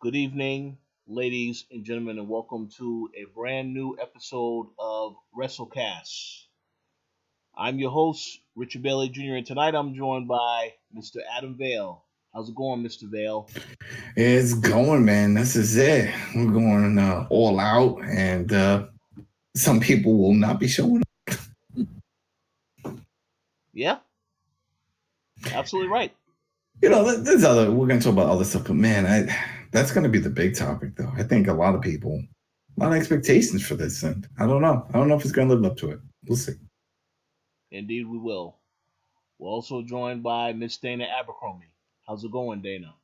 Good evening, ladies and gentlemen, and welcome to a brand new episode of WrestleCast. I'm your host, Richard Bailey Jr., and tonight I'm joined by Mr. Adam Vale. How's it going, Mr. Vale? It's going, man. This is it. We're going all out, and some people will not be showing up. Yeah, absolutely right. We're going to talk about other stuff, but man, that's going to be the big topic, though. I think a lot of expectations for this, and I don't know. I don't know if it's going to live up to it. We'll see. Indeed, we will. We're also joined by Miss Dana Abercrombie. How's it going, Dana?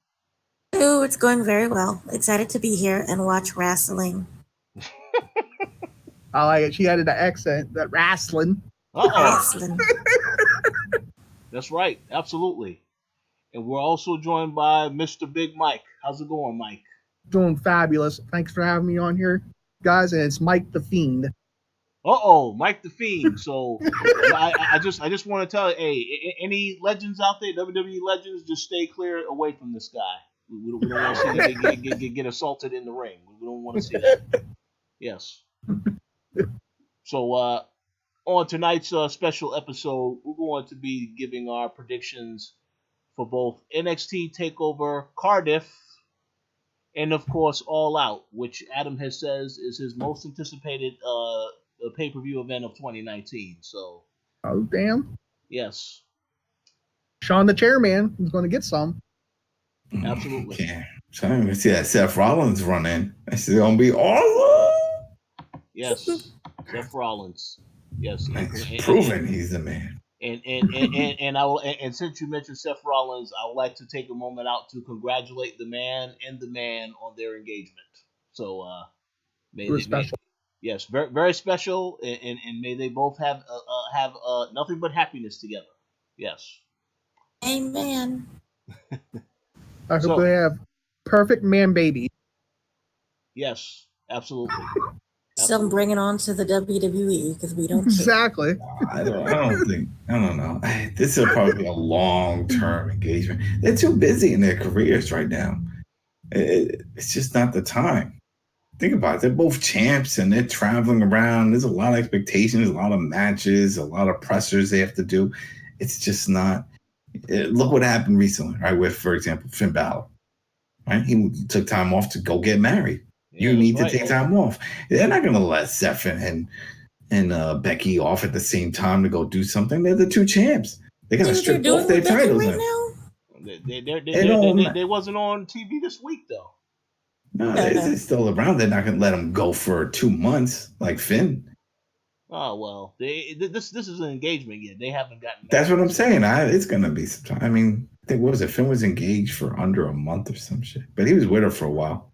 Oh, it's going very well. Excited to be here and watch wrestling. I like it. She added the accent, that wrestling. Wrestling. That's right, absolutely. And we're also joined by Mr. Big Mike. How's it going, Mike? Doing fabulous. Thanks for having me on here, guys. And it's Mike the Fiend. Mike the Fiend. So I just want to tell you, hey, any legends out there, WWE legends, just stay clear away from this guy. We don't want to see him get assaulted in the ring. We don't want to see that. Yes. So on tonight's special episode, we're going to be giving our predictions for both NXT TakeOver Cardiff and, of course, All Out, which Adam has says is his most anticipated pay-per-view event of 2019. So, oh damn! Yes, Shawn the Chairman is going to get some. Absolutely. Yeah. So I'm going to see that Seth Rollins run in. It's going to be awesome. Yes, Seth Rollins. Yes, He's proven he's the man. And since you mentioned Seth Rollins, I would like to take a moment out to congratulate the man on their engagement. So yes, very very special, and may they both have nothing but happiness together. Yes. Amen. I hope they have perfect man baby. Yes, absolutely. Some bring it on to the WWE because we don't exactly. I don't know. This will probably be a long-term engagement. They're too busy in their careers right now. It's just not the time. Think about it. They're both champs and they're traveling around. There's a lot of expectations, a lot of matches, a lot of pressers they have to do. It's just not. Look what happened recently, right? With, for example, Finn Balor. Right? He took time off to go get married. You need to take time off. They're not going to let Seth and Becky off at the same time to go do something. They're the two champs. They're going to strip off their titles. Right now? They wasn't on TV this week, though. No, they're still around. They're not going to let them go for 2 months like Finn. Oh, well. This is an engagement yet. They haven't gotten married. That's what I'm saying. It's going to be some time. I mean, I think, what was it? Finn was engaged for under a month or some shit. But he was with her for a while.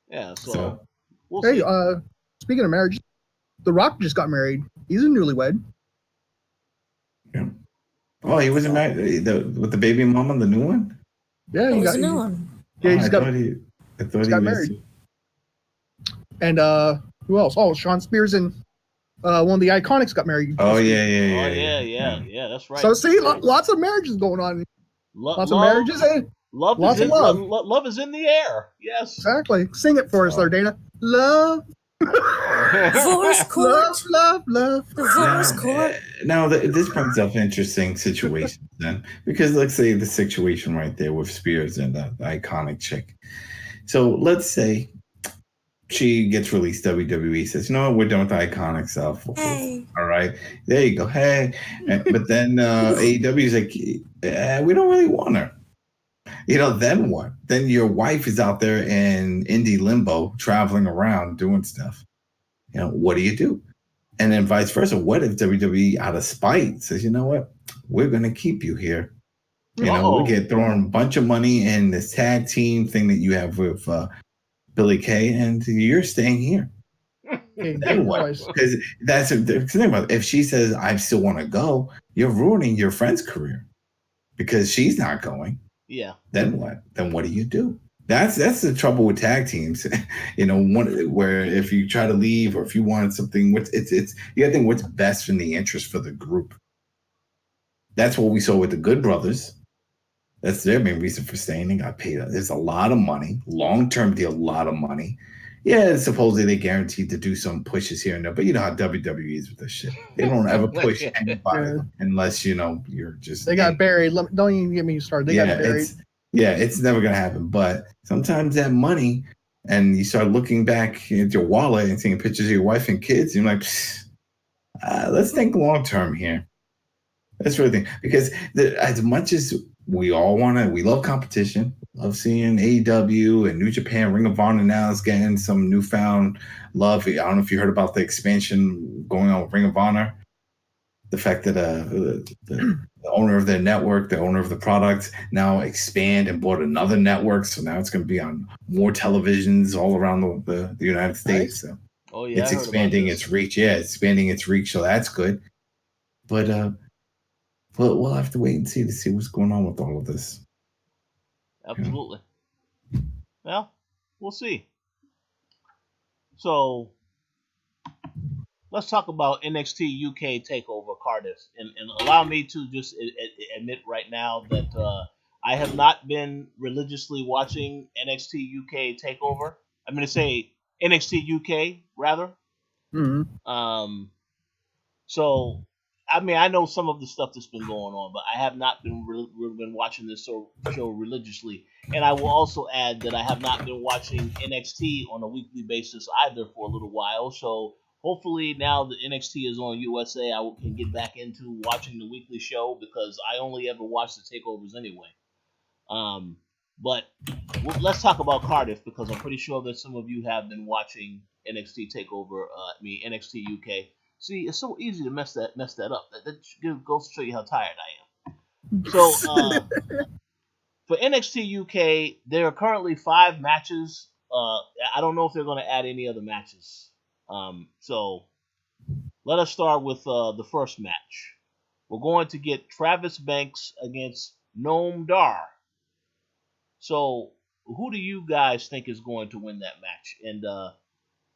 Yeah, so we'll hey, see. Speaking of marriage, The Rock just got married. He's a newlywed. Yeah. Oh, he wasn't married with the baby mama, the new one? Yeah, he got a new one. Yeah, I thought he got married. And who else? Oh, Shawn Spears and one of the Iconics got married. Oh yeah. Yeah, that's right. So see, lots of marriages going on. Lots of marriages. Love is in the air. Yes. Exactly. Sing it for us there, Dana. Love. Divorce court. Love. Divorce court. Now, this brings up interesting situations then. Because let's say the situation right there with Spears and the iconic chick. So let's say she gets released, WWE says, you know what, we're done with the iconic stuff. Hey. All right. There you go. Hey. But then AEW is like, we don't really want her. Then what? Then your wife is out there in indie limbo, traveling around, doing stuff. What do you do? And then vice versa. What if WWE, out of spite, says, you know what? We're going to keep you here. We'll get thrown a bunch of money in this tag team thing that you have with Billy Kay, and you're staying here. Then what? Because that's the thing about it. If she says, I still want to go, you're ruining your friend's career because she's not going. Yeah. Then what? Then what do you do? That's the trouble with tag teams. Where if you try to leave or if you want something, you got to think what's best in the interest for the group. That's what we saw with the Good Brothers. That's their main reason for staying. They got paid. There's a lot of money, long-term deal, a lot of money. Yeah, supposedly they guaranteed to do some pushes here and there, but you know how WWE is with this shit. They don't ever push anybody unless you're just. They got buried. Don't even get me started. They got buried. It's never gonna happen. But sometimes that money, and you start looking back at your wallet and seeing pictures of your wife and kids, and you're like, let's think long term here. That's really thing, because as much as we love competition, love seeing AEW and New Japan, Ring of Honor now is getting some newfound love. I don't know if you heard about the expansion going on with Ring of Honor. The fact that the owner of their network, the owner of the product, now expand and bought another network. So now it's going to be on more televisions all around the United States. So it's expanding its reach. Yeah, it's expanding its reach. So that's good. But we'll have to wait and see what's going on with all of this. Absolutely. Yeah. Well, we'll see. So let's talk about NXT UK TakeOver Cardiff, and allow me to just admit right now that I have not been religiously watching NXT UK TakeOver. I'm going to say NXT UK rather. Mm-hmm. So I mean, I know some of the stuff that's been going on, but I have not been been watching this show religiously. And I will also add that I have not been watching NXT on a weekly basis either for a little while. So hopefully now that NXT is on USA, I can get back into watching the weekly show, because I only ever watch the takeovers anyway. But let's talk about Cardiff, because I'm pretty sure that some of you have been watching NXT TakeOver. NXT UK. See, it's so easy to mess that up. That goes to show you how tired I am. So, for NXT UK, there are currently 5 matches. I don't know if they're going to add any other matches. So, let us start with the first match. We're going to get Travis Banks against Noam Dar. So, who do you guys think is going to win that match? And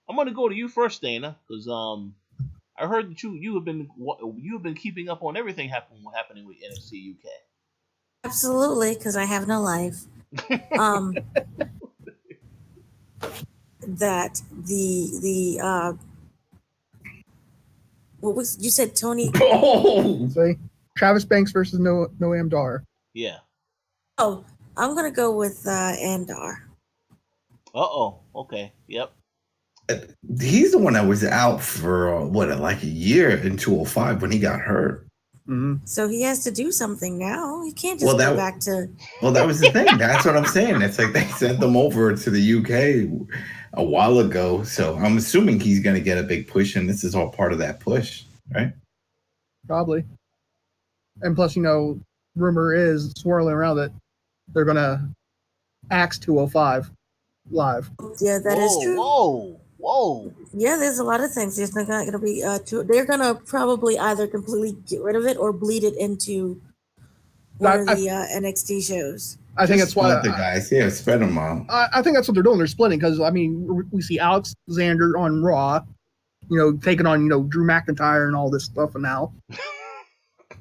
I'm going to go to you first, Dana, because I heard that you have been keeping up on everything happening with NXT UK. Absolutely, because I have no life. That the what was you said, Tony? Say Travis Banks versus Noam Dar. Yeah. Oh, I'm gonna go with Andar. Okay. Yep. He's the one that was out for like a year in 205 when he got hurt. Mm-hmm. So he has to do something now. He can't just go back to. Well, that was the thing. That's what I'm saying. It's like they sent them over to the UK a while ago. So I'm assuming he's going to get a big push, and this is all part of that push, right? Probably. And plus, rumor is swirling around that they're going to axe 205 live. Yeah, that is true. Whoa. Yeah, there's a lot of things. There's not going to be they're going to probably either completely get rid of it or bleed it into one of the NXT shows. I think that's why the guys, spread them out. I think that's what they're doing. They're splitting because we see Alexander on Raw, taking on Drew McIntyre and all this stuff, and now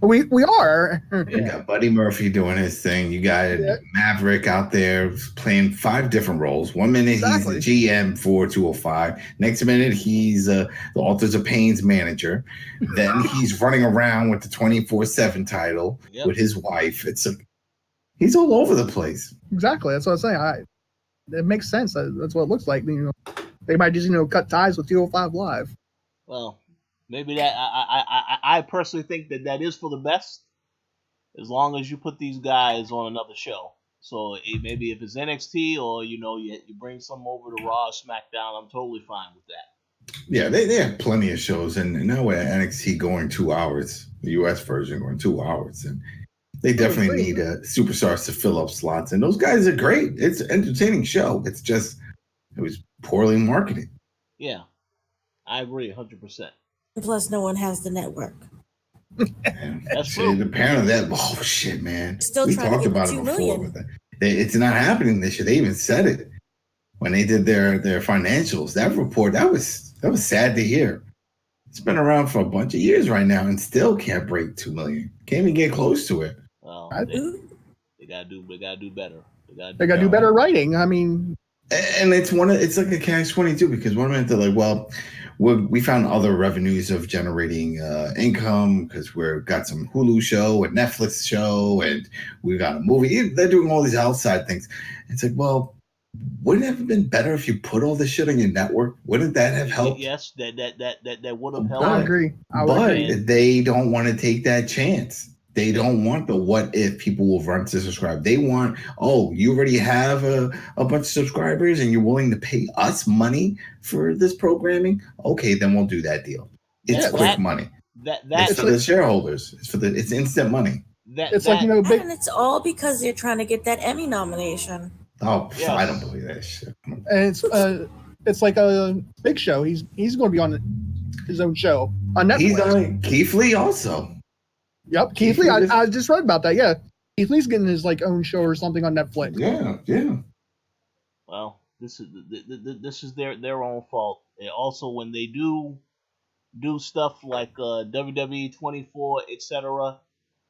we are. You got Buddy Murphy doing his thing. You got Maverick out there playing 5 different roles. One minute he's the GM for 205. Next minute he's the Authors of Pain's manager. Then he's running around with the 24/7 title with his wife. He's all over the place. Exactly. That's what I'm saying. It makes sense. That's what it looks like. They might just cut ties with 205 Live. Well, maybe that I personally think that is for the best, as long as you put these guys on another show. So maybe if it's NXT or you bring some over to Raw or SmackDown, I'm totally fine with that. Yeah, they have plenty of shows, and now with NXT going 2 hours, the US version going 2 hours, and they definitely need superstars to fill up slots. And those guys are great. It's an entertaining show. It's just it was poorly marketed. Yeah, I agree 100%. Plus, no one has the network. That's true. Apparently, shit, man. Still we trying talked to get about it 2 before. million. But it's not happening this year. They even said it when they did their financials. That report that was sad to hear. It's been around for a bunch of years right now, and still can't break 2 million. Can't even get close to it. Well, gotta do better. They gotta do better writing. I mean, and it's like a catch-22 because one minute they're like, well, we found other revenues of generating income because we've got some Hulu show and Netflix show and we got a movie. They're doing all these outside things. It's like, well, wouldn't it have been better if you put all this shit on your network? Wouldn't that have helped? Yes, that would have helped. I agree. But they don't want to take that chance. They don't want the what if people will run to subscribe. They want, you already have a bunch of subscribers and you're willing to pay us money for this programming? Okay, then we'll do that deal. It's quick money. It's for the shareholders. It's instant money. And it's all because they're trying to get that Emmy nomination. Oh, yes. I don't believe that shit. And it's like a Big Show. He's going to be on his own show on Netflix. He's on Keith Lee also. Yep, Keith Lee. I just read about that. Yeah, Keith Lee's getting his own show or something on Netflix. Yeah. Well, this is their own fault. And also, when they do stuff like WWE 24, etc.,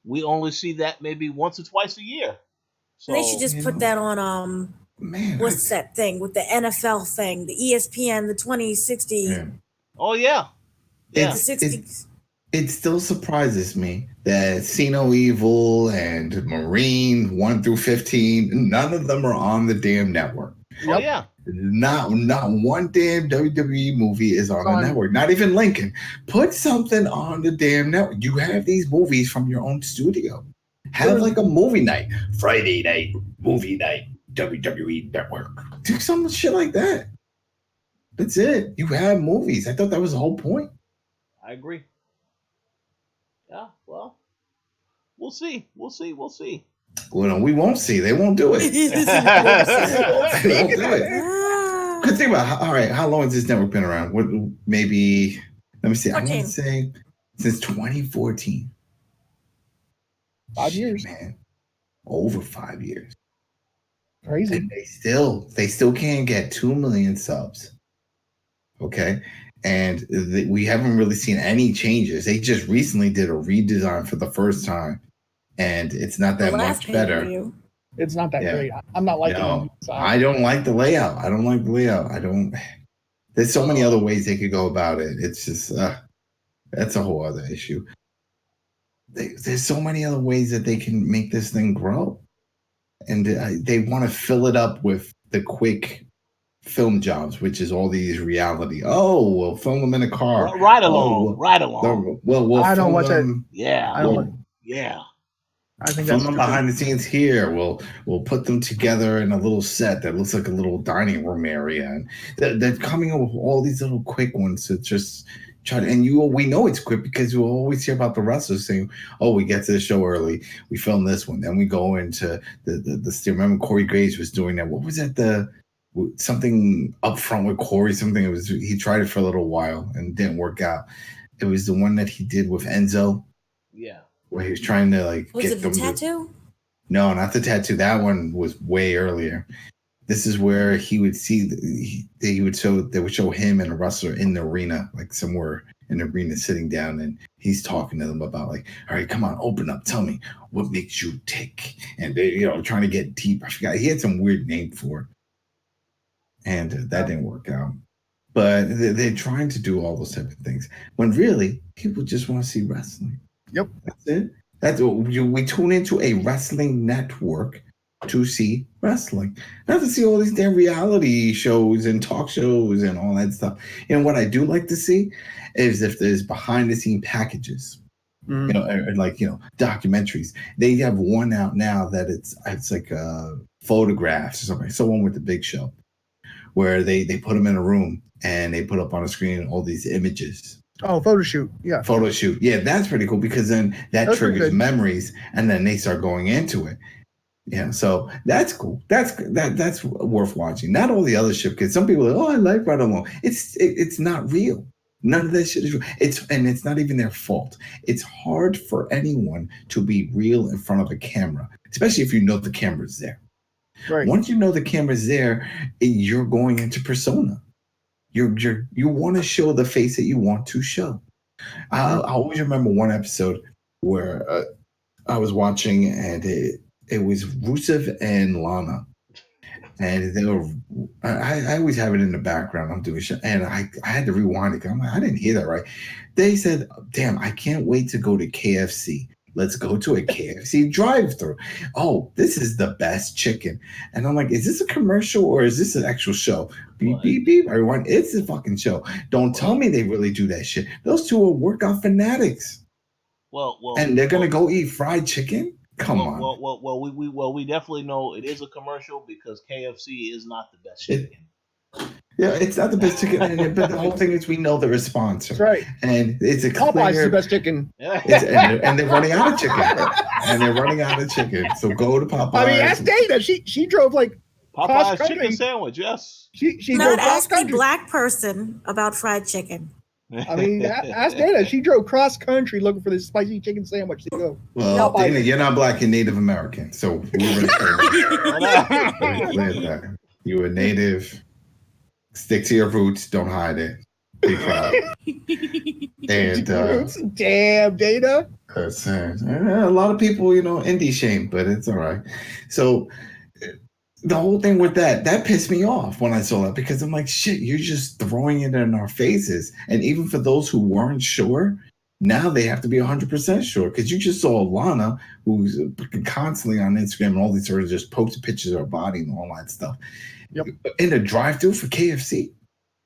we only see that maybe once or twice a year. So they should just put that on what's that thing with the NFL thing, the ESPN, the 2060. Yeah. Oh yeah. The 60s. It still surprises me that See No Evil and Marine 1 through 15, none of them are on the damn network. Oh yeah. Not one damn WWE movie is on the network. Not even Lincoln. Put something on the damn network. You have these movies from your own studio. Have like a movie night. Friday night, movie night, WWE Network. Do some shit like that. That's it. You have movies. I thought that was the whole point. I agree. Yeah, well, we'll see. Well, no, we won't see. They won't do it. They won't do it. Good thing about how long has this network been around? What, maybe, let me see. 14. I want to say since 2014. 5 years. Man, over 5 years. Crazy. And they still can't get 2 million subs. Okay. And we haven't really seen any changes. They just recently did a redesign for the first time, and it's not that much better. It's not that great. I'm not liking it. I don't like the layout. There's so many other ways they could go about it. It's just that's a whole other issue. There's so many other ways that they can make this thing grow, and they want to fill it up with the quick film jobs, which is all these reality. Oh, we'll film them in a car. Ride along. We'll I don't watch it. Yeah. I think film them behind the scenes here. We'll put them together in a little set that looks like a little dining room area, and they're coming up with all these little quick ones to just try to. And we know it's quick because you'll always hear about the wrestlers saying, "Oh, we get to the show early. We film this one, then we go into the." Remember Corey Graves was doing that. What was that? Something up front with Corey, he tried it for a little while and didn't work out. It was the one that he did with Enzo. Yeah. Where he was trying to was get it the tattoo? No, not the tattoo. That one was way earlier. This is where he would see they would show him and a wrestler in the arena, like somewhere in the arena sitting down, and he's talking to them about all right, come on, open up, tell me what makes you tick. And they, trying to get deep. I forgot. He had some weird name for it. And that didn't work out. But they're trying to do all those type of things when really people just want to see wrestling. Yep. That's it. We tune into a wrestling network to see wrestling, not to see all these damn reality shows and talk shows and all that stuff. And what I do like to see is if there's behind the scene packages, documentaries. They have one out now that it's like photographs or something. So one with the Big Show, where they put them in a room and they put up on a screen all these images. Oh, photo shoot. Yeah. Photo shoot. Yeah, that's pretty cool because then that triggers memories and then they start going into it. Yeah, so that's cool. That's worth watching. Not all the other shit, because some people are like, I like Right Along. It's not real. None of that shit is real. It's not even their fault. It's hard for anyone to be real in front of a camera, especially if you know the camera's there. Right. Once you know the camera's there, you're going into persona. You want to show the face that you want to show. I always remember one episode where I was watching, and it was Rusev and Lana. And they were, I always have it in the background. I'm doing shit. And I had to rewind it. I'm like, I didn't hear that right. They said, damn, I can't wait to go to KFC. Let's go to a KFC drive-thru. Oh, this is the best chicken. And I'm like, is this a commercial or is this an actual show? Beep, beep, beep. Everyone, it's a fucking show. Don't tell me they really do that shit. Those two are workout fanatics. And they're going to go eat fried chicken? Come on. We definitely know it is a commercial because KFC is not the best chicken. Yeah, it's not the best chicken, but the whole thing is we know they're a sponsor. That's right. And it's a Popeye's the best chicken. And they're running out of chicken. So go to Popeyes. I mean, ask Dana. She drove like Popeye's chicken sandwich, yes. She Not drove ask cross a country. black person about fried chicken. I mean, ask Dana. She drove cross country looking for this spicy chicken sandwich to go. Well, Dana, you're not black, you're Native American. So we were that. You were Native. Stick to your roots. Don't hide it. Be proud. And damn, Dana. A lot of people, indie shame, but it's all right. So the whole thing with that pissed me off when I saw that because I'm like, shit, you're just throwing it in our faces. And even for those who weren't sure, now they have to be 100% sure because you just saw Lana, who's constantly on Instagram and all these sort of just posting pictures of her body and all that stuff. Yep. In a drive-thru for KFC,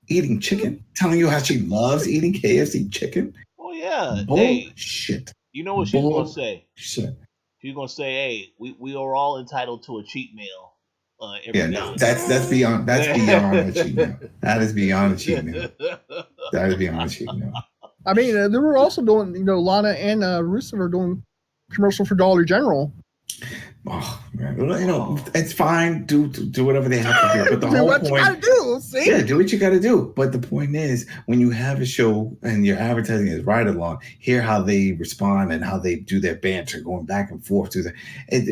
eating chicken, telling you how she loves eating KFC chicken. Oh yeah, bullshit. Hey, you know what she's gonna say? Shit. She's gonna say, "Hey, we are all entitled to a cheat meal." That's beyond a cheat meal. That is beyond a cheat meal. That is beyond a cheat meal. I mean, they were also doing, Lana and Rusev are doing commercial for Dollar General. Oh man, it's fine. Do whatever they have to do. But the whole point, you gotta do, see? Yeah, do what you got to do. But the point is, when you have a show and your advertising is right along, hear how they respond and how they do their banter, going back and forth to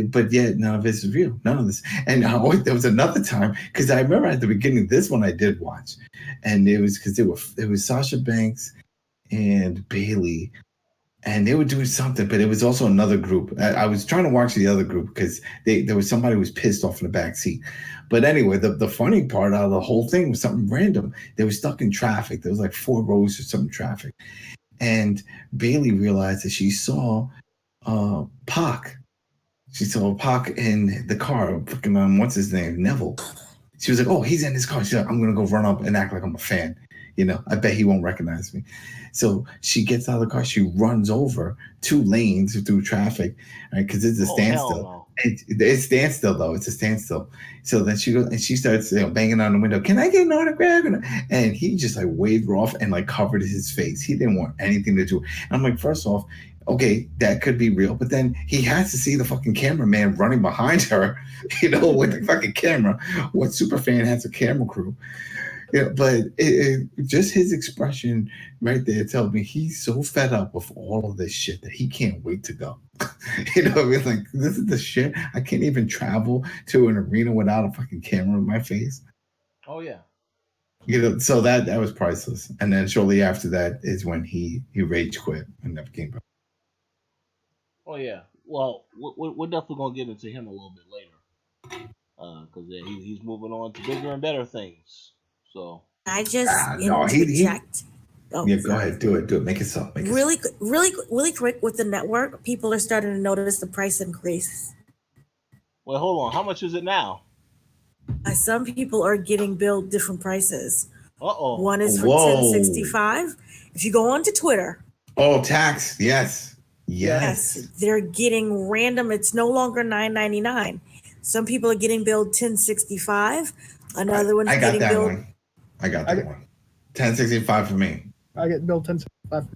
but yet none of this is real. None of this. And there was another time because I remember at the beginning, this one I did watch, and it was because it was Sasha Banks and Bailey. And they were doing something, but it was also another group. I was trying to watch the other group because there was somebody who was pissed off in the back seat. But anyway, the funny part out of the whole thing was something random. They were stuck in traffic. There was like 4 rows or some traffic. And Bailey realized that she saw Pac. She saw Pac in the car. Fucking, what's his name? Neville. She was like, oh, he's in his car. She's like, I'm going to go run up and act like I'm a fan. I bet he won't recognize me. So she gets out of the car. She runs over 2 lanes through traffic, right? Because it's a standstill. No. It's standstill though. It's a standstill. So then she goes and she starts banging on the window. Can I get an autograph? And he just like waved her off and like covered his face. He didn't want anything to do. And I'm like, first off, okay, that could be real, but then he has to see the fucking cameraman running behind her, with the fucking camera. What superfan has a camera crew? Yeah, but just his expression right there tells me he's so fed up with all of this shit that he can't wait to go. Like, this is the shit. I can't even travel to an arena without a fucking camera in my face. Oh, yeah. So that was priceless. And then shortly after that is when he rage quit and never came back. Oh, yeah. Well, we're definitely going to get into him a little bit later. Because he's moving on to bigger and better things. So I just interject. Go ahead, do it. Make it so. Really quick with the network, people are starting to notice the price increase. Well, hold on. How much is it now? Some people are getting billed different prices. Uh-oh. One is for $10.65. If you go onto Twitter. Oh, tax. Yes. They're getting random. It's no longer $9.99. Some people are getting billed $10.65. Another one's getting billed. I got that one. $10.65 for me. I get billed $10.65.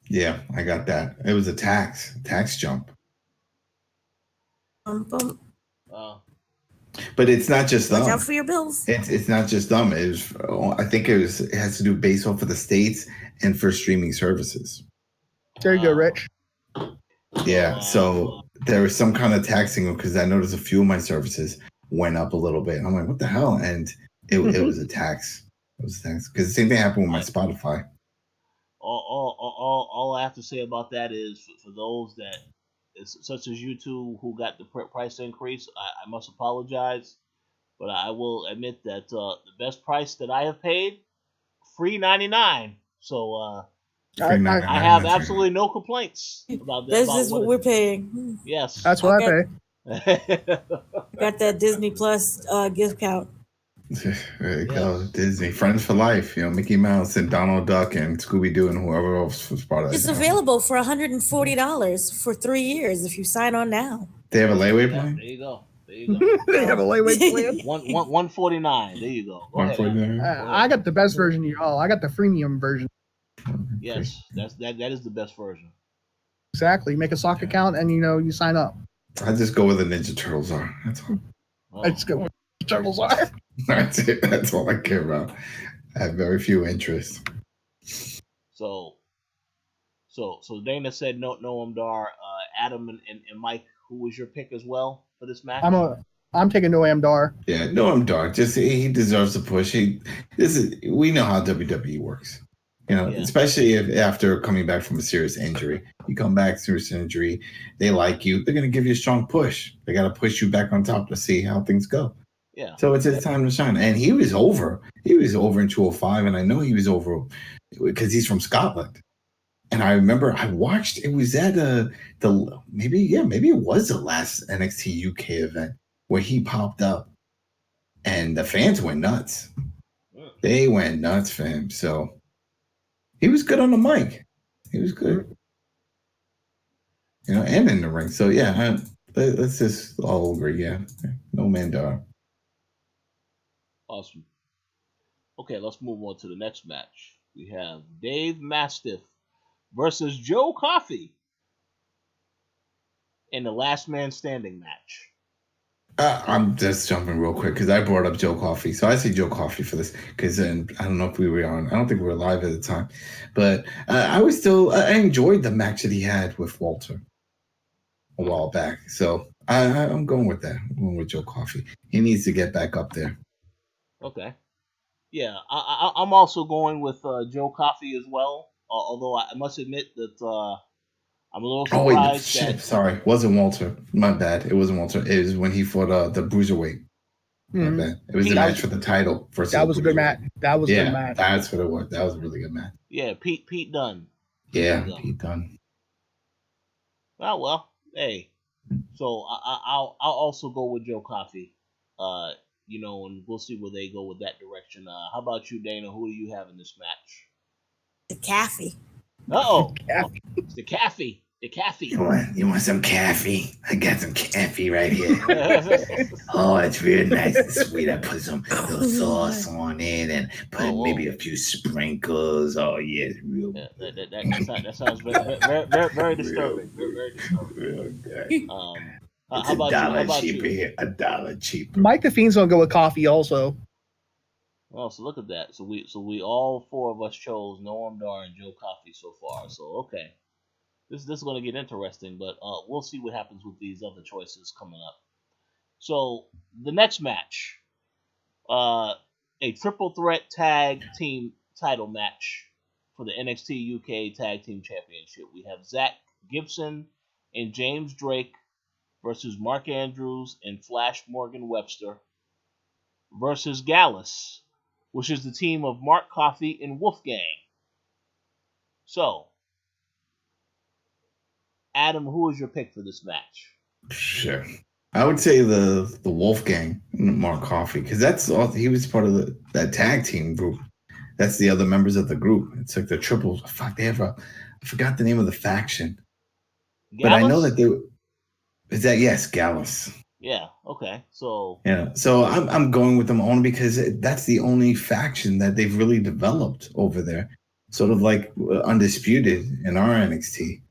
Yeah, I got that. It was a tax jump. But it's not just them. Watch out for your bills. It's not just them. I think it has to do based off of the states and for streaming services. There you go, Rich. Yeah, so there was some kind of taxing because I noticed a few of my services went up a little bit. I'm like, what the hell? And it was a tax. It was a tax because the same thing happened with my Spotify. All I have to say about that is for those that such as you two who got the price increase, I must apologize, but I will admit that the best price that I have paid, $3.99. So I have absolutely no complaints about that. This is what we're paying. Yes, That's what I pay. Got that Disney Plus gift count. There you go, Disney Friends for Life. Mickey Mouse and Donald Duck and Scooby Doo and whoever else was part of that. It's available for $140 for 3 years if you sign on now. They have a layaway plan. There you go. They have a layaway plan. $149. There you go. Go ahead. $149. I got the best version of y'all. I got the freemium version. Yes, that is the best version. Exactly. You make a sock account and you sign up. I just go where the Ninja Turtles are. That's all. I just go where the turtles are. That's it. That's all I care about. I have very few interests. So Dana said no Amdar. Adam and Mike, who was your pick as well for this match? I'm taking Noam Dar. Yeah, Noam Dar. Just he deserves a push. We know how WWE works. Especially if after coming back from a serious injury, you come back serious injury, they like you, they're gonna give you a strong push. They gotta push you back on top to see how things go. Yeah. So it's his time to shine. And he was over. He was over in 205, and I know he was over because he's from Scotland. And I remember I watched. It was at maybe it was the last NXT UK event where he popped up, and the fans went nuts. They went nuts for him. So. He was good on the mic. He was good. And in the ring. So, yeah, let's just all agree. Yeah. Noam Dar. Awesome. Okay, let's move on to the next match. We have Dave Mastiff versus Joe Coffey in the last man standing match. I'm just jumping real quick because I brought up Joe Coffey. So I say Joe Coffey for this because I don't know if we were on. I don't think we were live at the time. But I enjoyed the match that he had with Walter a while back. So I'm going with that. I'm going with Joe Coffey. He needs to get back up there. Okay. Yeah, I'm also going with Joe Coffey as well. Although I must admit that I'm a little surprised. Sorry, wasn't Walter. My bad. It wasn't Walter. It was when he fought the bruiserweight. My bad. It was the match for the title. That was a good match. That was a good match. That's what it was. That was a really good match. Yeah, Pete Dunne. Yeah, Pete Dunne. Oh well, hey. So I'll also go with Joe Coffey. And we'll see where they go with that direction. How about you, Dana? Who do you have in this match? The Caffey. It's the Caffey. The Caffey. You want some Caffey? I got some Caffey right here. Oh, it's real nice and sweet. I put some little sauce on it and put maybe a few sprinkles. Oh yeah, it's real. That sounds very disturbing. Very disturbing. Real good. How about cheaper you? here. $1 cheaper. Mike the Fiend's gonna go with coffee also. Oh, so look at that. So we all four of us chose Noam Dar and Joe Coffey so far. So okay, this is going to get interesting, but we'll see what happens with these other choices coming up. So the next match, a triple threat tag team title match for the NXT UK Tag Team Championship. We have Zach Gibson and James Drake versus Mark Andrews and Flash Morgan Webster versus Gallus, which is the team of Mark Coffey and Wolfgang. So, Adam, who is your pick for this match? Sure. I would say the Wolfgang, Mark Coffey, because that's all. He was part of that tag team group. That's the other members of the group. It's like the triple. Fuck, they have I forgot the name of the faction. Gallus? But I know that yes, Gallus. Yeah. Okay. So. Yeah. So I'm going with them only because that's the only faction that they've really developed over there. Sort of like Undisputed in our NXT.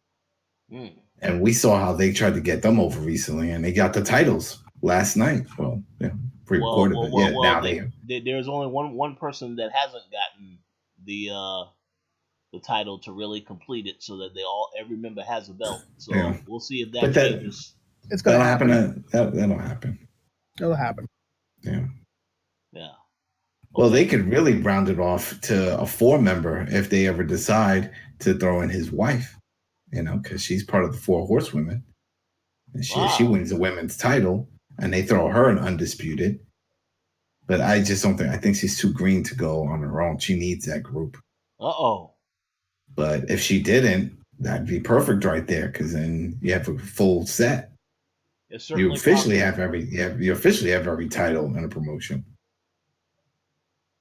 And we saw how they tried to get them over recently, and they got the titles last night. Well, yeah, pre-recorded, but yeah, now there's only one person that hasn't gotten the title to really complete it, so that every member has a belt. So we'll see if that changes. It's gonna happen. That'll happen. It'll happen. Yeah. Yeah. Okay. Well, they could really round it off to a 4-member if they ever decide to throw in his wife. Because she's part of the 4 horsewomen. And she wins the women's title, and they throw her an undisputed. But I just don't think. I think she's too green to go on her own. She needs that group. But if she didn't, that'd be perfect right there, because then you have a full set. You officially have every title in a promotion.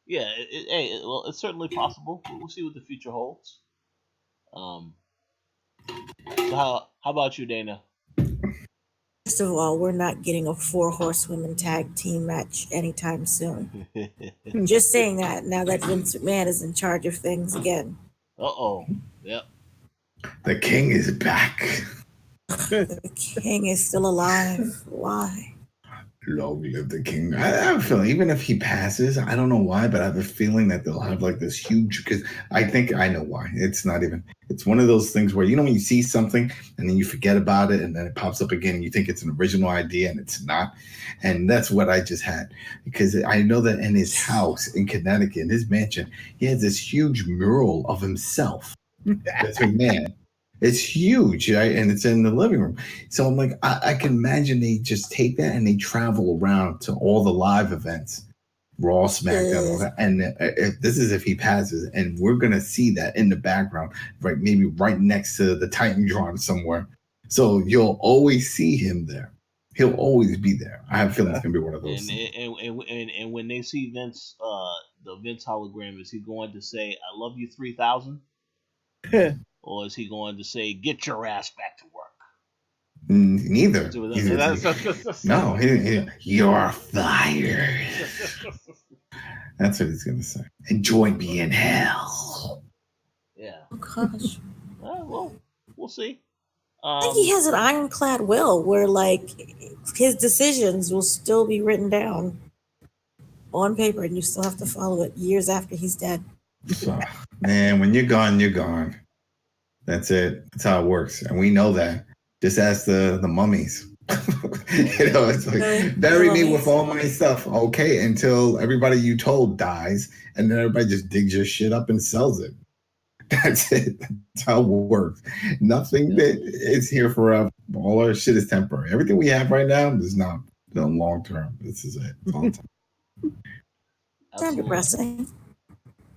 Yeah, it's certainly possible. We'll see what the future holds. So how about you, Dana? First of all, we're not getting a 4 horsewomen tag team match anytime soon. Just saying that now that Vince McMahon is in charge of things again. Yep. The King is back. The King is still alive. Why? Long live the King. I have a feeling, even if he passes, I don't know why, but I have a feeling that they'll have like this huge, because I think I know why. It's one of those things where, when you see something and then you forget about it and then it pops up again and you think it's an original idea and it's not. And that's what I just had, because I know that in his house in Connecticut, in his mansion, he has this huge mural of himself. That's McMahon. It's huge, right? And it's in the living room. So I'm like, I can imagine they just take that and they travel around to all the live events, Raw, SmackDown, all that. And if he passes, and we're gonna see that in the background, right? Maybe right next to the Titantron somewhere. So you'll always see him there. He'll always be there. I have a feeling it's gonna be one of those. And when they see Vince, the Vince hologram, is he going to say, "I love you 3000"? Or is he going to say, "Get your ass back to work"? Neither. No, you're fired. That's what he's going to say. Enjoy me in hell. Yeah. Oh, gosh. Well, we'll see. I think he has an ironclad will where, like, his decisions will still be written down on paper, and you still have to follow it years after he's dead. So, man, when you're gone, you're gone. That's it. That's how it works. And we know that. Just ask the mummies. It's like, bury me with all my stuff. Okay, until everybody you told dies, and then everybody just digs your shit up and sells it. That's it. That's how it works. Nothing that is here forever. All our shit is temporary. Everything we have right now is not long term. This is it. It's all time. Sounds depressing.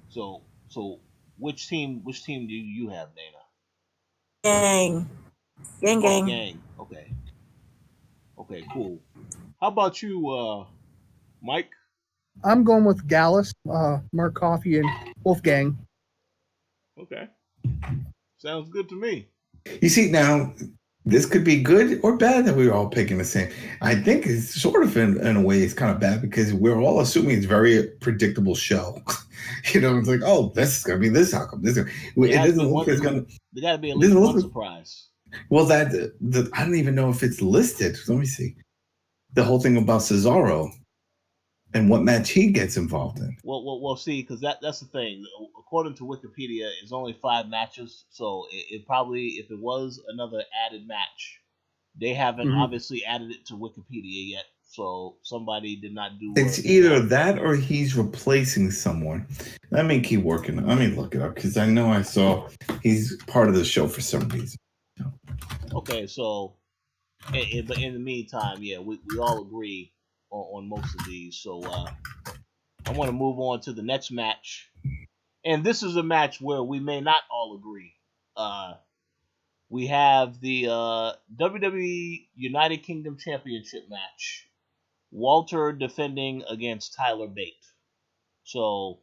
So which team do you have, Dana? Gang. Okay, cool. How about you, Mike? I'm going with Gallus, Mark Coffey, and Wolfgang. Okay. Sounds good to me. You see, now, this could be good or bad that we were all picking the same. I think it's sort of, in a way, it's kind of bad because we're all assuming it's a very predictable show. It's like, oh, this is going to be this. How come this? It doesn't look like it's going to. There got to be at least one surprise. Well, I don't even know if it's listed. Let me see. The whole thing about Cesaro and what match he gets involved in. Well, see, because that's the thing. According to Wikipedia, it's only 5 matches, so it probably, if it was another added match, they haven't obviously added it to Wikipedia yet. So somebody did not do. It's either that or he's replacing someone. Let me keep working. Let me look it up because I know I saw he's part of the show for some reason. Okay, so but in the meantime, yeah, we all agree on most of these. So I want to move on to the next match, and this is a match where we may not all agree. We have the WWE United Kingdom Championship match. Walter defending against Tyler Bate. So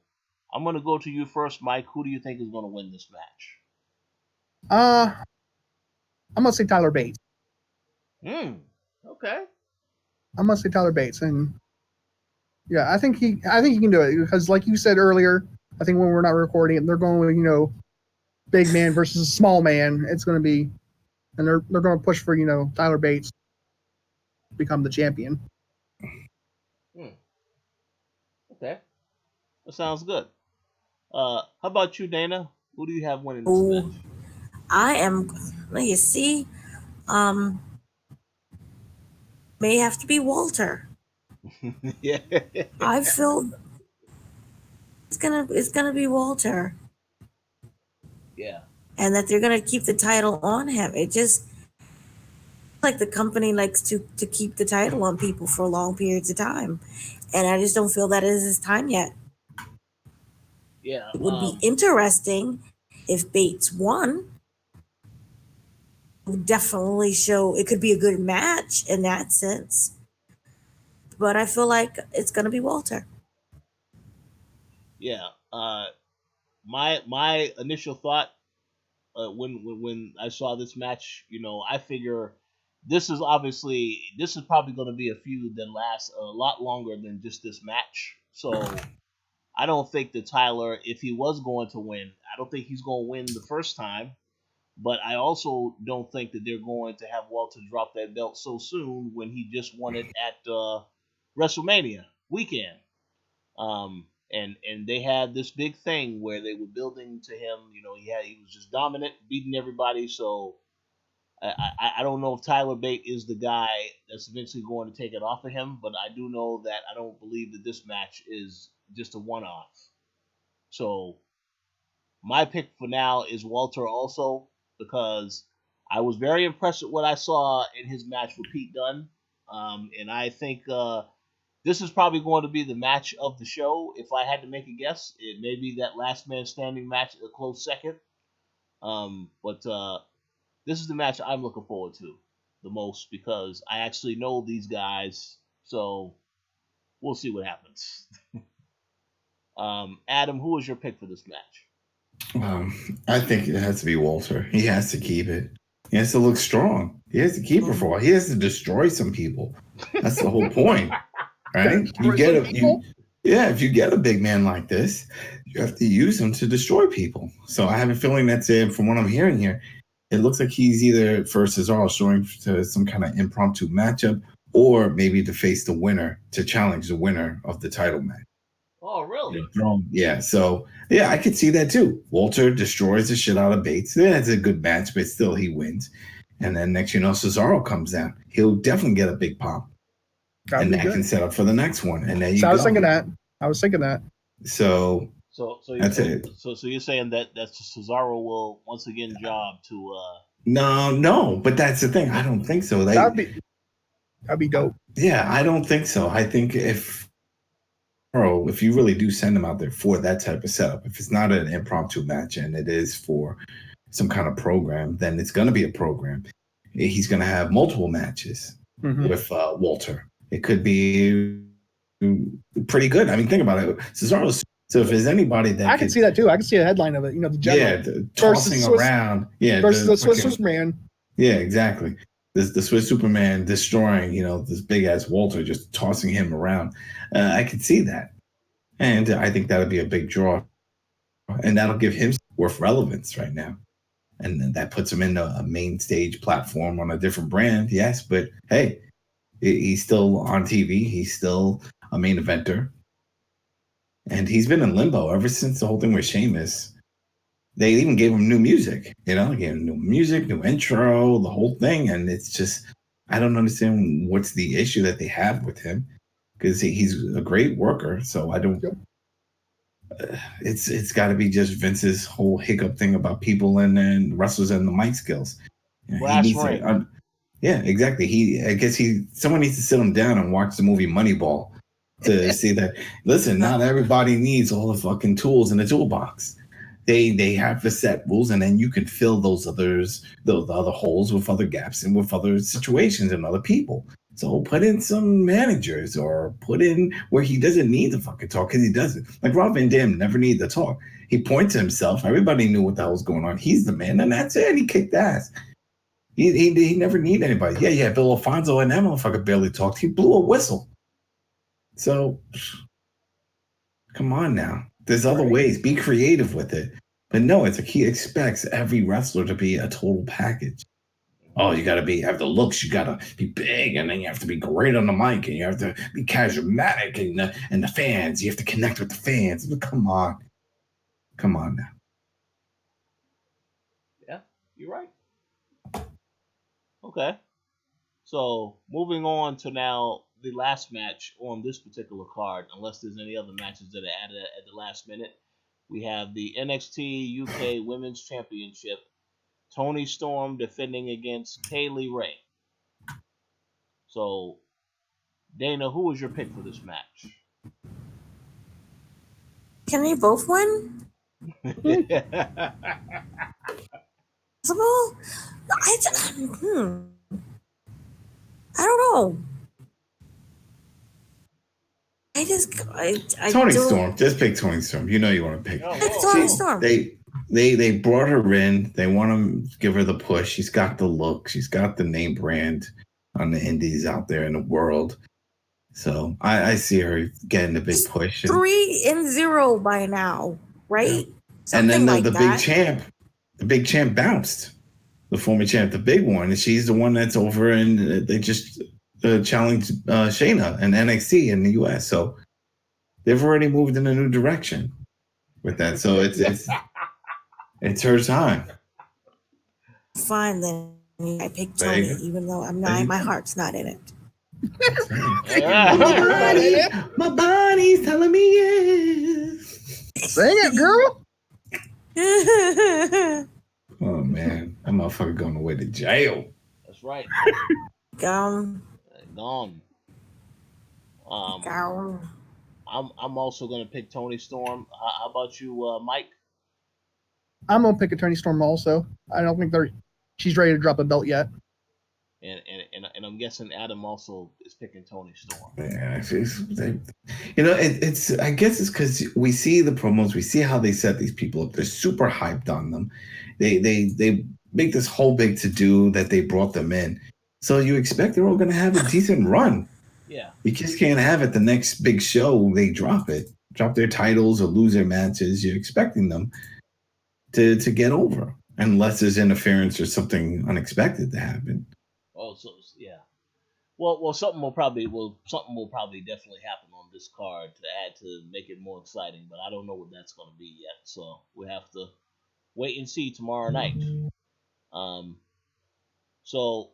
I'm going to go to you first, Mike. Who do you think is going to win this match? I'm going to say Tyler Bates. Okay. I'm going to say Tyler Bates. And yeah, I think he can do it because, like you said earlier, I think when we're not recording it, they're going with, big man versus small man. It's going to be, and they're going to push for, Tyler Bates to become the champion. Okay. That sounds good. How about you, Dana? Who do you have winning this match? You see, may have to be Walter. Yeah. I feel it's gonna be Walter. Yeah. And that they're gonna keep the title on him. It just like the company likes to keep the title on people for long periods of time, and I just don't feel that is his time yet. Yeah, it would be interesting if Bates won. It would definitely show it could be a good match in that sense, but I feel like it's going to be Walter. Yeah. My initial thought when I saw this match, I figure this is probably going to be a feud that lasts a lot longer than just this match. So I don't think that Tyler, if he was going to win, I don't think he's going to win the first time. But I also don't think that they're going to have Walter drop that belt so soon when he just won it at WrestleMania weekend. And they had this big thing where they were building to him. He was just dominant, beating everybody. So I don't know if Tyler Bate is the guy that's eventually going to take it off of him, but I do know that I don't believe that this match is just a one-off. So my pick for now is Walter also, because I was very impressed with what I saw in his match with Pete Dunne. And I think this is probably going to be the match of the show. If I had to make a guess, it may be that last man standing match, a close second. But this is the match I'm looking forward to the most because I actually know these guys. So we'll see what happens. Adam, who was your pick for this match? I think it has to be Walter. He has to keep it. He has to look strong. He has to keep it for a while. He has to destroy some people. That's the whole point, right? If you get a big man like this, you have to use him to destroy people. So I have a feeling that's it. From what I'm hearing here, it looks like he's either for Cesaro showing to some kind of impromptu matchup, or maybe to face the winner, to challenge the winner of the title match. Oh, really? Yeah. So, yeah, I could see that too. Walter destroys the shit out of Bates. Yeah, it's a good match, but still he wins. And then next, Cesaro comes down. He'll definitely get a big pop. That can set up for the next one. And there you go. I was thinking that. So that's it. So you're saying that Cesaro will once again job to No, but that's the thing. I don't think so. That'd be dope. Yeah, I don't think so. I think if you really do send him out there for that type of setup, if it's not an impromptu match and it is for some kind of program, then it's going to be a program. He's going to have multiple matches with Walter. It could be pretty good. I mean, think about it. Cesaro's. So if there's anybody that I can see that too. I can see a headline of it. The general. Yeah, tossing around. Yeah, versus the Swiss Superman. Yeah, exactly. The Swiss Superman destroying, this big ass Walter, just tossing him around. I could see that, and I think that'll be a big draw, and that'll give him worth relevance right now, and then that puts him in a main stage platform on a different brand. Yes, but hey, he's still on TV. He's still a main eventer, and he's been in limbo ever since the whole thing with Sheamus. They even gave him new music, gave him new music, new intro, the whole thing. And it's just, I don't understand what's the issue that they have with him, because he's a great worker. So I don't, it's got to be just Vince's whole hiccup thing about people and wrestlers and the mic skills. Well, that's right. Yeah, exactly. I guess someone needs to sit him down and watch the movie Moneyball to see that, listen, not everybody needs all the fucking tools in the toolbox. They have the set rules, and then you can fill those other holes with other gaps and with other situations and other people. So put in some managers, or put in where he doesn't need to fucking talk, because he doesn't. Like Rob Van Dam never needed to talk. He points to himself. Everybody knew what the hell was going on. He's the man, and that's it. He kicked ass. He never needed anybody. Yeah, Bill Alfonso and that motherfucker barely talked. He blew a whistle. So come on now. There's other ways. Be creative with it. But no, he expects every wrestler to be a total package. Oh, you got to have the looks. You got to be big, and then you have to be great on the mic, and you have to be charismatic, and the fans. You have to connect with the fans. But come on now. Yeah, you're right. Okay. So moving on to now the last match on this particular card, unless there's any other matches that are added at the last minute. We have the NXT UK Women's Championship. Toni Storm defending against Kaylee Ray. So, Dana, who was your pick for this match? Can they both win? Possible? I don't know. I Tony don't. Storm. Just pick Tony Storm. You know you want to pick. It's Tony Storm. They brought her in. They want to give her the push. She's got the look. She's got the name brand on the indies out there in the world. So I see her getting a big push. 3-0 by now, right? Yeah. And then the big champ bounced. The former champ, the big one, and she's the one that's over, and they just challenged Shayna and NXT in the US. So they've already moved in a new direction with that. So it's her time. Fine then. I picked Tony, even though I'm not. My heart's not in it. My body's telling me yes. Sing it, girl. Oh man, that motherfucker going away to jail. That's right. Gone. I'm also gonna pick Tony Storm. How about you, Mike? I'm gonna pick a Tony Storm also. I don't think she's ready to drop a belt yet. And I'm guessing Adam also is picking Tony Storm. Yeah, it's I guess it's because we see the promos, we see how they set these people up. They're super hyped on them. They make this whole big to do that they brought them in. So you expect they're all going to have a decent run. Yeah, you just can't have it the next big show they drop their titles or lose their matches. You're expecting them to get over unless there's interference or something unexpected to happen. Oh, so yeah. Well, something will probably definitely happen on this card to add to make it more exciting, but I don't know what that's going to be yet. So we have to wait and see tomorrow night. So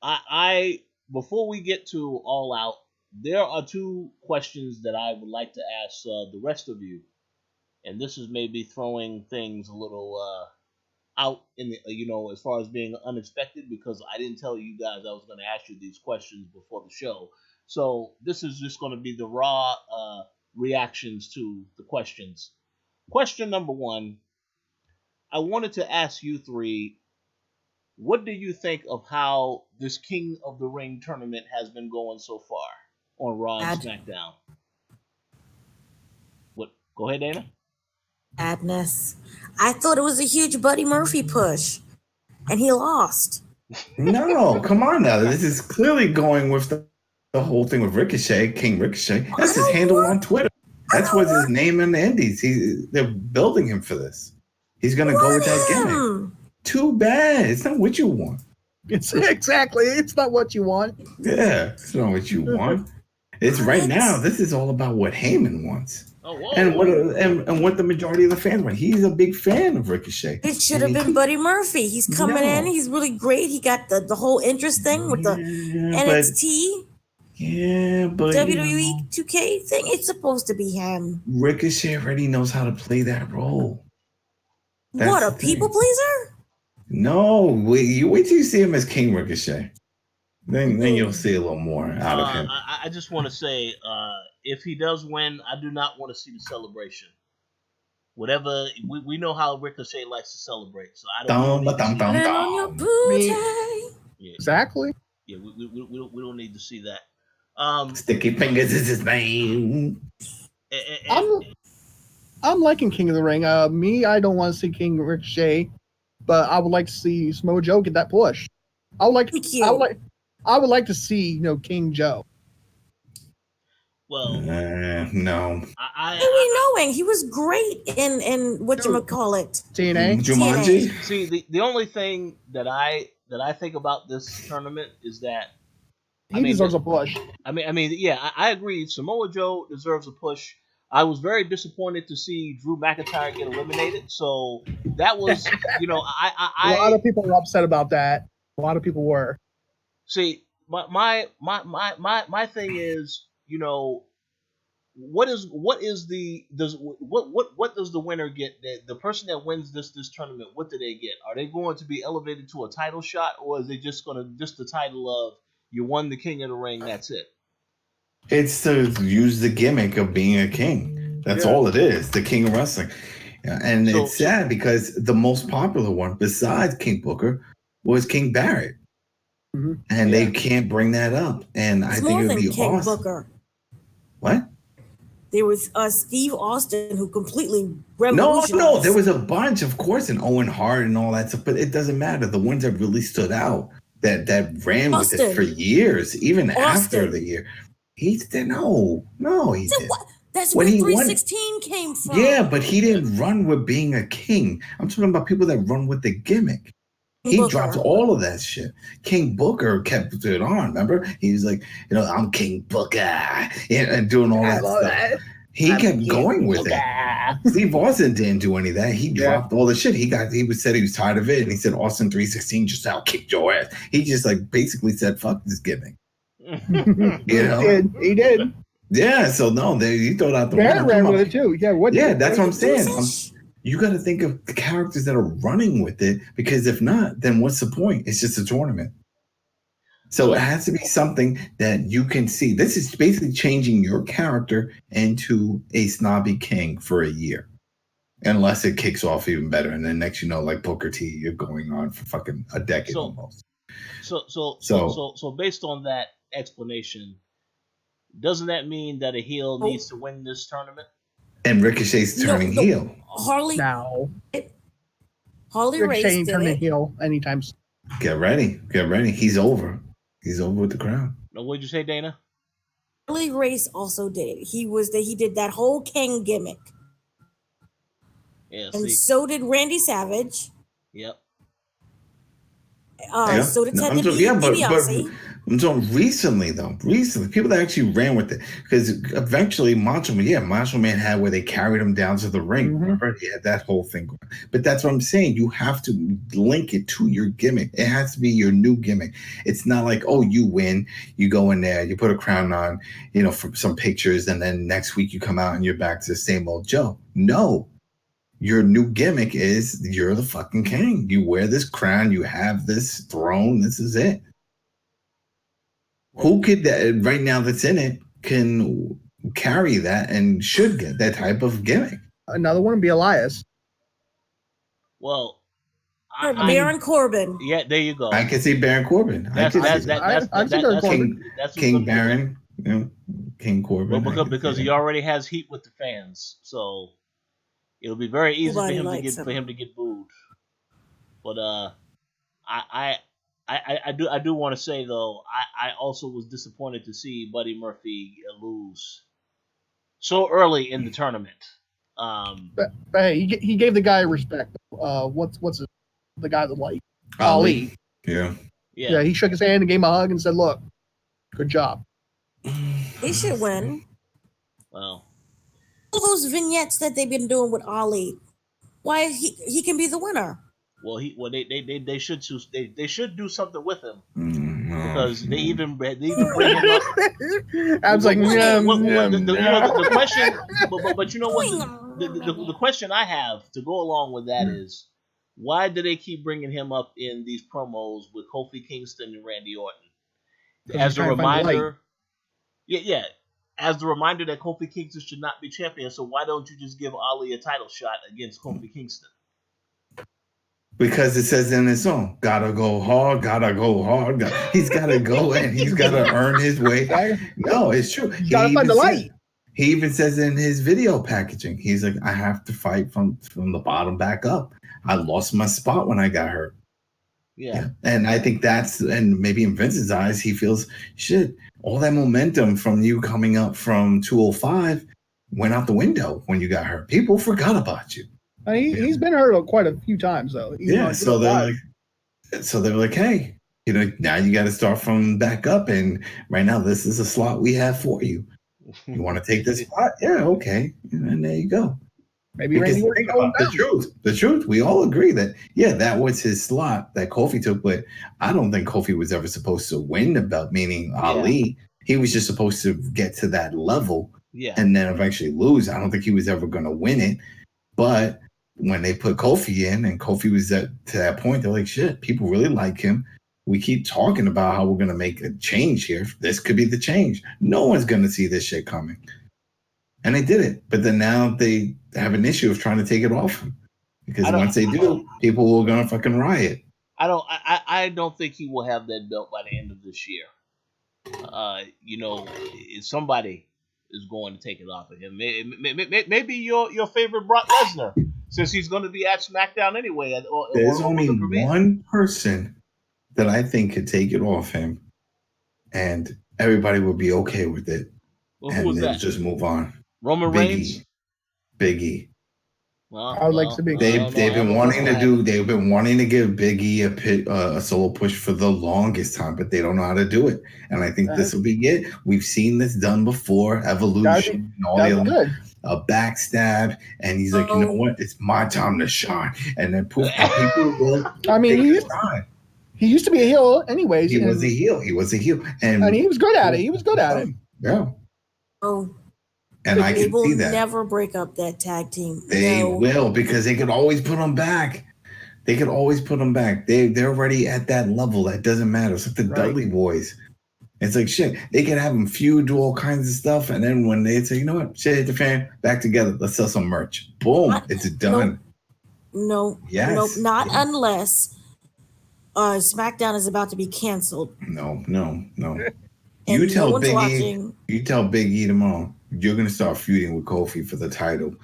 I before we get to All Out, there are two questions that I would like to ask the rest of you, and this is maybe throwing things a little out in the, as far as being unexpected, because I didn't tell you guys I was going to ask you these questions before the show. So this is just going to be the raw reactions to the questions. Question number one, I wanted to ask you three, what do you think of how this King of the Ring tournament has been going so far on Raw and SmackDown? What? Go ahead, Dana. Madness. I thought it was a huge Buddy Murphy push, and he lost. No, come on now. This is clearly going with the whole thing with Ricochet, King Ricochet. That's his handle on Twitter. That's what's his name in the Indies. They're building him for this. He's going to go with that gimmick. Too bad. It's not what you want. It's not what you want. Yeah, it's not what you want. It's right now. This is all about what Heyman wants. And what the majority of the fans want. He's a big fan of Ricochet. It should have been Buddy Murphy. He's coming in. He's really great. He got the whole interest thing with the NXT. But WWE 2K thing. It's supposed to be him. Ricochet already knows how to play that role. What, a people pleaser? No, you wait till you see him as King Ricochet. Then you'll see a little more out of him. I just want to say, if he does win, I do not want to see the celebration. Whatever, we know how Ricochet likes to celebrate, so I don't on your booty. Yeah. Exactly. Yeah, we don't need to see that. Sticky fingers is his name. I'm liking King of the Ring. I don't want to see King Ricochet, but I would like to see Samoa Joe get that push. I would like to see King Joe. Well, no. Knowing he was great in whatchamacallit. TNA. Jumanji. See, the only thing that I think about this tournament is that he deserves a push. I agree. Samoa Joe deserves a push. I was very disappointed to see Drew McIntyre get eliminated. So that was, a lot of people were upset about that. A lot of people were. See, my thing is, what does the winner get? The person that wins this tournament, what do they get? Are they going to be elevated to a title shot, or is it just the title of You won the King of the Ring. That's it. It's to use the gimmick of being a king. That's all it is. The king of wrestling. Yeah, and it's sad because the most popular one, besides King Booker, was King Barrett. Mm-hmm. And they can't bring that up. And I think it would be King awesome. Booker. What? There was Steve Austin who completely revolutionized. No, there was a bunch, of course, and Owen Hart and all that stuff, but it doesn't matter. The ones that really stood out, that ran with it for years, even after the year. He did no, he didn't. That's where 316 came from. Yeah, but he didn't run with being a king. I'm talking about people that run with the gimmick. He dropped all of that shit. King Booker kept it on, remember? He was like, I'm King Booker, and doing all that stuff. He kept going with it. Steve Austin didn't do any of that. He dropped all the shit. He said he was tired of it, and he said Austin 316 just out-kicked your ass. He just basically said, fuck this gimmick. He did. Yeah, so no, you throw it out the window. Barrett ran with it too. Yeah, that's what I'm saying. You got to think of the characters that are running with it, because if not, then what's the point? It's just a tournament. So it has to be something that you can see. This is basically changing your character into a snobby king for a year, unless it kicks off even better. And then next, like Booker T, you're going on for fucking a decade almost. So based on that explanation, doesn't that mean that a heel needs to win this tournament? And Ricochet's turning heel. Harley Ricochet turning heel anytime. Get ready. He's over. He's over with the crown. No, what'd you say, Dana? Harley Race also did it. He did that whole king gimmick. Yeah, and so did Randy Savage. Yep. So did Ted DiBiase. I'm talking recently, people that actually ran with it, because eventually Macho Man had where they carried him down to the ring. Mm-hmm. Remember, he had that whole thing going. But that's what I'm saying. You have to link it to your gimmick. It has to be your new gimmick. It's not like, you win, you go in there, you put a crown on, for some pictures, and then next week you come out and you're back to the same old Joe. No. Your new gimmick is you're the fucking king. You wear this crown, you have this throne, this is it. Who could right now that's in it can carry that and should get that type of gimmick? Another one would be Elias. Well, Baron Corbin. Yeah, there you go. I can see Baron Corbin. That's King Baron, King Corbin. Well, because he already has heat with the fans, so it'll be very easy for him to get booed. But I do want to say though, I also was disappointed to see Buddy Murphy lose so early in the tournament. But hey, he gave the guy respect. What's the guy that like Ali? Yeah. He shook his hand and gave him a hug and said, "Look, good job." He should win. Well, all those vignettes that they've been doing with Ali, why he can be the winner. Well, they should do something with him, because they even bring him up. I was like, the question, but you know what? The question I have to go along with that is, why do they keep bringing him up in these promos with Kofi Kingston and Randy Orton as a reminder? Yeah. As the reminder that Kofi Kingston should not be champion. So why don't you just give Ali a title shot against Kofi Kingston? Because it says in his song, gotta go hard. He's got to go and he's got to earn his way. No, it's true. He's got to find the light. He even says in his video packaging, he's like, I have to fight from the bottom back up. I lost my spot when I got hurt. Yeah. And I think and maybe in Vince's eyes, he feels, shit, all that momentum from you coming up from 205 went out the window when you got hurt. People forgot about you. He's been hurt quite a few times, though. So they're like, hey, now you got to start from back up. And right now, this is a slot we have for you. You want to take this spot? Yeah, okay. And there you go. Maybe Randy think about the truth. We all agree that, that was his slot that Kofi took. But I don't think Kofi was ever supposed to win the belt, meaning Ali. He was just supposed to get to that level and then eventually lose. I don't think he was ever going to win it. But when they put Kofi in and Kofi was to that point, they're like, shit, people really like him. we keep talking about how we're going to make a change here. This could be the change. No one's going to see this shit coming. And they did it. But then now they have an issue of trying to take it off him. Because once they do, people are going to fucking riot. I don't think he will have that belt by the end of this year. Somebody is going to take it off of him. Maybe your favorite Brock Lesnar, since he's going to be at SmackDown anyway. There's only one person that I think could take it off him, and everybody would be okay with it. Well, and then just move on. Roman Reigns? Big E. Well, I would like to be. They've been wanting to give Big E a solo push for the longest time, but they don't know how to do it. And I think this will be it. We've seen this done before, Evolution, and all the a backstab, and he's like, you know what? It's my time to shine. And then poof, people will. I mean, he used to be a heel, anyways. He was a heel, and he was good at it. Yeah. Oh. And I can see that. They will never break up that tag team. They will, because they could always put them back. They're already at that level. That doesn't matter. It's like the Dudley Boys. It's like, shit, they can have them feud, do all kinds of stuff. And then when they say, you know what, shit hit the fan, back together. Let's sell some merch. Boom. It's done. No. Yes. Nope. Not unless SmackDown is about to be canceled. No. You tell Big E tomorrow, you're going to start feuding with Kofi for the title.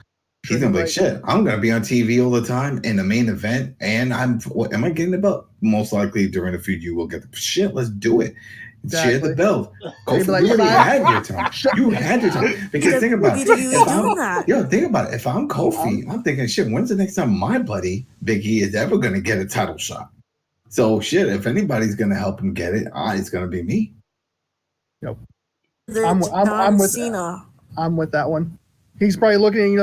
He's going to be like, shit, I'm going to be on TV all the time in the main event. And am I getting the belt? Most likely during the feud, you will get the shit. Let's do it. Exactly. Share the belt. Kofi, you already had your time. You had your time. Because think about it. Think about it. If I'm Kofi, I'm thinking, shit, when's the next time my buddy, Big E, is ever going to get a title shot? So, shit, if anybody's going to help him get it, it's going to be me. Yep. I'm with that one. He's probably looking,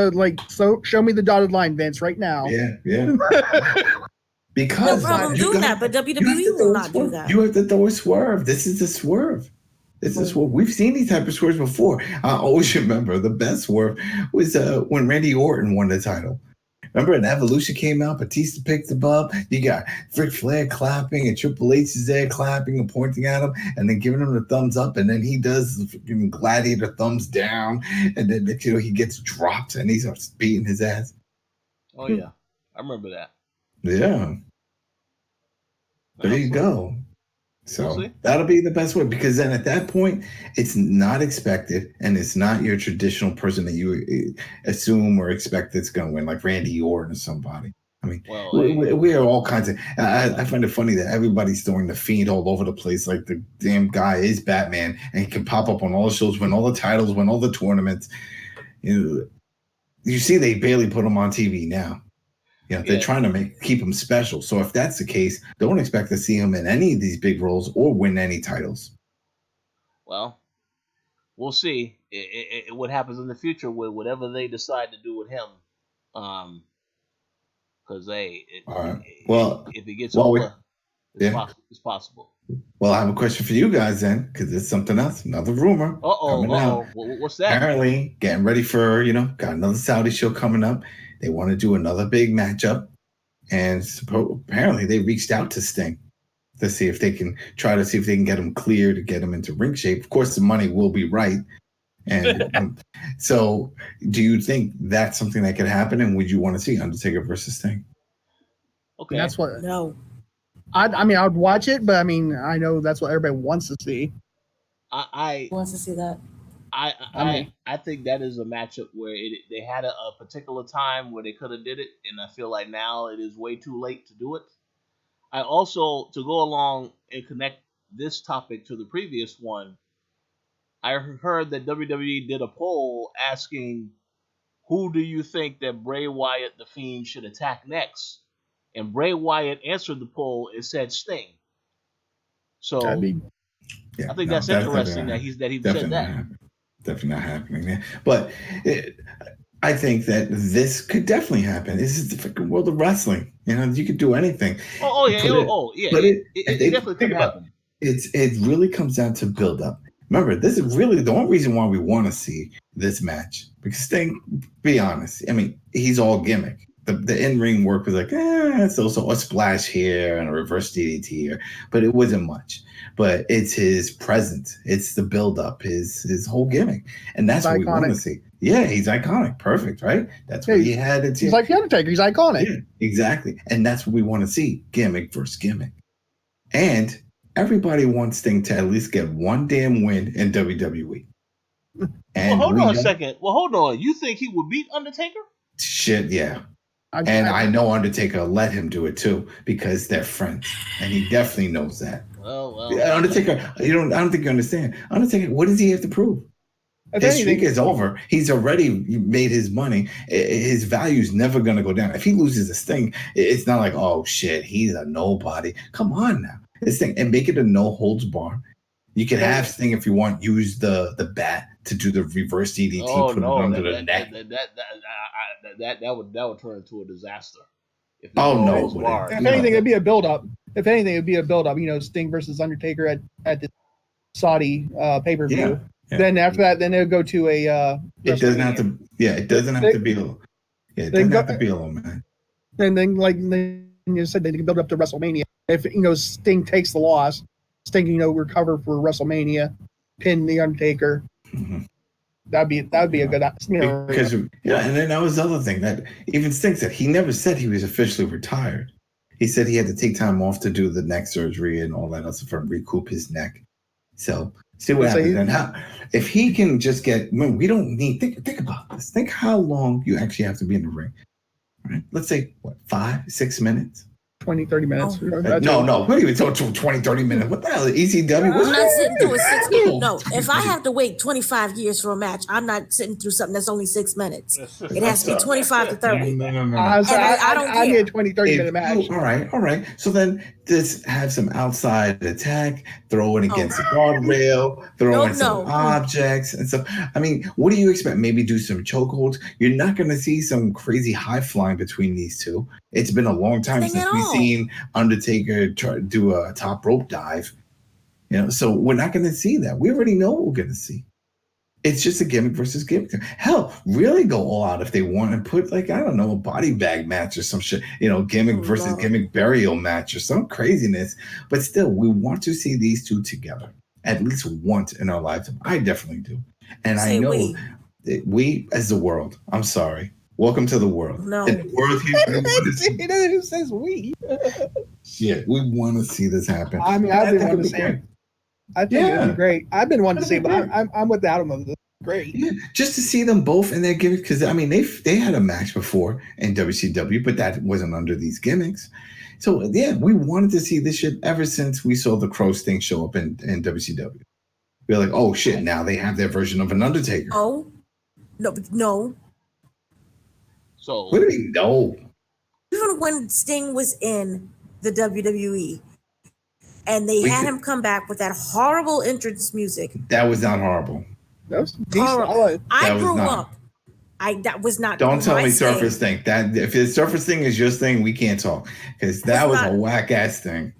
show me the dotted line, Vince, right now. Yeah. Because no problem doing that, but WWE will not do that. You have to throw a swerve. This is a swerve. We've seen these type of swerves before. I always remember the best swerve was when Randy Orton won the title. Remember, an Evolution came out, Batista picked him up. You got Ric Flair clapping, and Triple H is there clapping and pointing at him, and then giving him the thumbs up, and then he does the freaking gladiator thumbs down, and then he gets dropped, and he starts beating his ass. Oh yeah, I remember that. Yeah, there you go. So that'll be the best way, because then at that point, it's not expected, and it's not your traditional person that you assume or expect that's going to win, like Randy Orton or somebody. I mean, we are all kinds of. I find it funny that everybody's throwing the Fiend all over the place, like the damn guy is Batman, and he can pop up on all the shows, win all the titles, win all the tournaments. You see, they barely put him on TV now. They're trying to keep him special. So if that's the case, don't expect to see him in any of these big roles or win any titles. Well, we'll see what happens in the future with whatever they decide to do with him. Because if it gets over, it's possible. Well, I have a question for you guys then, because it's something else, another rumor coming out. What's that? Apparently, getting ready for got another Saudi show coming up. They want to do another big matchup, and apparently they reached out to Sting to see if they can get him clear to get him into ring shape. Of course, the money will be right. And so, do you think that's something that could happen? And would you want to see Undertaker versus Sting? Okay, that's what. No, I mean, I would watch it, but I mean, I know that's what everybody wants to see. I wants to see that. I think that is a matchup where they had a particular time where they could have did it, and I feel like now it is way too late to do it. I also, to go along and connect this topic to the previous one, I heard that WWE did a poll asking, who do you think that Bray Wyatt the Fiend should attack next? And Bray Wyatt answered the poll and said Sting. So I think that's interesting that he said that. Definitely not happening there. But I think that this could definitely happen. This is the freaking world of wrestling. You could do anything. It definitely could happen. It really comes down to build up. Remember, this is really the only reason why we want to see this match. Because Sting, be honest, I mean, he's all gimmick. The in-ring work was like, it's also a splash here and a reverse DDT here, but it wasn't much. But it's his presence, it's the build-up, his whole gimmick, and that's what we want to see. Yeah, he's iconic, perfect, right? That's what he had. He's like the Undertaker. He's iconic. Yeah, exactly, and that's what we want to see: gimmick versus gimmick. And everybody wants Sting to at least get one damn win in WWE. And hold on a second. Well, hold on. You think he would beat Undertaker? Shit, yeah. I know Undertaker let him do it too because they're friends, and he definitely knows that. Well. Undertaker, I don't think you understand. Undertaker, what does he have to prove? His streak is over. He's already made his money. His value is never going to go down. If he loses this thing, it's not like, oh shit, he's a nobody. Come on now, this thing, and make it a no holds bar. You can have Sting if you want. Use the bat to do the reverse DDT. Put it under the neck. That would turn into a disaster. If anything, it'd be a build up. If anything, it'd be a build up. Sting versus Undertaker at the Saudi pay per view. Yeah. Then after that, then they'll go to a. It doesn't have to. Yeah, it doesn't have to be. Yeah, it doesn't have to be a little man. And then, like you said, they can build up to WrestleMania. If Sting takes the loss, Sting recover for WrestleMania, pin the Undertaker. Mm-hmm. That'd be a good. Because and then that was the other thing that even Sting said. He never said he was officially retired. He said he had to take time off to do the neck surgery and all that other stuff and recoup his neck. So see what happens. And if he can just get, we don't need, think about this. Think how long you actually have to be in the ring. Right? Let's say, 5-6 minutes? 20, 30 minutes. Oh. No. What are you even talking 20, 30 minutes? What the hell? ECW? I'm not sitting through 6 minutes. No, if I have to wait 25 years for a match, I'm not sitting through something that's only 6 minutes. It has to be 25 to 30. No. I don't care. I need a 20, 30 minute match. All right. So then just have some outside attack, throw it against the guardrail, throw in some objects and stuff. I mean, what do you expect? Maybe do some chokeholds. You're not going to see some crazy high flying between these two. It's been a long time since we've seen Undertaker try to do a top rope dive. So we're not going to see that. We already know what we're going to see. It's just a gimmick versus gimmick. Hell, really go all out if they want and put a body bag match or some shit, gimmick versus gimmick burial match or some craziness. But still, we want to see these two together at least once in our lifetime. I definitely do. And I know we as the world, I'm sorry. Welcome to the world. No. In the world here, who says we? Shit, we want to see this happen. I mean, I've been wanting to see it. I think it'd be great. I've been wanting to see it, but I'm with Adam of this. Great. Yeah, just to see them both in their gimmicks, because I mean they had a match before in WCW, but that wasn't under these gimmicks. So yeah, we wanted to see this shit ever since we saw the Crow Sting show up in WCW. We're like, oh shit, now they have their version of an Undertaker. Oh, no. So what do we know? Even when Sting was in the WWE and they had him come back with that horrible entrance music. That was not horrible. That was decent. I grew up. That was not. Don't tell me Surface Thing. That if the Surface Thing is your thing, we can't talk because that was a whack ass thing.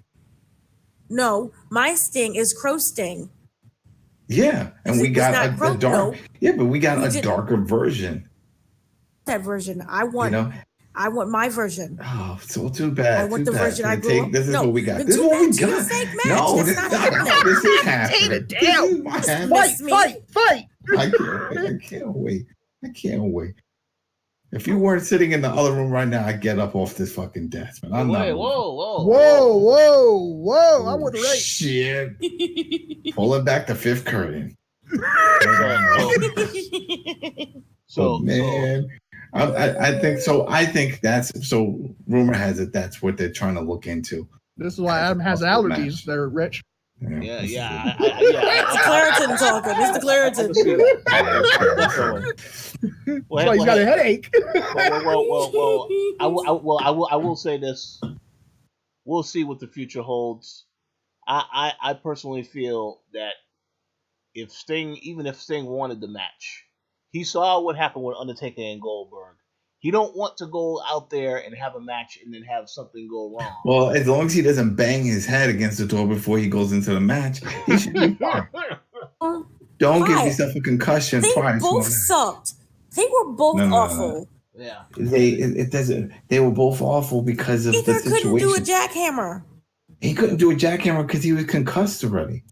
No, my Sting is Crow Sting. Yeah, and we got a dark. No. Yeah, but we got a darker version. That version, I want. I want my version. Oh, so too bad. I want the version I grew up. This is what we got. This is what we got. No, this is happening. Damn it! Fight! I can't wait. If you weren't sitting in the other room right now, I'd get up off this fucking desk, man. I'm not. Whoa! I'm with the race. Shit. Pulling back the fifth curtain. Man. I think so. I think that's so. Rumor has it that's what they're trying to look into. This is why Adam has allergies. They're rich. Yeah. It's the Claritin talking. It's the Claritin. That's why he's got a headache. Well, I will say this. We'll see what the future holds. I personally feel that if Sting wanted the match, he saw what happened with Undertaker and Goldberg. He don't want to go out there and have a match and then have something go wrong. Well, as long as he doesn't bang his head against the door before he goes into the match, he should be fine. Don't give yourself a concussion. They both sucked. They were both awful. Yeah. It doesn't. They were both awful because of the Ether couldn't situation. do a jackhammer. He couldn't do a jackhammer because he was concussed already.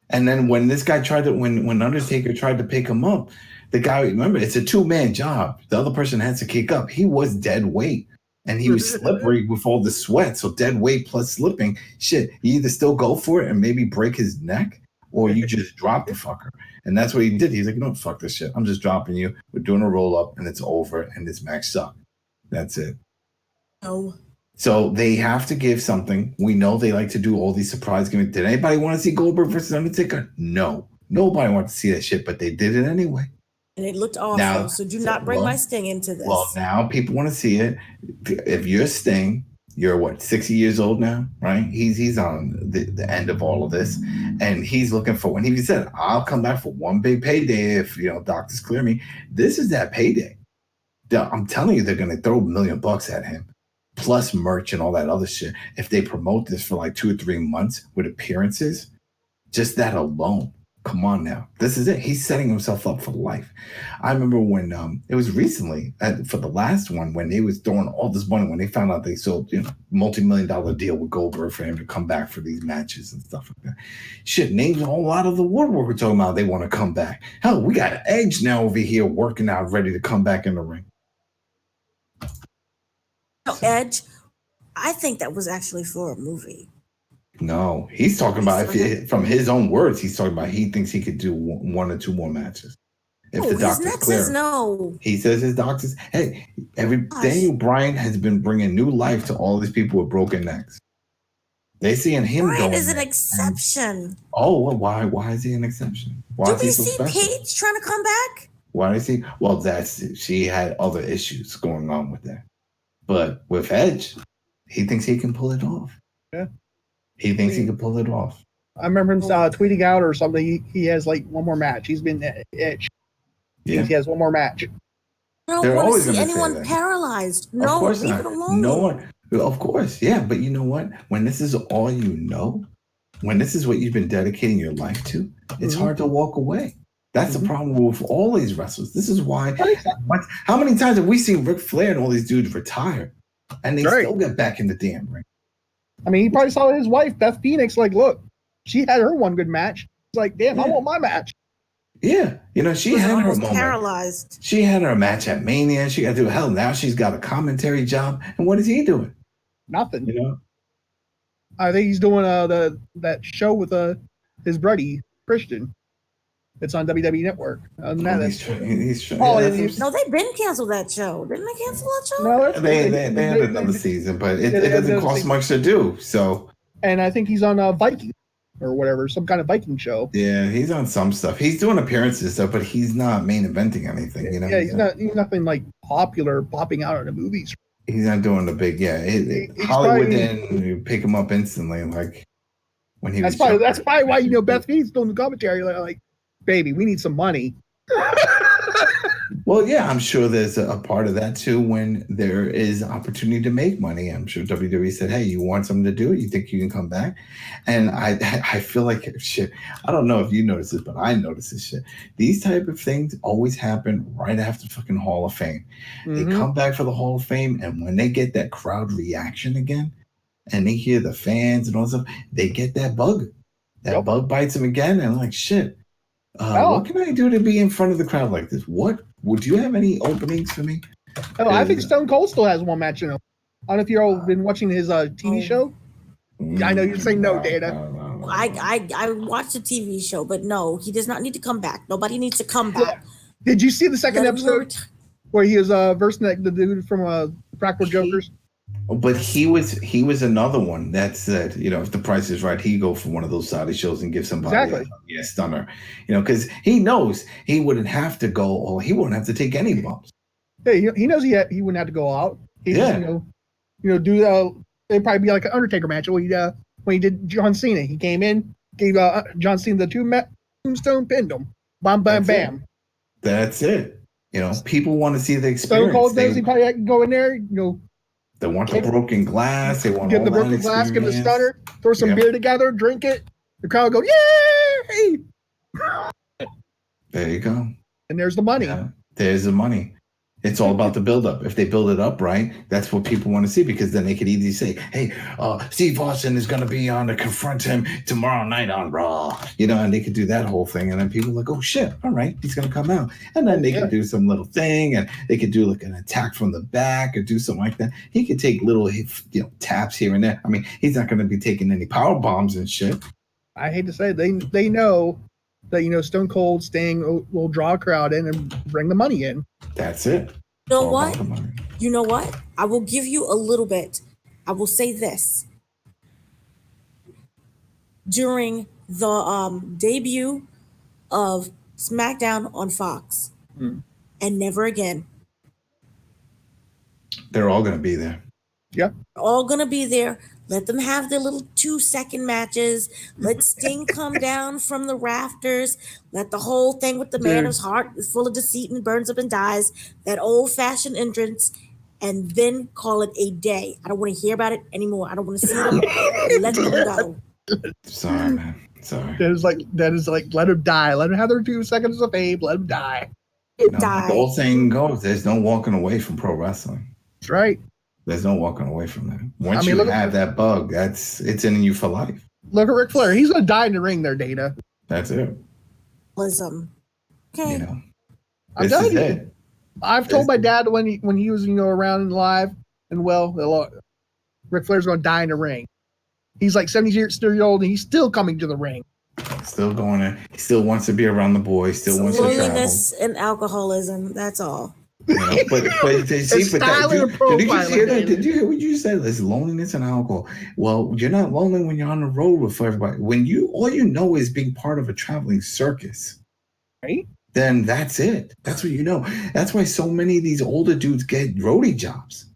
And then when this guy tried to, when Undertaker tried to pick him up, the guy, remember, it's a 2-man job. The other person has to kick up. He was dead weight. And he was slippery with all the sweat. So dead weight plus slipping. Shit, you either still go for it and maybe break his neck, or you just drop the fucker. And that's what he did. He's like, no, fuck this shit. I'm just dropping you. We're doing a roll-up, and it's over, and this match sucked. That's it. No. So they have to give something. We know they like to do all these surprise gimmicks. Did anybody want to see Goldberg versus Undertaker? No. Nobody wanted to see that shit, but they did it anyway. And it looked awful. Now, so do not bring my Sting into this. Well, now people want to see it. If you're Sting, you're what, 60 years old now, right? He's on the end of all of this, and he's looking for, when he said, I'll come back for one big payday if, doctors clear me. This is that payday. I'm telling you, they're going to throw $1 million at him, plus merch and all that other shit. If they promote this for like 2 or 3 months with appearances, just that alone. Come on now. This is it. He's setting himself up for life. I remember when it was recently for the last one, when they was throwing all this money, when they found out they sold, multi-million-dollar deal with Goldberg for him to come back for these matches and stuff like that. Shit, names a whole lot of the woodwork we're talking about. They want to come back. Hell, we got Edge now over here working out, ready to come back in the ring. No, Edge, I think that was actually for a movie. No, he's talking about, from his own words, he's talking about he thinks he could do 1 or 2 more matches. If the doctor's clear. No. He says his doctors, hey, Daniel Bryan has been bringing new life to all these people with broken necks. They seeing him going. Bryan is an exception. Well, why is he an exception? Why is he so special? Do we see Paige trying to come back? Why is he? Well, she had other issues going on with that. But with Edge, he thinks he can pull it off. Yeah. He thinks he can pull it off. I remember him tweeting out or something. He has like one more match. He's been Edge. Yeah. He has one more match. I don't want to see anyone paralyzed. No, leave it alone. No one. Of course, yeah. But you know what? When this is all you know, when this is what you've been dedicating your life to, it's hard to walk away. That's the problem with all these wrestlers. This is why. How many times have we seen Ric Flair and all these dudes retire, and they still get back in the damn ring? I mean, he probably saw his wife, Beth Phoenix, like, look, she had her one good match. It's like, damn, I want my match. Yeah, she had her moment. Paralyzed. She had her match at Mania. She got to do hell. Now she's got a commentary job. And what is he doing? Nothing. I think he's doing that show with his buddy Christian. It's on WWE Network. He's trying. No, they've been canceled that show. Didn't they cancel that show? No, they had another season, but it doesn't cost much to do. So. And I think he's on Viking or whatever, some kind of Viking show. Yeah, he's on some stuff. He's doing appearances and stuff, but he's not main eventing anything. Yeah, he's nothing like popular popping out in the movies. He's not doing the big. Yeah, Hollywood didn't pick him up instantly, like when he was. That's probably why Beth Phoenix doing the commentary, like. Baby, we need some money. Well, yeah, I'm sure there's a part of that too when there is opportunity to make money. I'm sure WWE said, hey, you want something to do? You think you can come back? And I feel like shit. I don't know if you notice this, but I notice this shit. These type of things always happen right after fucking Hall of Fame. They come back for the Hall of Fame, and when they get that crowd reaction again, and they hear the fans and all that stuff, they get that bug. That bug bites them again, and like, shit. What can I do to be in front of the crowd like this? What would you have any openings for me? Oh, I think Stone Cold still has one match. I don't know if you've all been watching his TV show. I know you're saying no, Dana. I watched the TV show, but no, he does not need to come back. Nobody needs to come back. Yeah. Did you see the second episode where he was versing the dude from Practical Jokers? But he was another one that said, if the price is right, he go for one of those Saudi shows and give somebody a stunner, because he knows he wouldn't have to go, or he wouldn't have to take any bumps. Yeah, he knows he wouldn't have to go out. He just, do it'd probably be like an Undertaker match when he did John Cena. He came in, gave John Cena the tombstone, pinned him, bam, bam, bam. That's it. People want to see the experience. Stone Cold knows he probably can go in there, They want the broken glass. They want give the broken glass, give the stunner, throw some beer together, drink it. The crowd go, yay! There you go. And there's the money. Yeah, there's the money. It's all about the build-up. If they build it up right, that's what people want to see, because then they could easily say, hey, Steve Austin is going to be on to confront him tomorrow night on Raw. And they could do that whole thing. And then people are like, oh, shit, all right, he's going to come out. And then they could do some little thing, and they could do like an attack from the back or do something like that. He could take little taps here and there. I mean, he's not going to be taking any power bombs and shit. I hate to say it, they know that Stone Cold Sting will draw a crowd in and bring the money in. That's it. You know what? I will give you a little bit. I will say this. During the debut of SmackDown on Fox, and never again. They're all going to be there. Yeah. All going to be there. Let them have their little 2-second matches. Let Sting come down from the rafters. Let the whole thing with the man whose heart is full of deceit and burns up and dies. That old-fashioned entrance. And then call it a day. I don't want to hear about it anymore. I don't want to see them. Let them go. Sorry, man. Sorry. That is like, let them die. Let them have their 2 seconds of fame. Let them die. The whole thing goes. There's no walking away from pro wrestling. That's right. There's no walking away from that. Once you have that bug, it's in you for life. Look at Ric Flair. He's going to die in the ring there, Dana. That's it. Okay. I'm telling you. I've told my dad when he was around and live, and Ric Flair's going to die in the ring. He's like 70 years old, and he's still coming to the ring. Still going in. He still wants to be around the boys. Still wants to travel. Loneliness and alcoholism. That's all. But did you hear that? Did you hear what you said? There's loneliness and alcohol. Well, you're not lonely when you're on the road with everybody. When all you know is being part of a traveling circus, right? Then that's it. That's what you know. That's why so many of these older dudes get roadie jobs.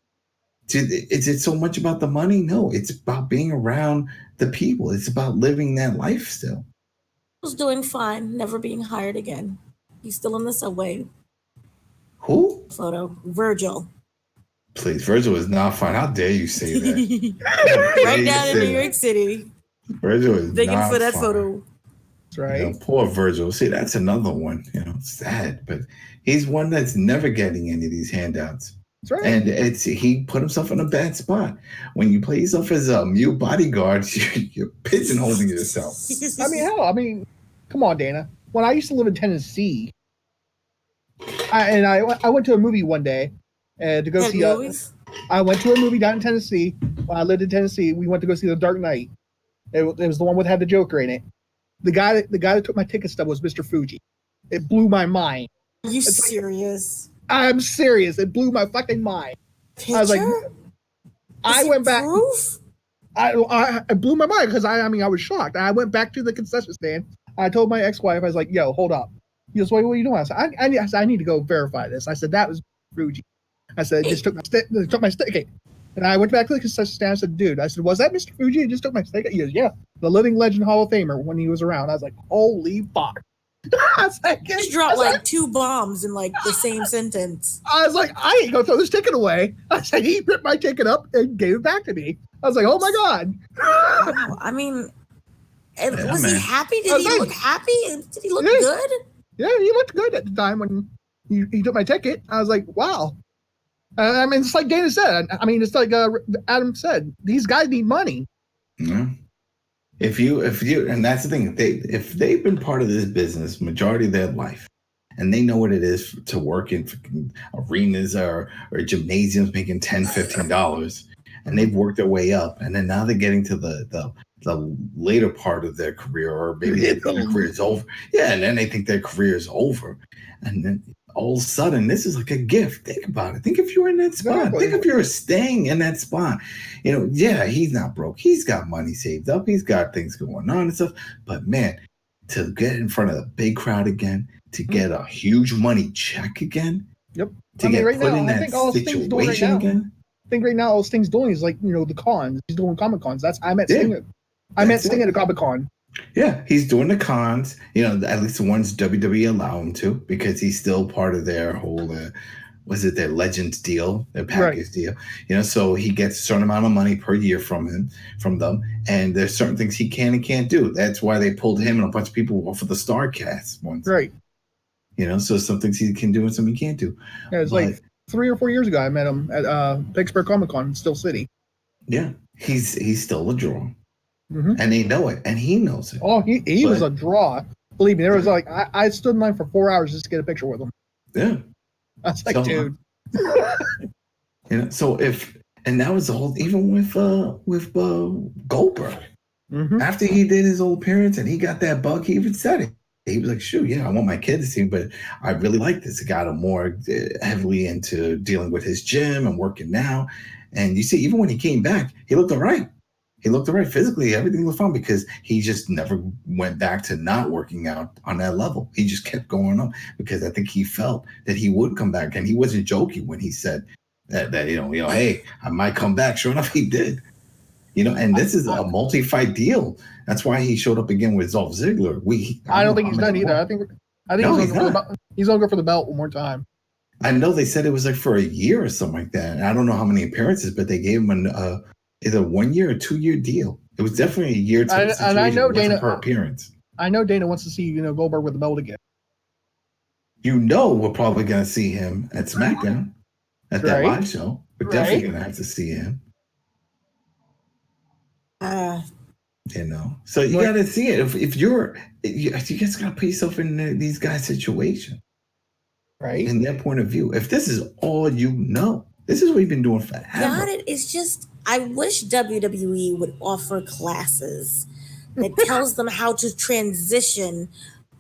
Is it so much about the money? No, it's about being around the people. It's about living that life still. He was doing fine, never being hired again. He's still in the subway. Who? Photo. Virgil. Please, Virgil is not fine. How dare you say that? Right down in New York City. Virgil is begging not for that fine. photo. That's right. Poor Virgil. See, that's another one. Sad, but he's one that's never getting any of these handouts. That's right. And he put himself in a bad spot. When you play yourself as a mute bodyguard, you're pigeonholing yourself. I mean, come on, Dana. When I used to live in Tennessee, I went to a movie one day to go see. I went to a movie down in Tennessee. When I lived in Tennessee, we went to go see The Dark Knight. It was the one that had the Joker in it. The guy that took my ticket stub was Mr. Fuji. It blew my mind. Are you serious? I'm serious. It blew my fucking mind. Picture? I was like, I went back. Proof? I blew my mind because I was shocked. I went back to the concession stand. I told my ex-wife, I was like, "Yo, hold up." He goes, "What are you doing?" I said, I need to go verify this." I said, "That was Fuji." I said, "It just took my ticket." And I went back to the concession stand. I said, "Dude," I said, "Was that Mr. Fuji? It just took my ticket." He goes, "Yeah, the living legend Hall of Famer when he was around." I was like, "Holy fuck!" I was like, "You dropped like 2 bombs in like the same sentence." I was like, "I ain't gonna throw this ticket away." I said, "He ripped my ticket up and gave it back to me." I was like, "Oh my god!" Wow. I mean, was he happy? Did he look happy? Did he look good? Yeah, he looked good at the time when he took my ticket. I was like, "Wow." I mean, it's like Dana said. I mean, it's like Adam said. These guys need money. Yeah. If you, and that's the thing. If they've been part of this business majority of their life, and they know what it is to work in arenas or gymnasiums making $10, $15, and they've worked their way up, and then now they're getting to the later part of their career, or maybe their career is over. Yeah, and then they think their career is over, and then all of a sudden, this is like a gift. Think about it. Think if you're in that spot. Exactly. Think if you're staying in that spot. Yeah, he's not broke. He's got money saved up. He's got things going on and stuff. But man, to get in front of the big crowd again, to get a huge money check again. Yep. To get put in that situation again. I think right now all Sting's doing is like, the cons. He's doing Comic Cons. I met Sting at a Comic Con. Yeah, he's doing the cons, at least the ones WWE allow him to, because he's still part of their whole, their Legends deal, their package deal, so he gets a certain amount of money per year from them, and there's certain things he can and can't do. That's why they pulled him and a bunch of people off of the StarCast once. Right. So some things he can do and some he can't do. Yeah, it's like 3 or 4 years ago. I met him at Pittsburgh Comic Con in Steel City. Yeah, he's still a draw, Mm-hmm. and they know it, and he knows it. Oh, he was a draw. Believe me, there was like I stood in line for 4 hours just to get a picture with him. Yeah, I was like, so, dude. So and that was the whole, even with Goldberg. Mm-hmm. After he did his old appearance and he got that bug, he even said it. He was like, shoot, yeah, I want my kid to see him, but I really like this. It got him more heavily into dealing with his gym and working now. And you see, even when he came back, he looked all right. He looked all right physically. Everything was fine because he just never went back to not working out on that level. He just kept going up because I think he felt that he would come back. And he wasn't joking when he said that you know, hey, I might come back. Sure enough, he did. And this is a multi-fight deal. That's why he showed up again with Dolph Ziggler. I don't think he's done either. I think he's gonna go for the belt one more time. I know they said it was like for a year or something like that. And I don't know how many appearances, but they gave him either 1 year or 2 year deal. It was definitely a year type situation. And I know Dana per appearance. I know Dana wants to see Goldberg with the belt again. We're probably gonna see him at SmackDown at that live show. We're definitely gonna have to see him. So you got to see it. If you guys got to put yourself in these guys' situation, right? In their point of view. If this is all you know, this is what you've been doing forever. Got it. It's just I wish WWE would offer classes that tells them how to transition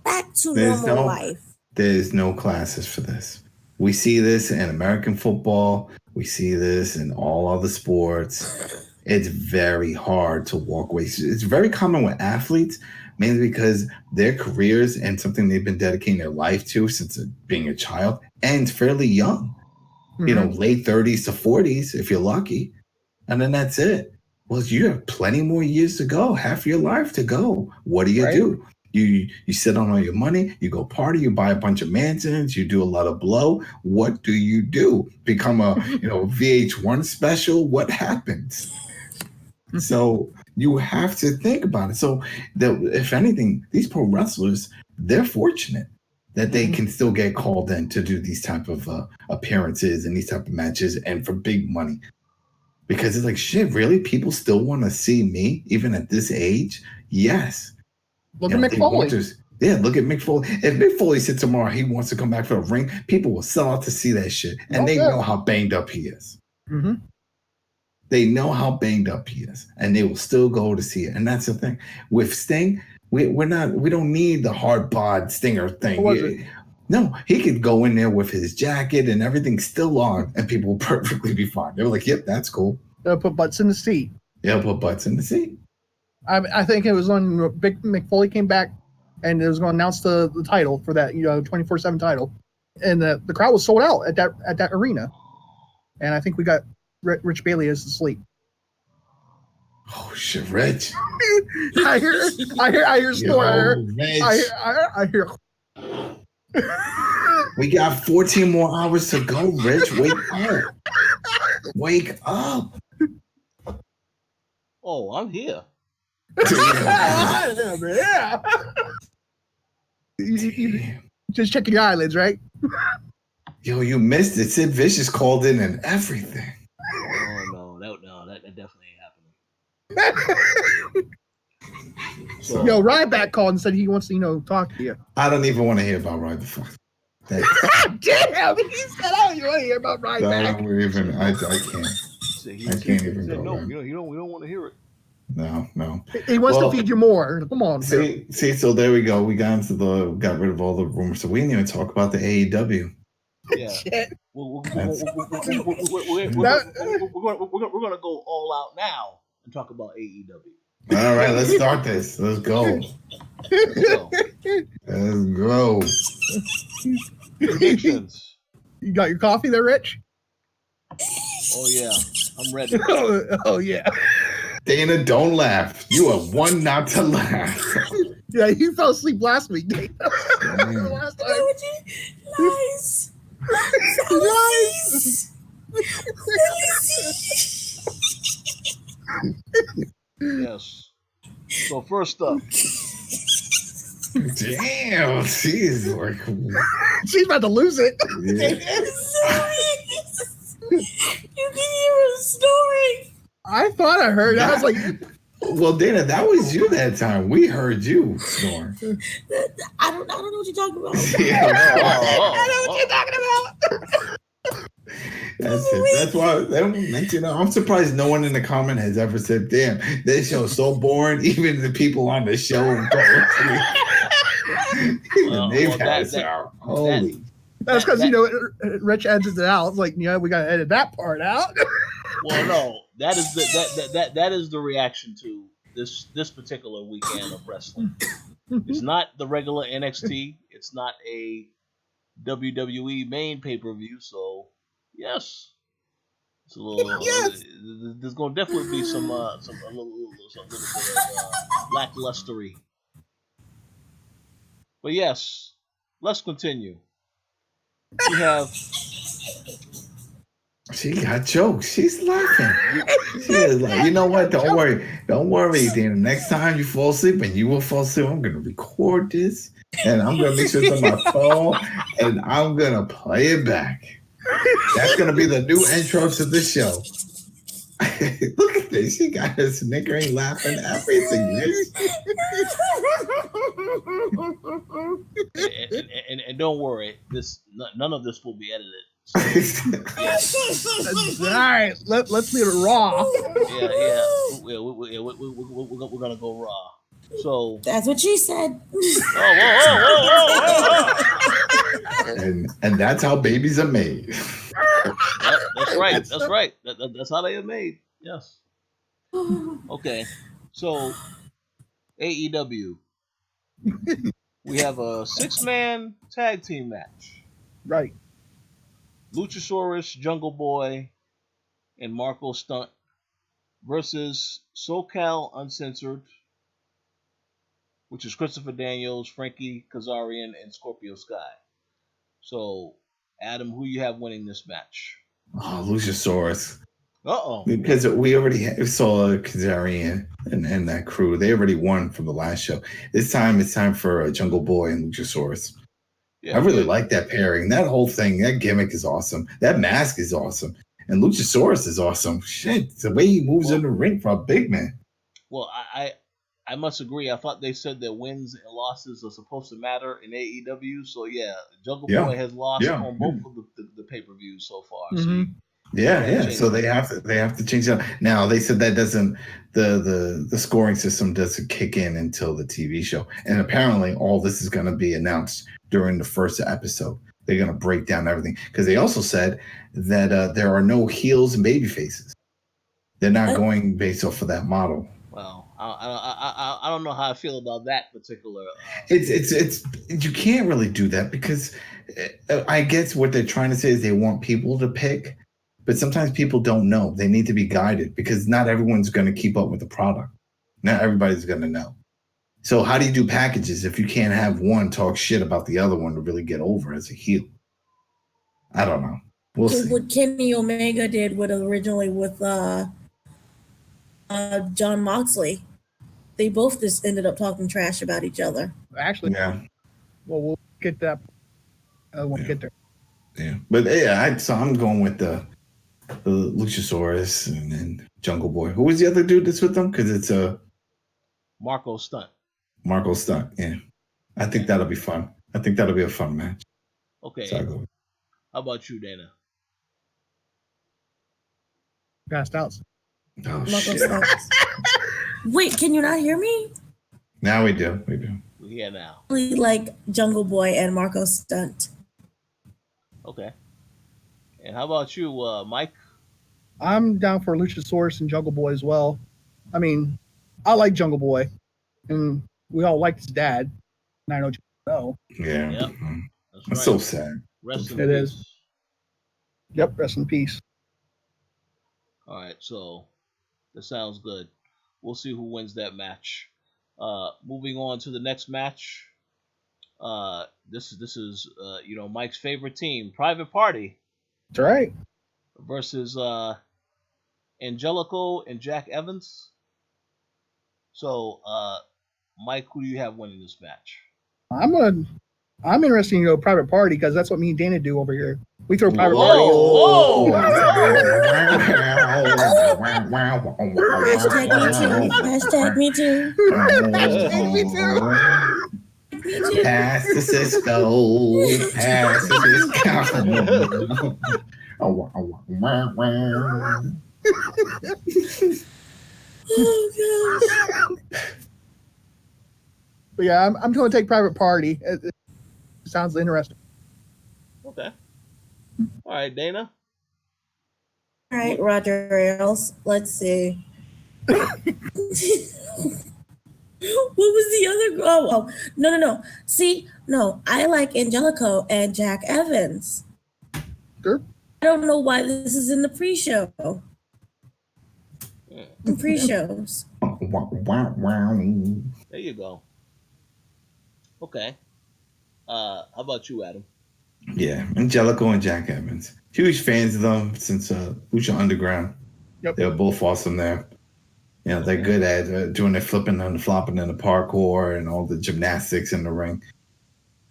back to normal life. There's no classes for this. We see this in American football. We see this in all other sports. It's very hard to walk away. It's very common with athletes, mainly because their careers and something they've been dedicating their life to since being a child and fairly young, late 30s to 40s, if you're lucky. And then that's it. Well, you have plenty more years to go, half your life to go. What do you do? You sit on all your money, you go party, you buy a bunch of mansions, you do a lot of blow. What do you do? Become a VH1 special? What happens? So you have to think about it. So if anything, these pro wrestlers, they're fortunate that they can still get called in to do these type of appearances and these type of matches and for big money. Because it's like, shit, really? People still want to see me even at this age? Yes. Look at Mick Foley. Look at Mick Foley. If Mick Foley said tomorrow he wants to come back for a ring, people will sell out to see that shit. And they know how banged up he is. Mm-hmm. They know how banged up he is. And they will still go to see it. And that's the thing. With Sting, we don't need the hard bod Stinger thing. No, he could go in there with his jacket and everything still on, and people will perfectly be fine. They were like, yep, that's cool. They'll put butts in the seat. They'll put butts in the seat. I think it was when Big Mick Foley came back and it was going to announce the title for that 24/7 title, and the crowd was sold out at that arena, and I think we got Rich Bailey is asleep. Oh shit, Rich! I hear snore. I hear. We got 14 more hours to go, Rich. Wake up! Oh, I'm here. Yeah. You just checking your eyelids, right? Yo, you missed it. Sid Vicious called in and everything. Oh no, that definitely ain't happening. Yo, Ryback called and said he wants to, talk to you. I don't even want to hear about Ryback. Damn, he said I don't even want to hear about Ryback. I can't even go. No, we don't want to hear it. No. He wants to feed you more. Come on. See, so there we go. We got rid of all the rumors. So we didn't even talk about the AEW. Yeah. We're gonna go all out now and talk about AEW. All right, let's start this. Let's go. Let's go. Predictions. You got your coffee there, Rich? Oh yeah, I'm ready. Oh yeah. Dana, don't laugh. You are one not to laugh. Yeah, you fell asleep last week, Dana. Last time. Lies. Yes. So first up. Damn, she's about to lose it. Yeah. You can hear a snoring. I thought I heard. I was like, well, Dana, that was you that time. We heard you snoring. I don't know what you're talking about. I know what you're talking about. That's it. That's why I'm surprised no one in the comment has ever said, "Damn, this show's so boring." Even the people on the show they've had holy. That's because Rich edits it out. It's like, we gotta edit that part out. Well, no, that is the reaction to this particular weekend of wrestling. It's not the regular NXT. It's not a WWE main pay-per-view. So yes, it's a little. Yes. There's gonna definitely be some little bit of lacklustery. But yes, let's continue. We have. She got jokes. She's laughing. She is like, you know what? Don't worry, Dana. Next time you fall asleep, and you will fall asleep, I'm gonna record this, and I'm gonna make sure it's on my phone, and I'm gonna play it back. That's gonna be the new intro to the show. Look at this. She got her snickering, laughing, everything. And don't worry, none of this will be edited. So, All right, let's leave it raw. Yeah. We're gonna go raw. So that's what she said. And that's how babies are made. Yep, that's right. That's how they are made. Yes. Okay. So AEW, we have a 6-man tag team match. Right. Luchasaurus, Jungle Boy, and Marco Stunt versus SoCal Uncensored, which is Christopher Daniels, Frankie Kazarian, and Scorpio Sky. So, Adam, who you have winning this match? Oh, Luchasaurus. Uh-oh. Because we already saw Kazarian and that crew. They already won from the last show. This time, it's time for Jungle Boy and Luchasaurus. Yeah, I really like that pairing. That whole thing, that gimmick is awesome. That mask is awesome. And Luchasaurus is awesome. Shit, the way he moves in the ring for a big man. Well, I must agree. I thought they said that wins and losses are supposed to matter in AEW. So, yeah, Jungle Boy has lost on both of the pay-per-views so far. Mm-hmm. So So they have to change that. Now they said that doesn't the scoring system doesn't kick in until the TV show. And apparently all this is going to be announced during the first episode. They're going to break down everything because they also said that there are no heels and baby faces. They're not going based off of that model. Well, I don't know how I feel about that particular. It's you can't really do that because I guess what they're trying to say is they want people to pick. But sometimes people don't know. They need to be guided because not everyone's going to keep up with the product. Not everybody's going to know. So how do you do packages if you can't have one talk shit about the other one to really get over as a heel? I don't know. We'll see. What Kenny Omega did originally with John Moxley. They both just ended up talking trash about each other. Actually, yeah. Well, we'll get that when we get there. Yeah. But yeah, so I'm going with the Luchasaurus and then Jungle Boy. Who was the other dude that's with them? Because it's Marco Stunt. Marco Stunt, yeah. I think that'll be fun. I think that'll be a fun match. Okay. So go. How about you, Dana? Passed out. Oh, shit. Wait, can you not hear me? Now we do. We're here now. We like Jungle Boy and Marco Stunt. Okay. And how about you, Mike? I'm down for Luchasaurus and Jungle Boy as well. I mean, I like Jungle Boy, and we all liked his dad. And I know you know. Yeah. Yep. That's right. So sad. Rest in peace. Is. Yep, rest in peace. All right, so that sounds good. We'll see who wins that match. Moving on to the next match. This is Mike's favorite team, Private Party. That's right. Versus Angelico and Jack Evans. So, Mike, who do you have winning this match? I'm interested in Private Party because that's what me and Dana do over here We throw private Whoa, party. Hashtag me too. Hashtag me too. Pass the Cisco. Pass the Cisco. Oh But yeah, I'm going to take private party. It sounds interesting. Okay. All right, Dana. All right, Roger Ailes. Let's see. What was the other? Oh, no. See, no, I like Angelico and Jack Evans. Sure. I don't know why this is in the pre-show. The pre-shows. There you go. Okay. How about you, Adam? Yeah, Angelico and Jack Evans. Huge fans of them since Lucha Underground. Yep. They were both awesome there. You know, they're good at doing their flipping and the flopping and the parkour and all the gymnastics in the ring.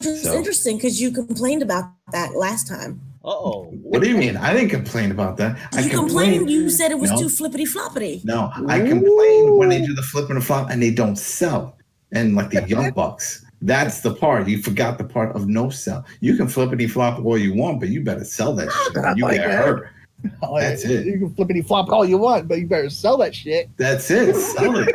It's interesting because you complained about that last time. Uh-oh. What do you mean? I didn't complain about that. You complained. You said it was too flippity floppity. No, I complain when they do the flip and the flop and they don't sell. And like the Young Bucks. That's the part. You forgot the part of no sell. You can flippity flop all you want, but you better sell that shit. You get hurt. That's it. You can flippity flop all you want, but you better sell that shit. That's it. Sell it.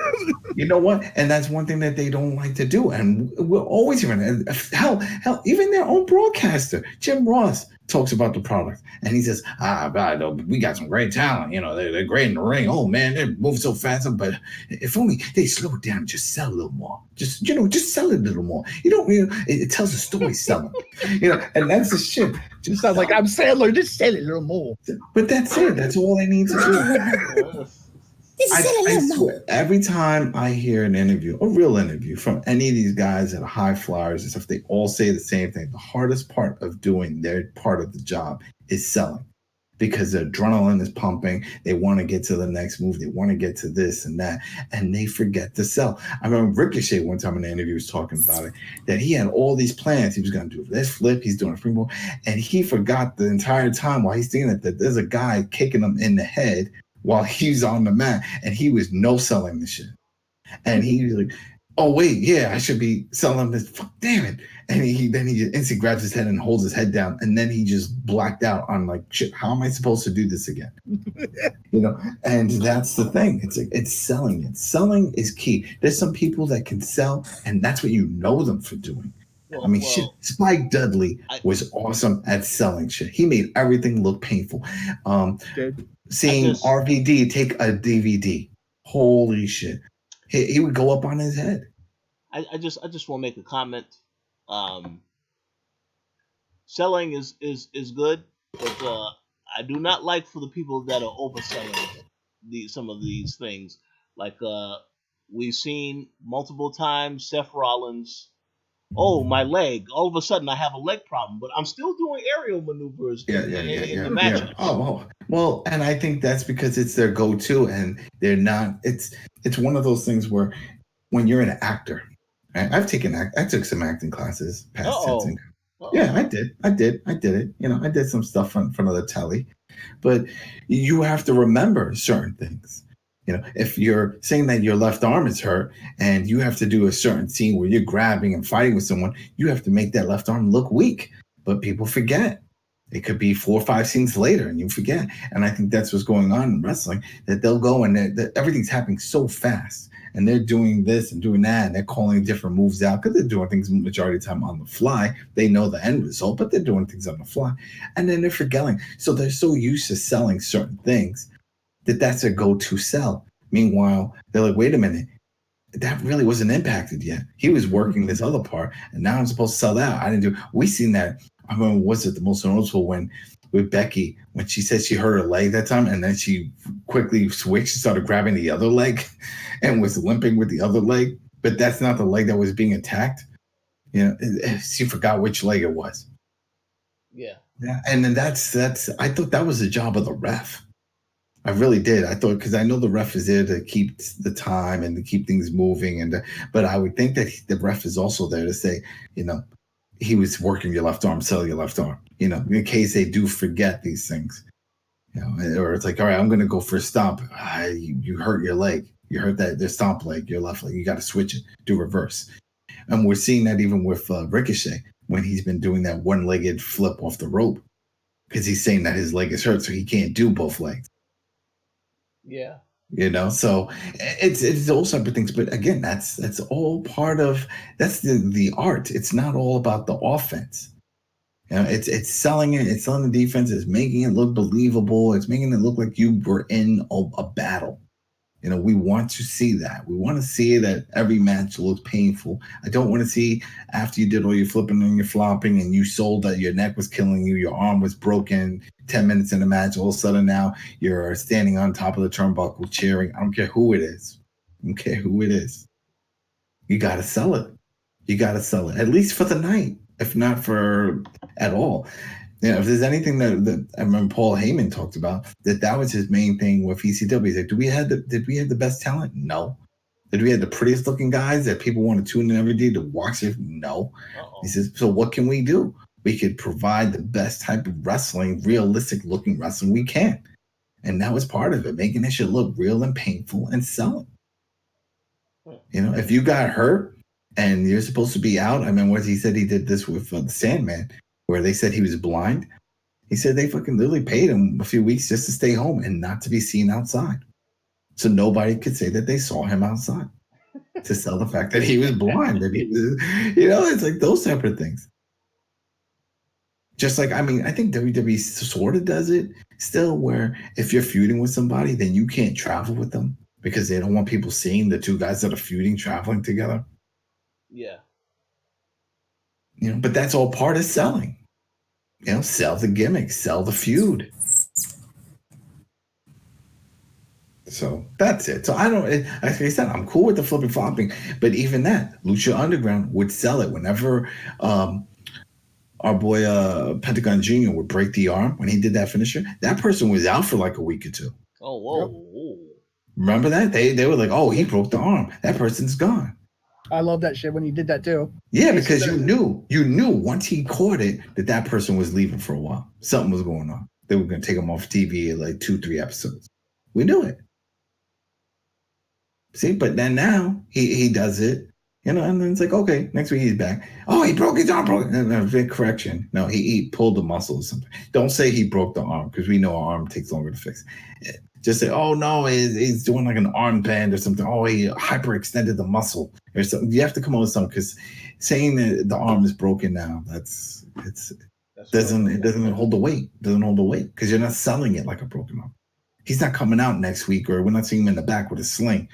You know what? And that's one thing that they don't like to do. And we're always hearing it. Hell, even their own broadcaster, Jim Ross, talks about the product. And he says, God, we got some great talent. You know, they're great in the ring. Oh, man, they're moving so fast. But if only they slow it down, just sell a little more. Just sell it a little more. You don't, it tells a story, sell it. And that's the shit. Just sounds like I'm Sandler. Just sell it a little more. But that's it. That's all they need to do. I swear, every time I hear an interview, a real interview from any of these guys that are high flyers and stuff, they all say the same thing. The hardest part of doing their part of the job is selling because the adrenaline is pumping. They want to get to the next move. They want to get to this and that, and they forget to sell. I remember Ricochet one time in the interview was talking about it, that he had all these plans. He was going to do this flip. He's doing a springboard, and he forgot the entire time while he's thinking that there's a guy kicking him in the head while he's on the mat, and he was no selling the shit. And he was like, oh, wait, yeah, I should be selling this. Fuck, damn it. And he instantly grabs his head and holds his head down, and then he just blacked out on like, shit, how am I supposed to do this again? And that's the thing. It's like, it's selling it. Selling is key. There's some people that can sell, and that's what you know them for doing. Shit, Spike Dudley was awesome at selling shit. He made everything look painful. Seeing RVD take a DVD, holy shit, he would go up on his head. I just want to make a comment. Selling is good, but I do not like for the people that are overselling some of these things. Like we've seen multiple times, Seth Rollins. Oh, my leg. All of a sudden, I have a leg problem, but I'm still doing aerial maneuvers in the matchups. Yeah. Oh, well, and I think that's because it's their go-to, and they're not. It's one of those things where when you're an actor, right? I took some acting classes, past tense. Yeah, I did it. I did some stuff in front of the telly, but you have to remember certain things. If you're saying that your left arm is hurt and you have to do a certain scene where you're grabbing and fighting with someone, you have to make that left arm look weak. But people forget. It could be 4 or 5 scenes later and you forget. And I think that's what's going on in wrestling, that they'll go and everything's happening so fast. And they're doing this and doing that, and they're calling different moves out because they're doing things majority of the time on the fly. They know the end result, but they're doing things on the fly. And then they're forgetting. So they're so used to selling certain things that's a go-to sell. Meanwhile, they're like, wait a minute, that really wasn't impacted yet. He was working this other part, and now I'm supposed to sell that. I didn't do. We seen that. I remember, was it the most noticeable with Becky when she said she hurt her leg that time, and then she quickly switched, started grabbing the other leg, and was limping with the other leg. But that's not the leg that was being attacked. She forgot which leg it was. Yeah. And then that's. I thought that was the job of the ref. I really did. I thought, because I know the ref is there to keep the time and to keep things moving, but I would think that the ref is also there to say, he was working your left arm, sell your left arm. in case they do forget these things. Or it's like, all right, I'm going to go for a stomp. You hurt your leg. You hurt the stomp leg, your left leg. You got to switch it, do reverse. And we're seeing that even with Ricochet when he's been doing that one-legged flip off the rope because he's saying that his leg is hurt, so he can't do both legs. Yeah. So it's those type of things. But again, that's all part of that's the art. It's not all about the offense. It's selling it. It's selling the defense. It's making it look believable. It's making it look like you were in a battle. We want to see that. We want to see that every match looks painful. I don't want to see after you did all your flipping and your flopping and you sold that your neck was killing you, your arm was broken, 10 minutes in the match, all of a sudden now you're standing on top of the turnbuckle cheering. I don't care who it is. You got to sell it. At least for the night, if not for at all. If there's anything that I remember Paul Heyman talked about, that was his main thing with ECW. He's like, did we have the best talent? No. Did we have the prettiest looking guys that people want to tune in every day to watch it? No. Uh-oh. He says, so what can we do? We could provide the best type of wrestling, realistic looking wrestling we can. And that was part of it, making that shit look real and painful and selling. If you got hurt and you're supposed to be out, I mean, what he said he did this with the Sandman, where they said he was blind. He said they fucking literally paid him a few weeks just to stay home and not to be seen outside. So nobody could say that they saw him outside to sell the fact that he was blind. That he was, it's like those type of things. Just like, I mean, I think WWE sort of does it still, where if you're feuding with somebody, then you can't travel with them because they don't want people seeing the two guys that are feuding traveling together. Yeah. But that's all part of selling. Sell the gimmick, sell the feud. So that's it. So I don't, like I said, I'm cool with the flipping flopping, but even that, Lucha Underground would sell it whenever our boy Pentagon Jr. would break the arm when he did that finisher. That person was out for like a week or two. Oh, whoa. Yep. Remember that? They were like, oh, he broke the arm. That person's gone. I love that shit when he did that too. Yeah, because you knew once he caught it that person was leaving for a while. Something was going on. They were going to take him off TV in like 2-3 episodes. We knew it. See, but then now he does it, and then it's like, okay, next week he's back. Oh, he broke his arm. Big correction. No, he pulled the muscle or something. Don't say he broke the arm because we know our arm takes longer to fix. Just say, oh no, he's doing like an armband or something. Oh, he hyperextended the muscle or something. You have to come up with something because saying that the arm is broken now, doesn't hold the weight. Doesn't hold the weight because you're not selling it like a broken arm. He's not coming out next week, or we're not seeing him in the back with a sling.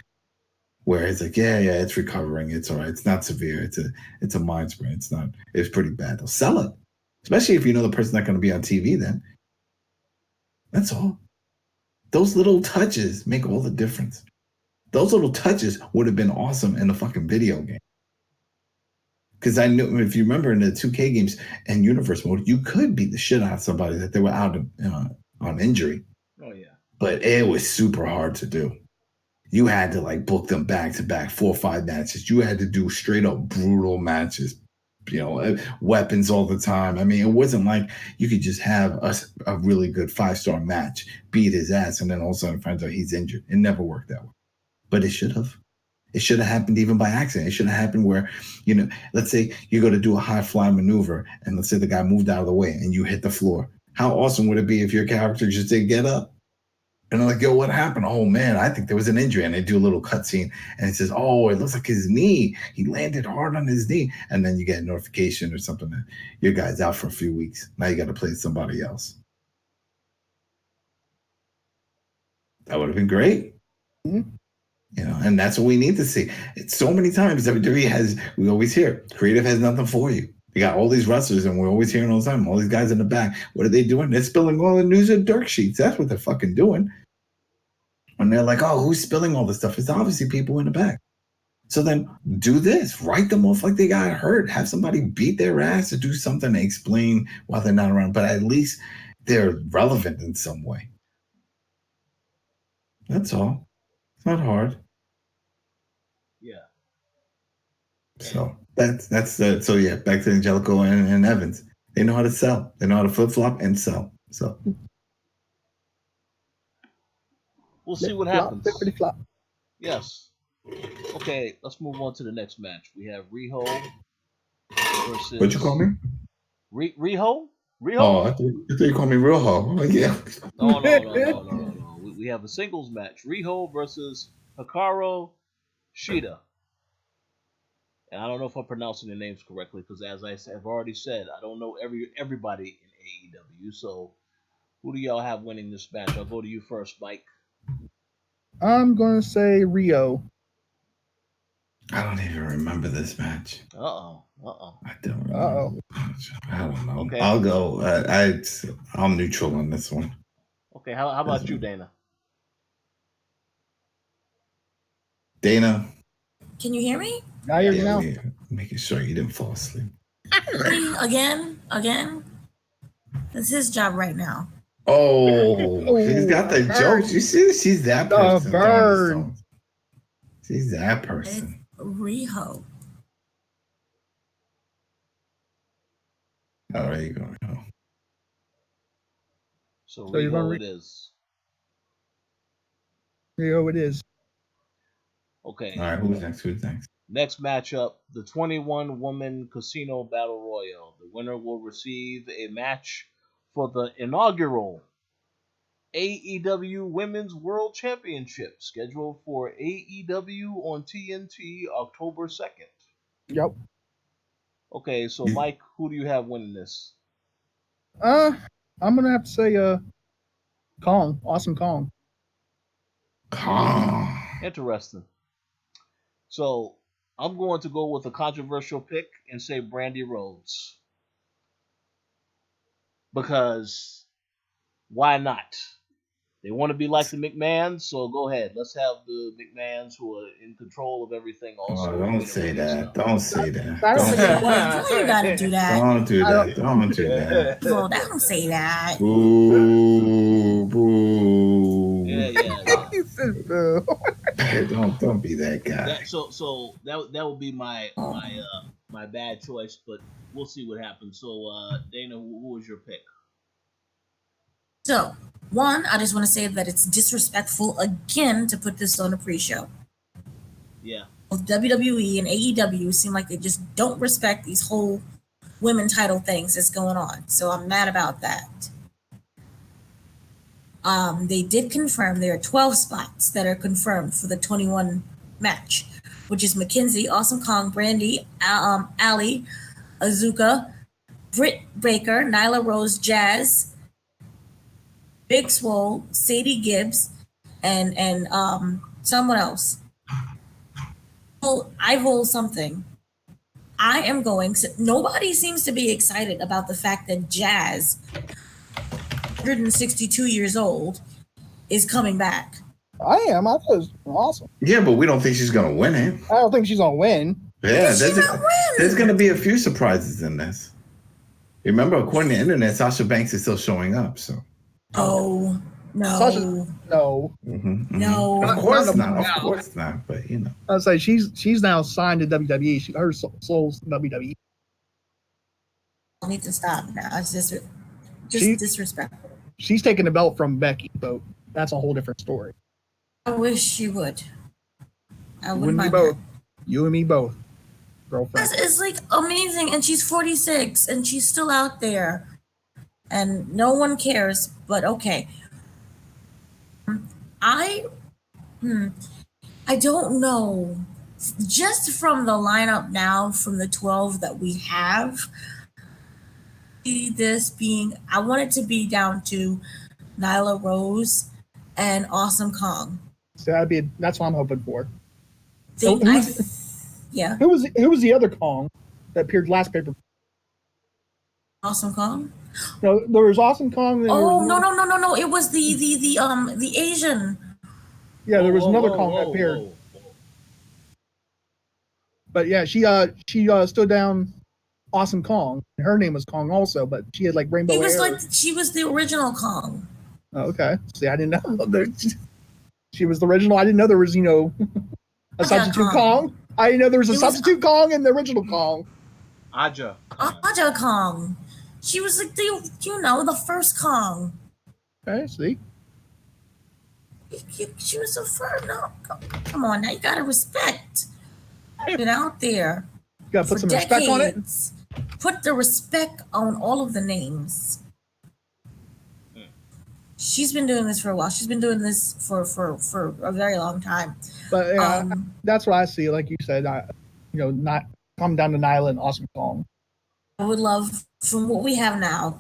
Where it's like, yeah, it's recovering. It's all right. It's not severe. It's a mind sprain. It's pretty bad. They'll sell it, especially if you know the person's not going to be on TV. Then that's all. Those little touches make all the difference. Those little touches would have been awesome in a fucking video game. Because I knew, if you remember in the 2K games and universe mode, you could beat the shit out of somebody that they were out on injury. Oh yeah. But it was super hard to do. You had to like book them back to back 4 or 5 matches. You had to do straight up brutal matches, weapons all the time. I mean, it wasn't like you could just have a really good 5-star match, beat his ass, and then all of a sudden finds out he's injured. It never worked that way. But it should have. It should have happened even by accident. It should have happened where, let's say you go to do a high fly maneuver and let's say the guy moved out of the way and you hit the floor. How awesome would it be if your character just did get up? And I'm like, yo, what happened? Oh, man, I think there was an injury. And they do a little cutscene. And it says, oh, it looks like his knee. He landed hard on his knee. And then you get a notification or something that your guy's out for a few weeks. Now you got to play somebody else. That would have been great. Mm-hmm. And that's what we need to see. It's so many times WWE we always hear, creative has nothing for you. You got all these wrestlers, and we're always hearing all the time, all these guys in the back. What are they doing? They're spilling all the news and dirt sheets. That's what they're fucking doing. And they're like, oh, who's spilling all this stuff? It's obviously people in the back. So then do this. Write them off like they got hurt. Have somebody beat their ass or do something to explain why they're not around. But at least they're relevant in some way. That's all. It's not hard. Yeah. So that's so yeah, back to Angelico and Evans. They know how to sell. They know how to flip flop and sell. So we'll see what happens. Pretty flop. Yes. Okay, let's move on to the next match. We have Riho versus. What'd you call me? Riho? Riho? Oh, I thought you called me Real Ho. Oh, yeah. No. We have a singles match. Riho versus Hikaru Shida. And I don't know if I'm pronouncing the names correctly because, as I've already said, I don't know everybody in AEW. So, who do y'all have winning this match? I'll go to you first, Mike. I'm going to say Rio. I don't even remember this match. I don't remember. I don't know. Okay. I'll go. I'm neutral on this one. Okay, how about you, Dana? Dana. Can you hear me? I hear you now. Making sure you didn't fall asleep. Again. That's his job right now. Oh, he's got the jokes. You see, she's that person. Burn. She's that person. Riho. Oh, there you go. So Riho it is. Rio it is. Okay. All right, who's next? Next matchup, the 21-woman Casino Battle Royal. The winner will receive a match for the inaugural AEW Women's World Championship, scheduled for AEW on TNT October 2nd. Yep. Okay, so Mike, who do you have winning this? I'm gonna have to say Kong. Awesome Kong. Interesting. So I'm going to go with a controversial pick and say Brandy Rhodes. Because why not? They want to be like the McMahons, so go ahead. Let's have the McMahons who are in control of everything also. Oh, don't say that. Don't say that. Why you gotta do that? Don't do that. Don't do that. Well, don't say that. Boo, boo. Yeah. Don't be that guy. So that would be my bad choice, but we'll see what happens. So Dana, who was your pick? So, one, I just want to say that it's disrespectful again to put this on a pre-show. Yeah. Both WWE and AEW seem like they just don't respect these whole women title things that's going on. So I'm mad about that. They did confirm there are 12 spots that are confirmed for the 21 match, which is Mackenzie, Awesome Kong, Brandy, Ali, Azuka, Britt Baker, Nyla Rose, Jazz, Big Swole, Sadie Gibbs, and someone else. I hold something. I am going. Nobody seems to be excited about the fact that Jazz, 162 years old, is coming back. I am. I thought it was awesome. Yeah, but we don't think she's gonna win it. I don't think she's gonna win. Yeah, there's gonna be a few surprises in this. Remember, according to the internet, Sasha Banks is still showing up. So. Oh no! Sasha, no. Mm-hmm. No. Of course not. Of course not. But you know. I was like, she's now signed to WWE. Her soul's WWE. I need to stop now. It's just disrespectful. She's taking the belt from Becky, so that's a whole different story. I wish she would. I You wouldn't and me mind both. that. You and me both, girlfriend. It's like amazing, and she's 46, and she's still out there, and no one cares. But okay, I don't know. Just from the lineup now, from the 12 that we have, see this being, I want it to be down to Nyla Rose and Awesome Kong. So that's what I'm hoping for. Yeah. Who was the other Kong that appeared last paper? Awesome Kong? No, there was Awesome Kong. No. It was the Asian. Yeah, there was another Kong that appeared. But yeah, she stood down Awesome Kong. Her name was Kong also, but she had like rainbow hair. She was the original Kong. Oh, okay. See, I didn't know. She was the original. I didn't know there was, a substitute Kong. I didn't know there was a substitute Kong and the original Kong. Aja Kong. She was like the first Kong. Okay, see. She was a first. No, come on now, you gotta respect. Been out there. You gotta put some respect on it. Put the respect on all of the names. She's been doing this for a while. She's been doing this for a very long time. But that's what I see. Like you said, not come down to Nyla and Awesome Kong. I would love, from what we have now,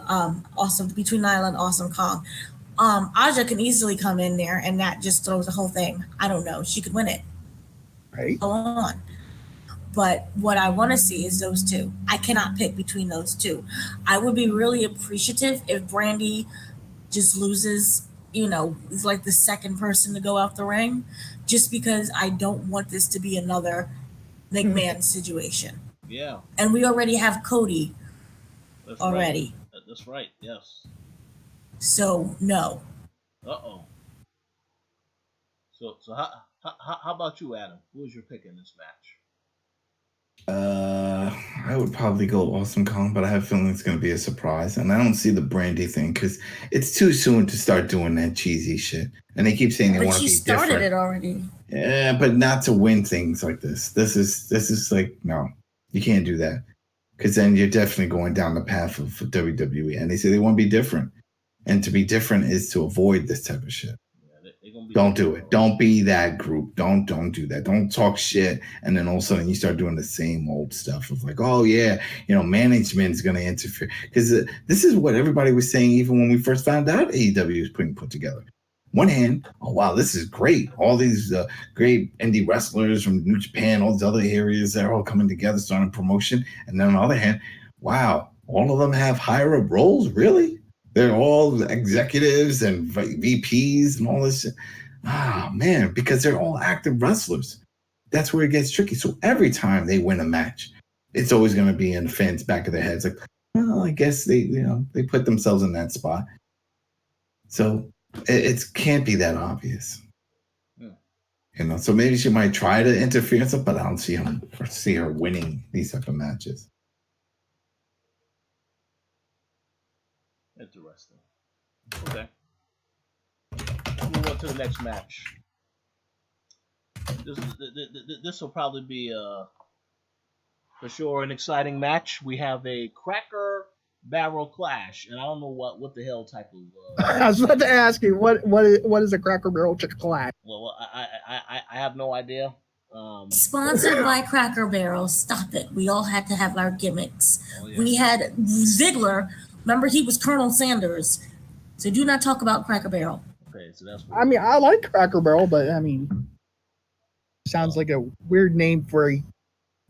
between Nyla and Awesome Kong, Aja can easily come in there and that just throws the whole thing. I don't know. She could win it. Right. Go on. But what I want to see is those two. I cannot pick between those two. I would be really appreciative if Brandy just loses, is like the second person to go out the ring, just because I don't want this to be another McMahon situation. Yeah. And we already have Cody. That's already. Right. That's right. Yes. So no. Uh-oh. So how about you, Adam? Who was your pick in this match? I would probably go Awesome Kong, but I have a feeling it's going to be a surprise. And I don't see the Brandy thing because it's too soon to start doing that cheesy shit. And they keep saying they want to be different. But she started it already. Yeah, but not to win things like this. This is like, no, you can't do that. Because then you're definitely going down the path of WWE. And they say they want to be different. And to be different is to avoid this type of shit. Don't do it. Don't be that group. Don't do that. Don't talk shit. And then all of a sudden you start doing the same old stuff of like, oh yeah, management's going to interfere. Because this is what everybody was saying even when we first found out AEW was put together. One hand, oh wow, this is great. All these great indie wrestlers from New Japan, all these other areas, they're all coming together, starting promotion. And then on the other hand, wow, all of them have higher up roles? Really? They're all executives and VPs and all this shit. Ah, man, because they're all active wrestlers. That's where it gets tricky. So every time they win a match, it's always going to be in the fans' back of their heads. Like, well, I guess they put themselves in that spot. So it can't be that obvious. Yeah. So maybe she might try to interfere, but I don't see her winning these type of matches. Interesting. Okay. Move on to the next match. This will probably be for sure an exciting match. We have a Cracker Barrel Clash, and I don't know what the hell type of. I was about to ask you what is a Cracker Barrel Clash? Well, I have no idea. Sponsored by Cracker Barrel. Stop it. We all had to have our gimmicks. Oh, yeah. We had Ziggler. Remember, he was Colonel Sanders. So do not talk about Cracker Barrel. Okay, so that's. I mean, I like Cracker Barrel, but sounds like a weird name for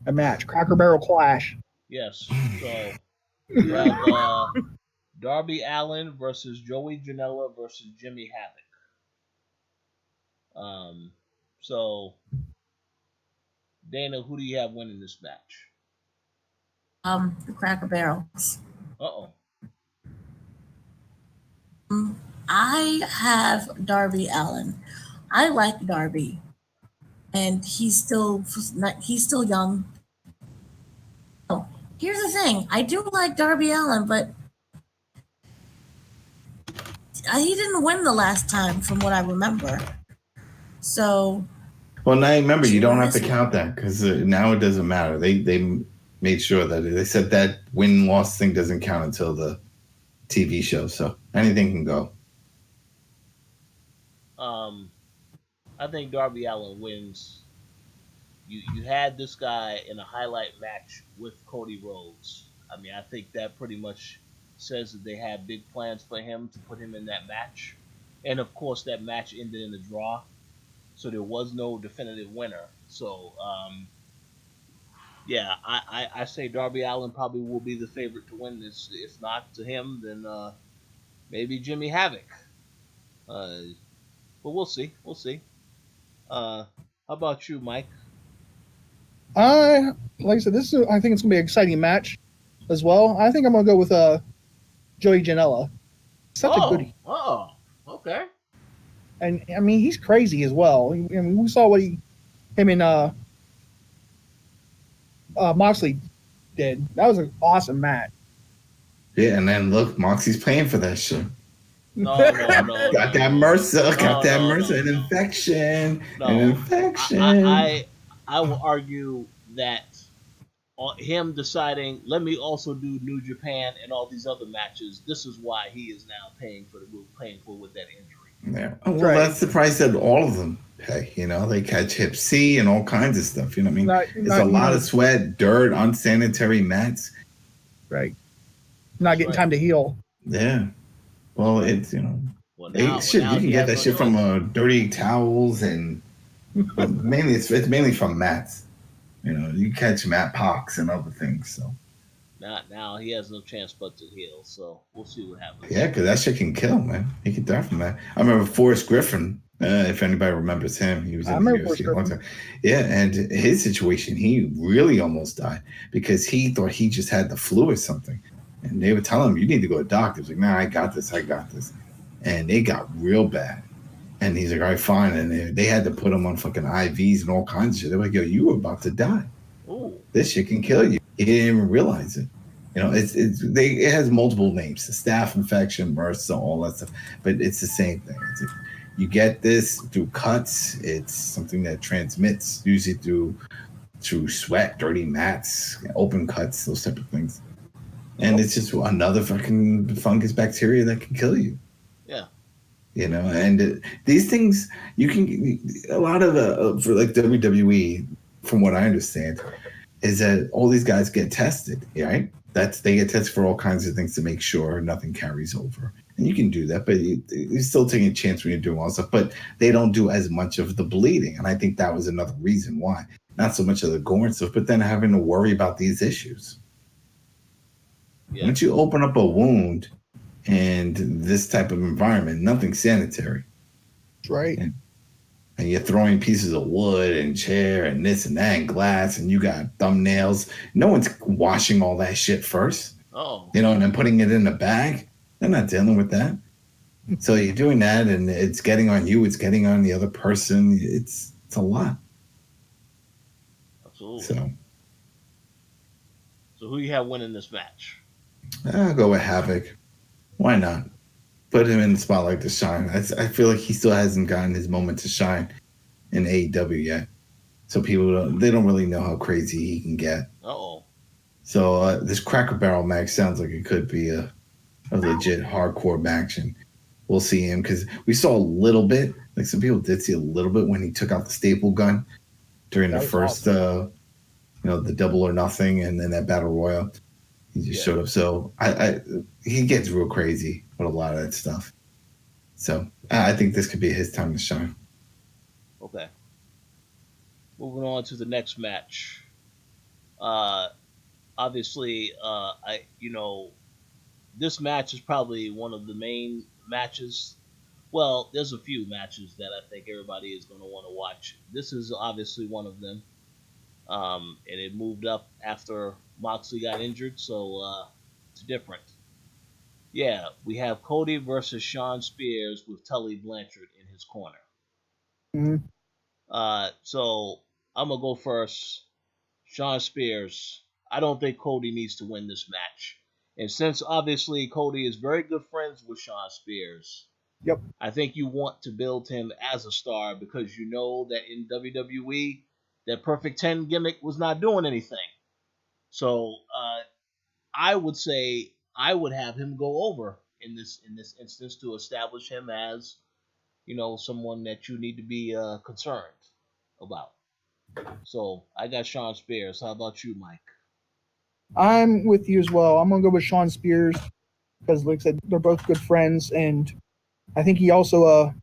a match. Cracker Barrel Clash. Yes. So we have Darby Allin versus Joey Janela versus Jimmy Havoc. So Dana, who do you have winning this match? The Cracker Barrels. Uh-oh. I have Darby Allin. I like Darby, and he's still young. Oh, here's the thing: I do like Darby Allin, but he didn't win the last time, from what I remember. So. Well, now remember, you don't have to count that because now it doesn't matter. They made sure that they said that win-loss thing doesn't count until the TV show, so anything can go. I think Darby Allin wins. You had this guy in a highlight match with Cody Rhodes. I mean, I think that pretty much says that they had big plans for him to put him in that match. And of course, that match ended in a draw, so there was no definitive winner. So, yeah, I say Darby Allin probably will be the favorite to win this. If not to him, then maybe Jimmy Havoc. But we'll see. We'll see. How about you, Mike? Like I said, I think it's gonna be an exciting match as well. I think I'm gonna go with Joey Janela. Such a goodie. Oh, okay. And I mean, he's crazy as well. I mean, we saw what him and Moxley did. That was an awesome match. Yeah, and then look, Moxie's paying for that shit. No. Got that MRSA. Got that MRSA. An infection. I will argue that him deciding, let me also do New Japan and all these other matches. This is why he is now paying for with that injury. Yeah. Oh, well, that's the price that all of them pay. You know, they catch Hep C and all kinds of stuff. You know what I mean? It's a lot of sweat, dirt, unsanitary mats. Right. Not getting time to heal. Yeah. Well, it's, you know. You can get that shit from dirty towels and mainly it's mainly from mats. You know, you catch mat pox and other things. So now he has no chance but to heal. So we'll see what happens. Yeah, because that shit can kill, man. He can die from that. I remember Forrest Griffin. If anybody remembers him, he was in the UFC a long time. Yeah, and his situation, he really almost died because he thought he just had the flu or something, and they would tell him, "You need to go to the doctor." He was like, "Nah, I got this. And it got real bad. And he's like, all right, fine. And they had to put him on fucking IVs and all kinds of shit. They're like, yo, you were about to die. Ooh. This shit can kill you. He didn't even realize it. You know, it has multiple names, the staph infection, MRSA, all that stuff. But it's the same thing. You get this through cuts. It's something that transmits usually through sweat, dirty mats, open cuts, those type of things. And it's just another fucking fungus bacteria that can kill you. Yeah. You know, and these things you can a lot of for like WWE, from what I understand, is that all these guys get tested, right? They get tested for all kinds of things to make sure nothing carries over, and you can do that, but you're still taking a chance when you're doing all stuff. But they don't do as much of the bleeding, and I think that was another reason why. Not so much of the gore and stuff, but then having to worry about these issues. Yeah. Once you open up a wound. And this type of environment, nothing sanitary. Right. And you're throwing pieces of wood and chair and this and that and glass, and you got thumbnails. No one's washing all that shit first. Oh. You know, and then putting it in a bag. They're not dealing with that. So you're doing that, and it's getting on you. It's getting on the other person. It's a lot. Absolutely. So who you have winning this match? I'll go with Havoc. Why not? Put him in the spotlight to shine. I feel like he still hasn't gotten his moment to shine in AEW yet. So people don't really know how crazy he can get. Uh-oh. So this Cracker Barrel match sounds like it could be a legit hardcore match, and we'll see him because we saw a little bit. Like some people did see a little bit when he took out the staple gun during the first, the Double or Nothing, and then that Battle Royal. He just showed up. So he gets real crazy with a lot of that stuff. So I think this could be his time to shine. Okay. Moving on to the next match. Obviously, this match is probably one of the main matches. Well, there's a few matches that I think everybody is going to want to watch. This is obviously one of them. And it moved up after Moxley got injured, so it's different. Yeah, we have Cody versus Shawn Spears with Tully Blanchard in his corner. Mm-hmm. So I'm gonna go first. Shawn Spears. I don't think Cody needs to win this match, and since obviously Cody is very good friends with Shawn Spears, yep, I think you want to build him as a star because you know that in WWE that Perfect 10 gimmick was not doing anything. So I would say I would have him go over in this instance to establish him as, someone that you need to be concerned about. So I got Shawn Spears. How about you, Mike? I'm with you as well. I'm gonna go with Shawn Spears because, like I said, they're both good friends, and I think he also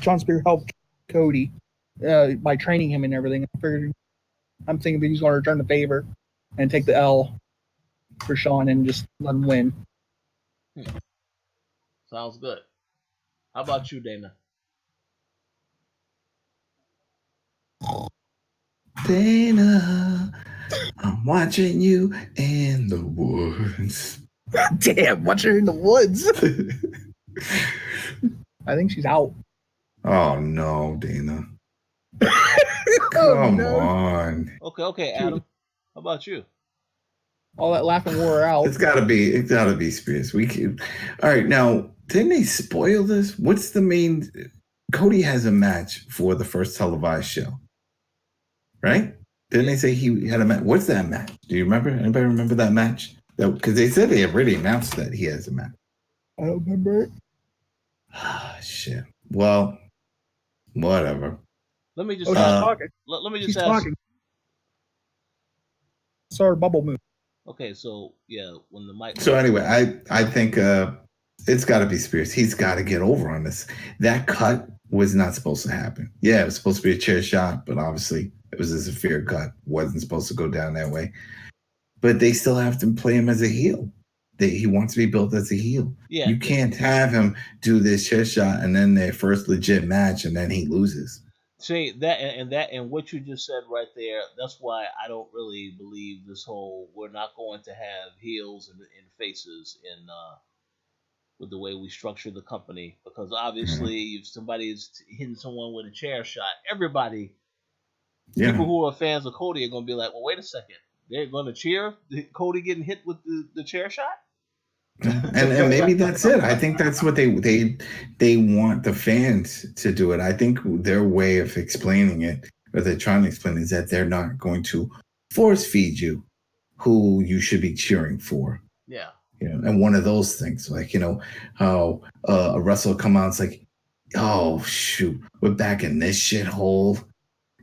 Shawn Spears helped Cody by training him and everything. I'm thinking that he's going to return the favor and take the L for Shawn and just let him win. Sounds good. How about you, Dana? Dana, I'm watching you in the woods. Damn, watching her in the woods. I think she's out. Oh no, Dana. Come on. Okay, Adam. How about you? All that laughing wore out. It's gotta be Spears. All right, now didn't they spoil this? What's the main? Cody has a match for the first televised show, right? Didn't they say he had a match? What's that match? Do you remember? Anybody remember that match? Because they said they already announced that he has a match. I don't remember it. Ah, shit. Well, whatever. Let me just she's ask. talking. Let me She's just ask. talking. Saw her bubble move. Okay, so yeah, when the mic. So anyway, I think it's got to be Spears. He's got to get over on this. That cut was not supposed to happen. Yeah, it was supposed to be a chair shot, but obviously it was a severe cut. Wasn't supposed to go down that way. But they still have to play him as a heel. He wants to be built as a heel. Yeah, you can't have him do this chair shot and then their first legit match and then he loses. See and what you just said right there. That's why I don't really believe this whole we're not going to have heels and faces in with the way we structure the company, because obviously if somebody is hitting someone with a chair shot, everybody, people who are fans of Cody are going to be like, well, wait a second, they're going to cheer Cody getting hit with the chair shot. and maybe that's it. I think that's what they want the fans to do it. I think their way of explaining it, or they're trying to explain, is that they're not going to force feed you who you should be cheering for. Yeah. And one of those things, like, how a wrestler come out, it's like, oh shoot, we're back in this shithole.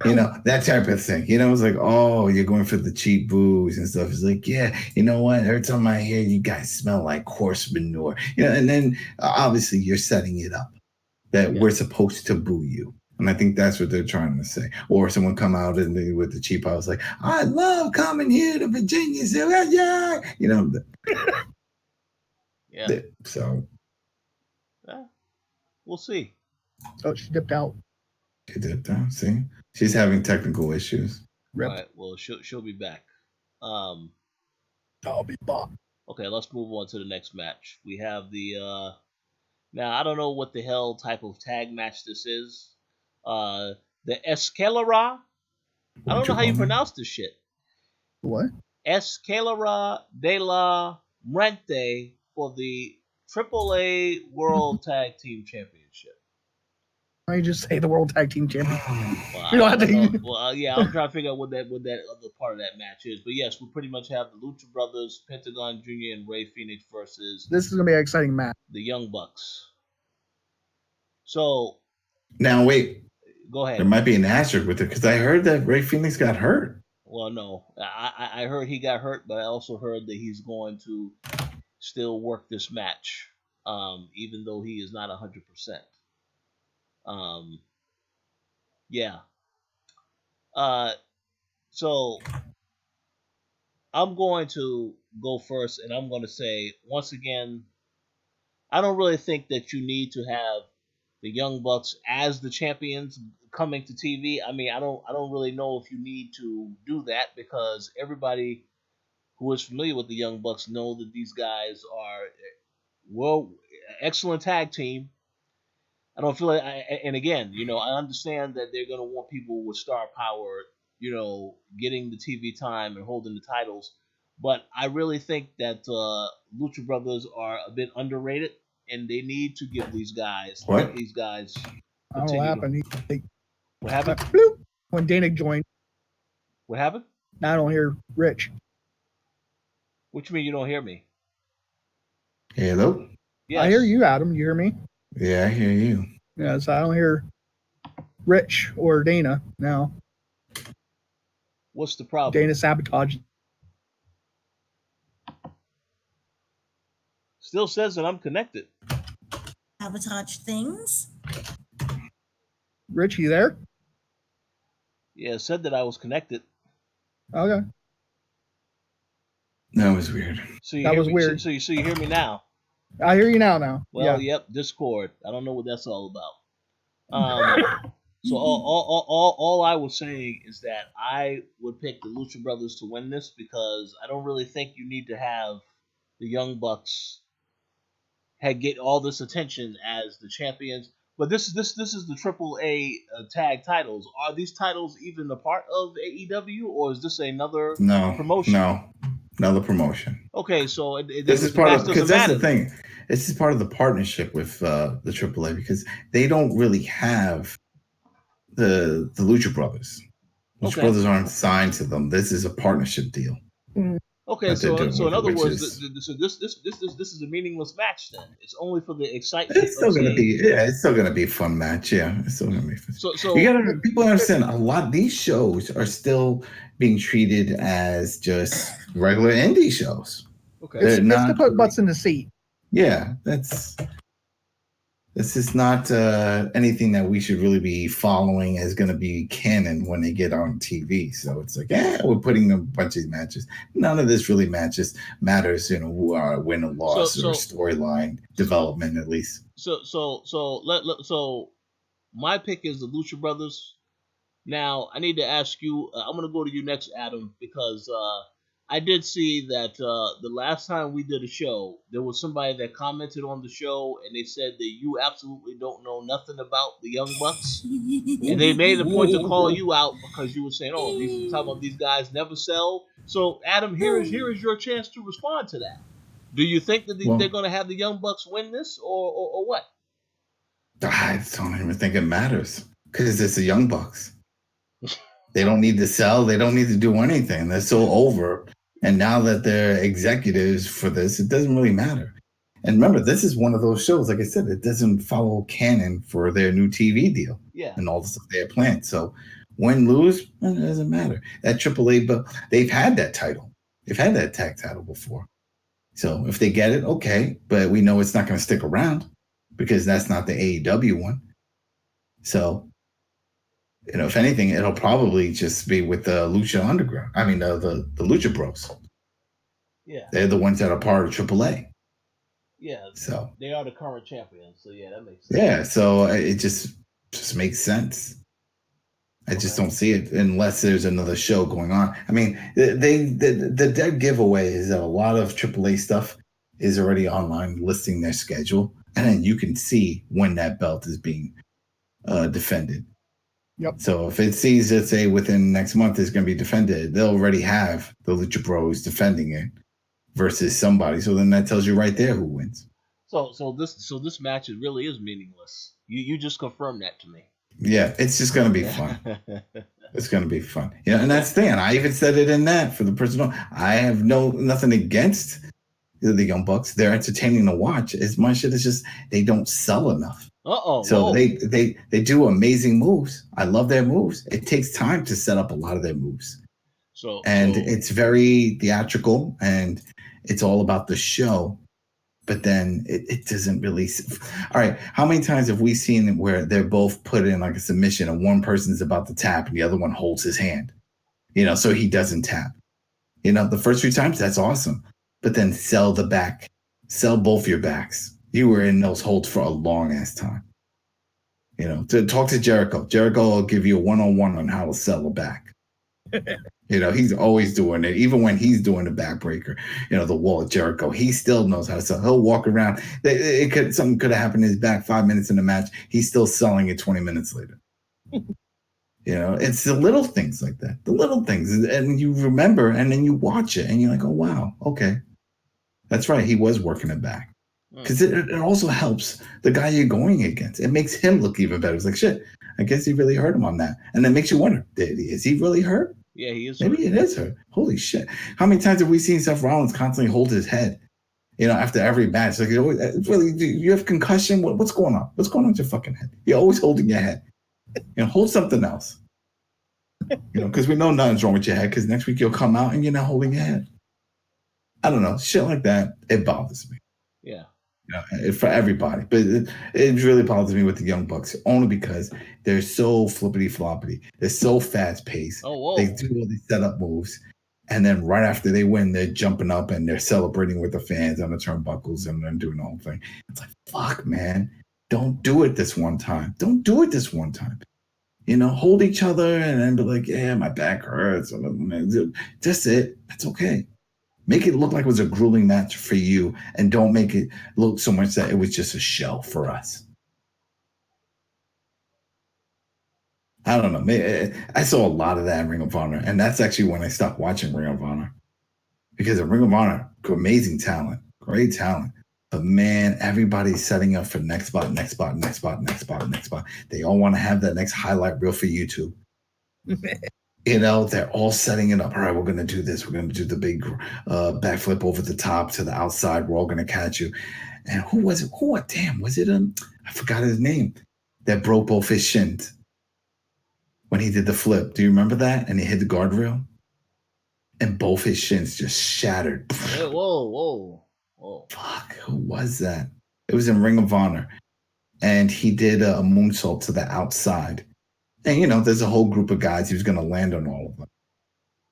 That type of thing. It's like, oh, you're going for the cheap booze and stuff. It's like, yeah, you know what? Every time I hear you guys smell like horse manure. And then obviously you're setting it up that we're supposed to boo you. And I think that's what they're trying to say. Or someone come out and with the cheap house, like, I love coming here to Virginia. So, yeah. Yeah. So. Yeah. We'll see. Oh, she dipped out. She dipped out. See? She's having technical issues. All right. Well, she'll be back. I'll be back. Okay, let's move on to the next match. We have the now I don't know what the hell type of tag match this is. The Escalera. I don't know how you pronounce this shit. What? Escalera de la Muerte for the AAA World Tag Team Championship. Why don't you just say the World Tag Team Champion? Well, You don't have to. Well, yeah, I'm trying to figure out what that other part of that match is. But yes, we pretty much have the Lucha Brothers, Pentagon Jr., and Rey Fenix versus This is gonna be an exciting match. the Young Bucks. So now wait, go ahead. There might be an asterisk with it because I heard that Rey Fenix got hurt. Well, no, I heard he got hurt, but I also heard that he's going to still work this match, even though he is not 100%. Yeah. So I'm going to go first, and I'm going to say once again, I don't really think that you need to have the Young Bucks as the champions coming to TV. I mean, I don't really know if you need to do that, because everybody who is familiar with the Young Bucks know that these guys are excellent tag team. I don't feel like, and again, I understand that they're going to want people with star power, getting the TV time and holding the titles. But I really think that Lucha Brothers are a bit underrated, and they need to give these guys. What? These guys. I don't know what happened. What happened? Bloop, when Dana joined. What happened? Now I don't hear Rich. What you mean you don't hear me? Hello? Yes. I hear you, Adam. You hear me? Yeah, I hear you. Yeah, so I don't hear Rich or Dana now. What's the problem? Dana sabotaged. Still says that I'm connected. Sabotage things. Rich, you there? Yeah, it said that I was connected. Okay. That was weird. So That was weird. So you hear me now? I hear you now. Well, yeah. Yep, Discord. I don't know what that's all about. So all I was saying is that I would pick the Lucha Brothers to win this, because I don't really think you need to have the Young Bucks get all this attention as the champions. But this is the AAA tag titles. Are these titles even a part of AEW, or is this another promotion? No. Another promotion. Okay, so This is the part match of, doesn't because that's matter. the thing. This is part of the partnership with the AAA, because they don't really have the Lucha Brothers. Lucha Okay. Brothers aren't signed to them. This is a partnership deal Okay, that they're so doing with in it, other which words, is this is a meaningless match then. It's only for the excitement it's still of gonna seeing. be it's still gonna be a fun match. Yeah, it's still gonna be fun. So You gotta people understand a lot. These shows are still being treated as just regular indie shows. okay. They're It's not to put butts in the seat. Yeah, this is not anything that we should really be following as going to be canon when they get on TV. So it's like, we're putting a bunch of matches. None of this really matters, win or loss or storyline development at least. So my pick is the Lucha Brothers. Now I need to ask you. I'm gonna go to you next, Adam, because I did see that the last time we did a show, there was somebody that commented on the show, and they said that you absolutely don't know nothing about the Young Bucks, and they made a point to call you out because you were saying, "Oh, these talking about these guys never sell." So, Adam, here is your chance to respond to that. Do you think that they're going to have the Young Bucks win this, or what? I don't even think it matters because it's the Young Bucks. They don't need to sell. They don't need to do anything. They're so over. And now that they're executives for this, it doesn't really matter. And remember, this is one of those shows, like I said, it doesn't follow canon for their new TV deal and all the stuff they have planned. So win, lose, it doesn't matter. That AAA, but they've had that title. They've had that tag title before. So if they get it, okay. But we know it's not going to stick around because that's not the AEW one. So, if anything, it'll probably just be with the Lucha Underground. I mean, the Lucha Bros. Yeah. They're the ones that are part of AAA. Yeah. So they are the current champions. So yeah, that makes sense. Yeah. So it just makes sense. I just don't see it unless there's another show going on. I mean, the dead giveaway is that a lot of AAA stuff is already online listing their schedule, and then you can see when that belt is being defended. Yep. So if it sees that, say, within next month is going to be defended, they'll already have the Lucha Bros defending it versus somebody. So then that tells you right there who wins. So this match really is meaningless. You just confirmed that to me. Yeah, it's just going to be fun. It's going to be fun. And that's the thing. And I even said it in that for the personal. I have nothing against the Young Bucks. They're entertaining to watch. As much as it's just they don't sell enough. So they do amazing moves. I love their moves. It takes time to set up a lot of their moves. It's very theatrical and it's all about the show. But then it doesn't really. All right, how many times have we seen where they're both put in like a submission and one person's about to tap and the other one holds his hand, so he doesn't tap. The first few times that's awesome, but then sell both your backs. You were in those holds for a long ass time. To talk to Jericho. Jericho will give you a one-on-one on how to sell a back. He's always doing it. Even when he's doing the backbreaker, the wall of Jericho, he still knows how to sell. He'll walk around. Something could have happened in his back 5 minutes in the match. He's still selling it 20 minutes later. It's the little things like that. The little things. And you remember, and then you watch it, and you're like, oh, wow, okay. That's right. He was working it back. Because it also helps the guy you're going against. It makes him look even better. It's like, shit, I guess he really hurt him on that. And then makes you wonder, is he really hurt? Yeah, he is. Maybe it is hurt. Holy shit. How many times have we seen Seth Rollins constantly hold his head, after every match? Like, really, you have concussion? What's going on? What's going on with your fucking head? You're always holding your head. Hold something else. Because we know nothing's wrong with your head because next week you'll come out and you're not holding your head. I don't know. Shit like that, it bothers me. Yeah. For everybody, but it really bothers me with the Young Bucks only because they're so flippity floppity. They're so fast paced. They do all these setup moves, and then right after they win, they're jumping up and they're celebrating with the fans on the turnbuckles and then doing the whole thing. It's like, fuck, man, don't do it this one time. Don't do it this one time. Hold each other and then be like, yeah, my back hurts. That's it. That's okay. Make it look like it was a grueling match for you and don't make it look so much that it was just a show for us. I don't know. I saw a lot of that in Ring of Honor, and that's actually when I stopped watching Ring of Honor. because of Ring of Honor, amazing talent, great talent. But man, everybody's setting up for next spot. They all want to have that next highlight reel for YouTube. They're all setting it up. All right, we're going to do this. We're going to do the big backflip over the top to the outside. We're all going to catch you. And who was it? Was it I forgot his name. That broke both his shins when he did the flip. Do you remember that? And he hit the guardrail, and both his shins just shattered. Hey, whoa! Fuck, who was that? It was in Ring of Honor, and he did a moonsault to the outside. And there's a whole group of guys. He was going to land on all of them,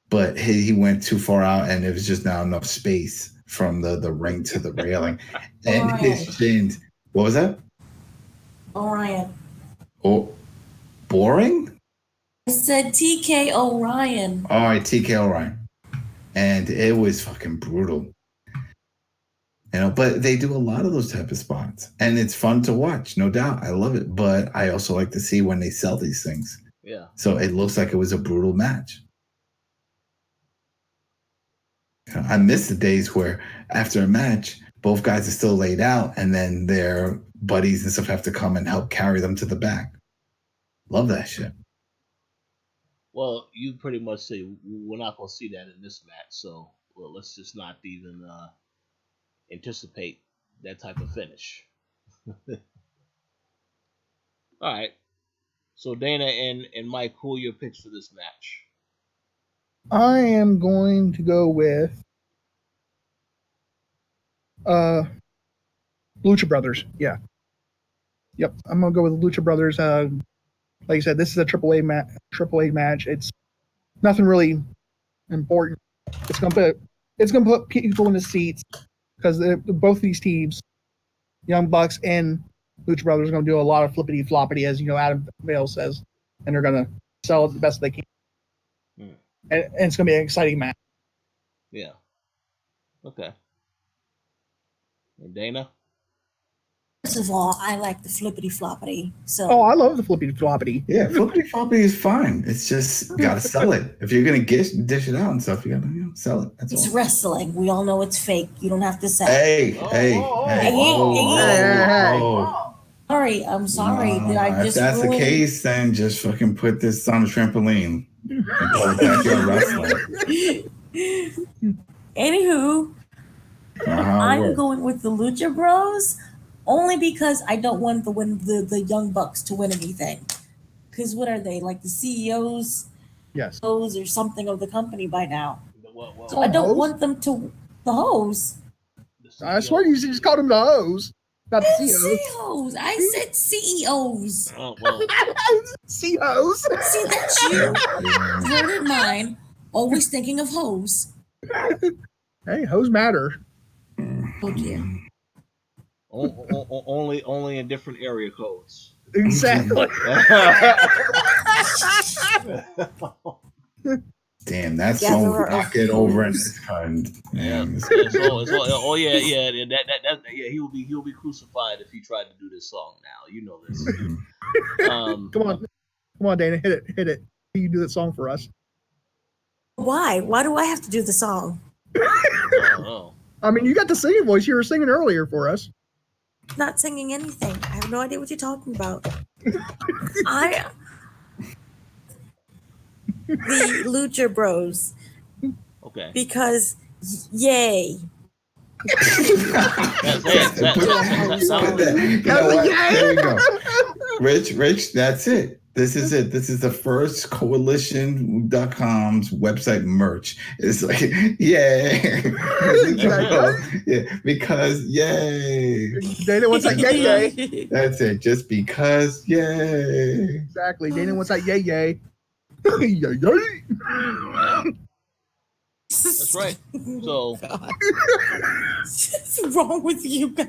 but he went too far out, and it was just not enough space from the ring to the railing, and his shins. What was that? Orion. Oh, boring? I said TK Orion. All right, TK Orion. And it was fucking brutal. But they do a lot of those type of spots. And it's fun to watch, no doubt. I love it. But I also like to see when they sell these things. Yeah. So it looks like it was a brutal match. I miss the days where after a match, both guys are still laid out, and then their buddies and stuff have to come and help carry them to the back. Love that shit. Well, you pretty much say we're not going to see that in this match, so let's just not even anticipate that type of finish. All right. So Dana and Mike, who are your picks for this match? I am going to go with Lucha Brothers. Yeah. Yep. I'm gonna go with the Lucha Brothers. Like you said, this is a triple A match. It's nothing really important. It's gonna put people in the seats because both of these teams, Young Bucks and Lucha Brothers, are gonna do a lot of flippity floppity, as Adam Vale says, and they're gonna sell it the best they can. And it's gonna be an exciting match. Yeah. Okay. And Dana? First of all, I like the flippity floppity. So. Oh, I love the flippity floppity. Yeah, flippity floppity is fine. It's just you gotta sell it. If you're gonna dish it out and stuff, you gotta sell it. That's it's all. wrestling. We all know it's fake. You don't have to sell. Hey. Sorry, I'm sorry. No, Did I just if that's ruin... the case, then just fucking put this on a trampoline and call it backyard wrestling. Anywho, I'm going with the Lucha Bros only because I don't want the Young Bucks to win anything. Because what are they, like the CEOs? Yes. Or something of the company by now. Well, so I don't want them to the hose. I swear you just called them the hose. Not the CEOs. I said CEOs. Oh, well. CEOs. See, that's you. Worded mine. Always thinking of hose. Hey, hose matter. Oh dear. Only in different area codes. Exactly. Damn, that song would not get over in this kind. Yeah. He will be crucified if he tried to do this song now. You know this. Come on, Dana, hit it. You do that song for us. Why? Why do I have to do the song? I mean, you got the singing voice. You were singing earlier for us. Not singing anything. I have no idea what you're talking about. The Lucha Bros. Okay. Because, yay. There we go. Rich, that's it. This is it. This is the first Koalition.com's website merch. It's like, yay. Yeah, because yay. Dana wants that yay yay. That's it. Just because yay. Exactly. Dana wants that yay yay. Yay yay. That's right. So what's wrong with you guys?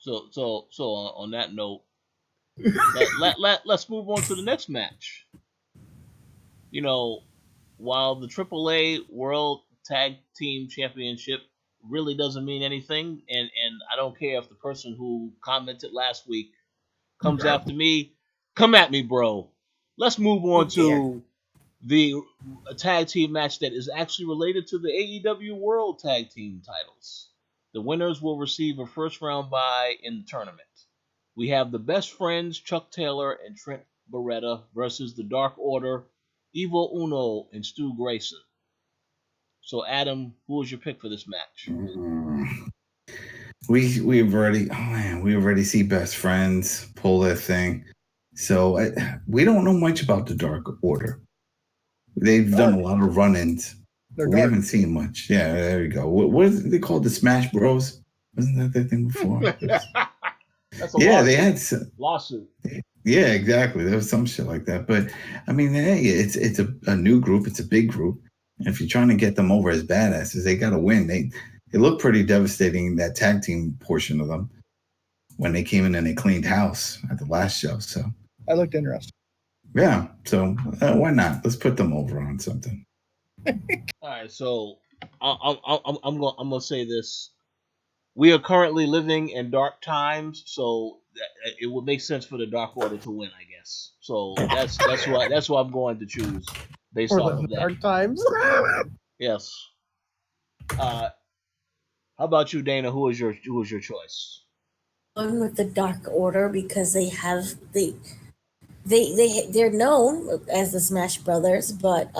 So on that note, let's move on to the next match. While the AAA World Tag Team Championship really doesn't mean anything, and I don't care if the person who commented last week comes after me, come at me, bro. Let's move on to the tag team match that is actually related to the AEW World Tag Team titles. The winners will receive a first round bye in the tournament. We have the Best Friends, Chuck Taylor and Trent Beretta versus the Dark Order, Evil Uno and Stu Grayson. So, Adam, who was your pick for this match? We've already see Best Friends pull their thing. So we don't know much about the Dark Order. They've done a lot of run-ins. We haven't seen much. Yeah, there we go. What is they called? The Smash Bros? Wasn't that their thing before? That's a lawsuit. They had lawsuit. Yeah, exactly. There was some shit like that. But I mean, hey, it's a new group. It's a big group. And if you're trying to get them over as badasses, they got to win. They look pretty devastating, that tag team portion of them, when they came in and they cleaned house at the last show. So I looked interesting. Yeah, so why not? Let's put them over on something. All right, so I'm gonna say this: we are currently living in dark times, so it would make sense for the Dark Order to win, I guess. So that's why I'm going to choose based off of that. Dark times. Yes. How about you, Dana? Who was your choice? I'm with the Dark Order because they're known as the Smash Brothers, but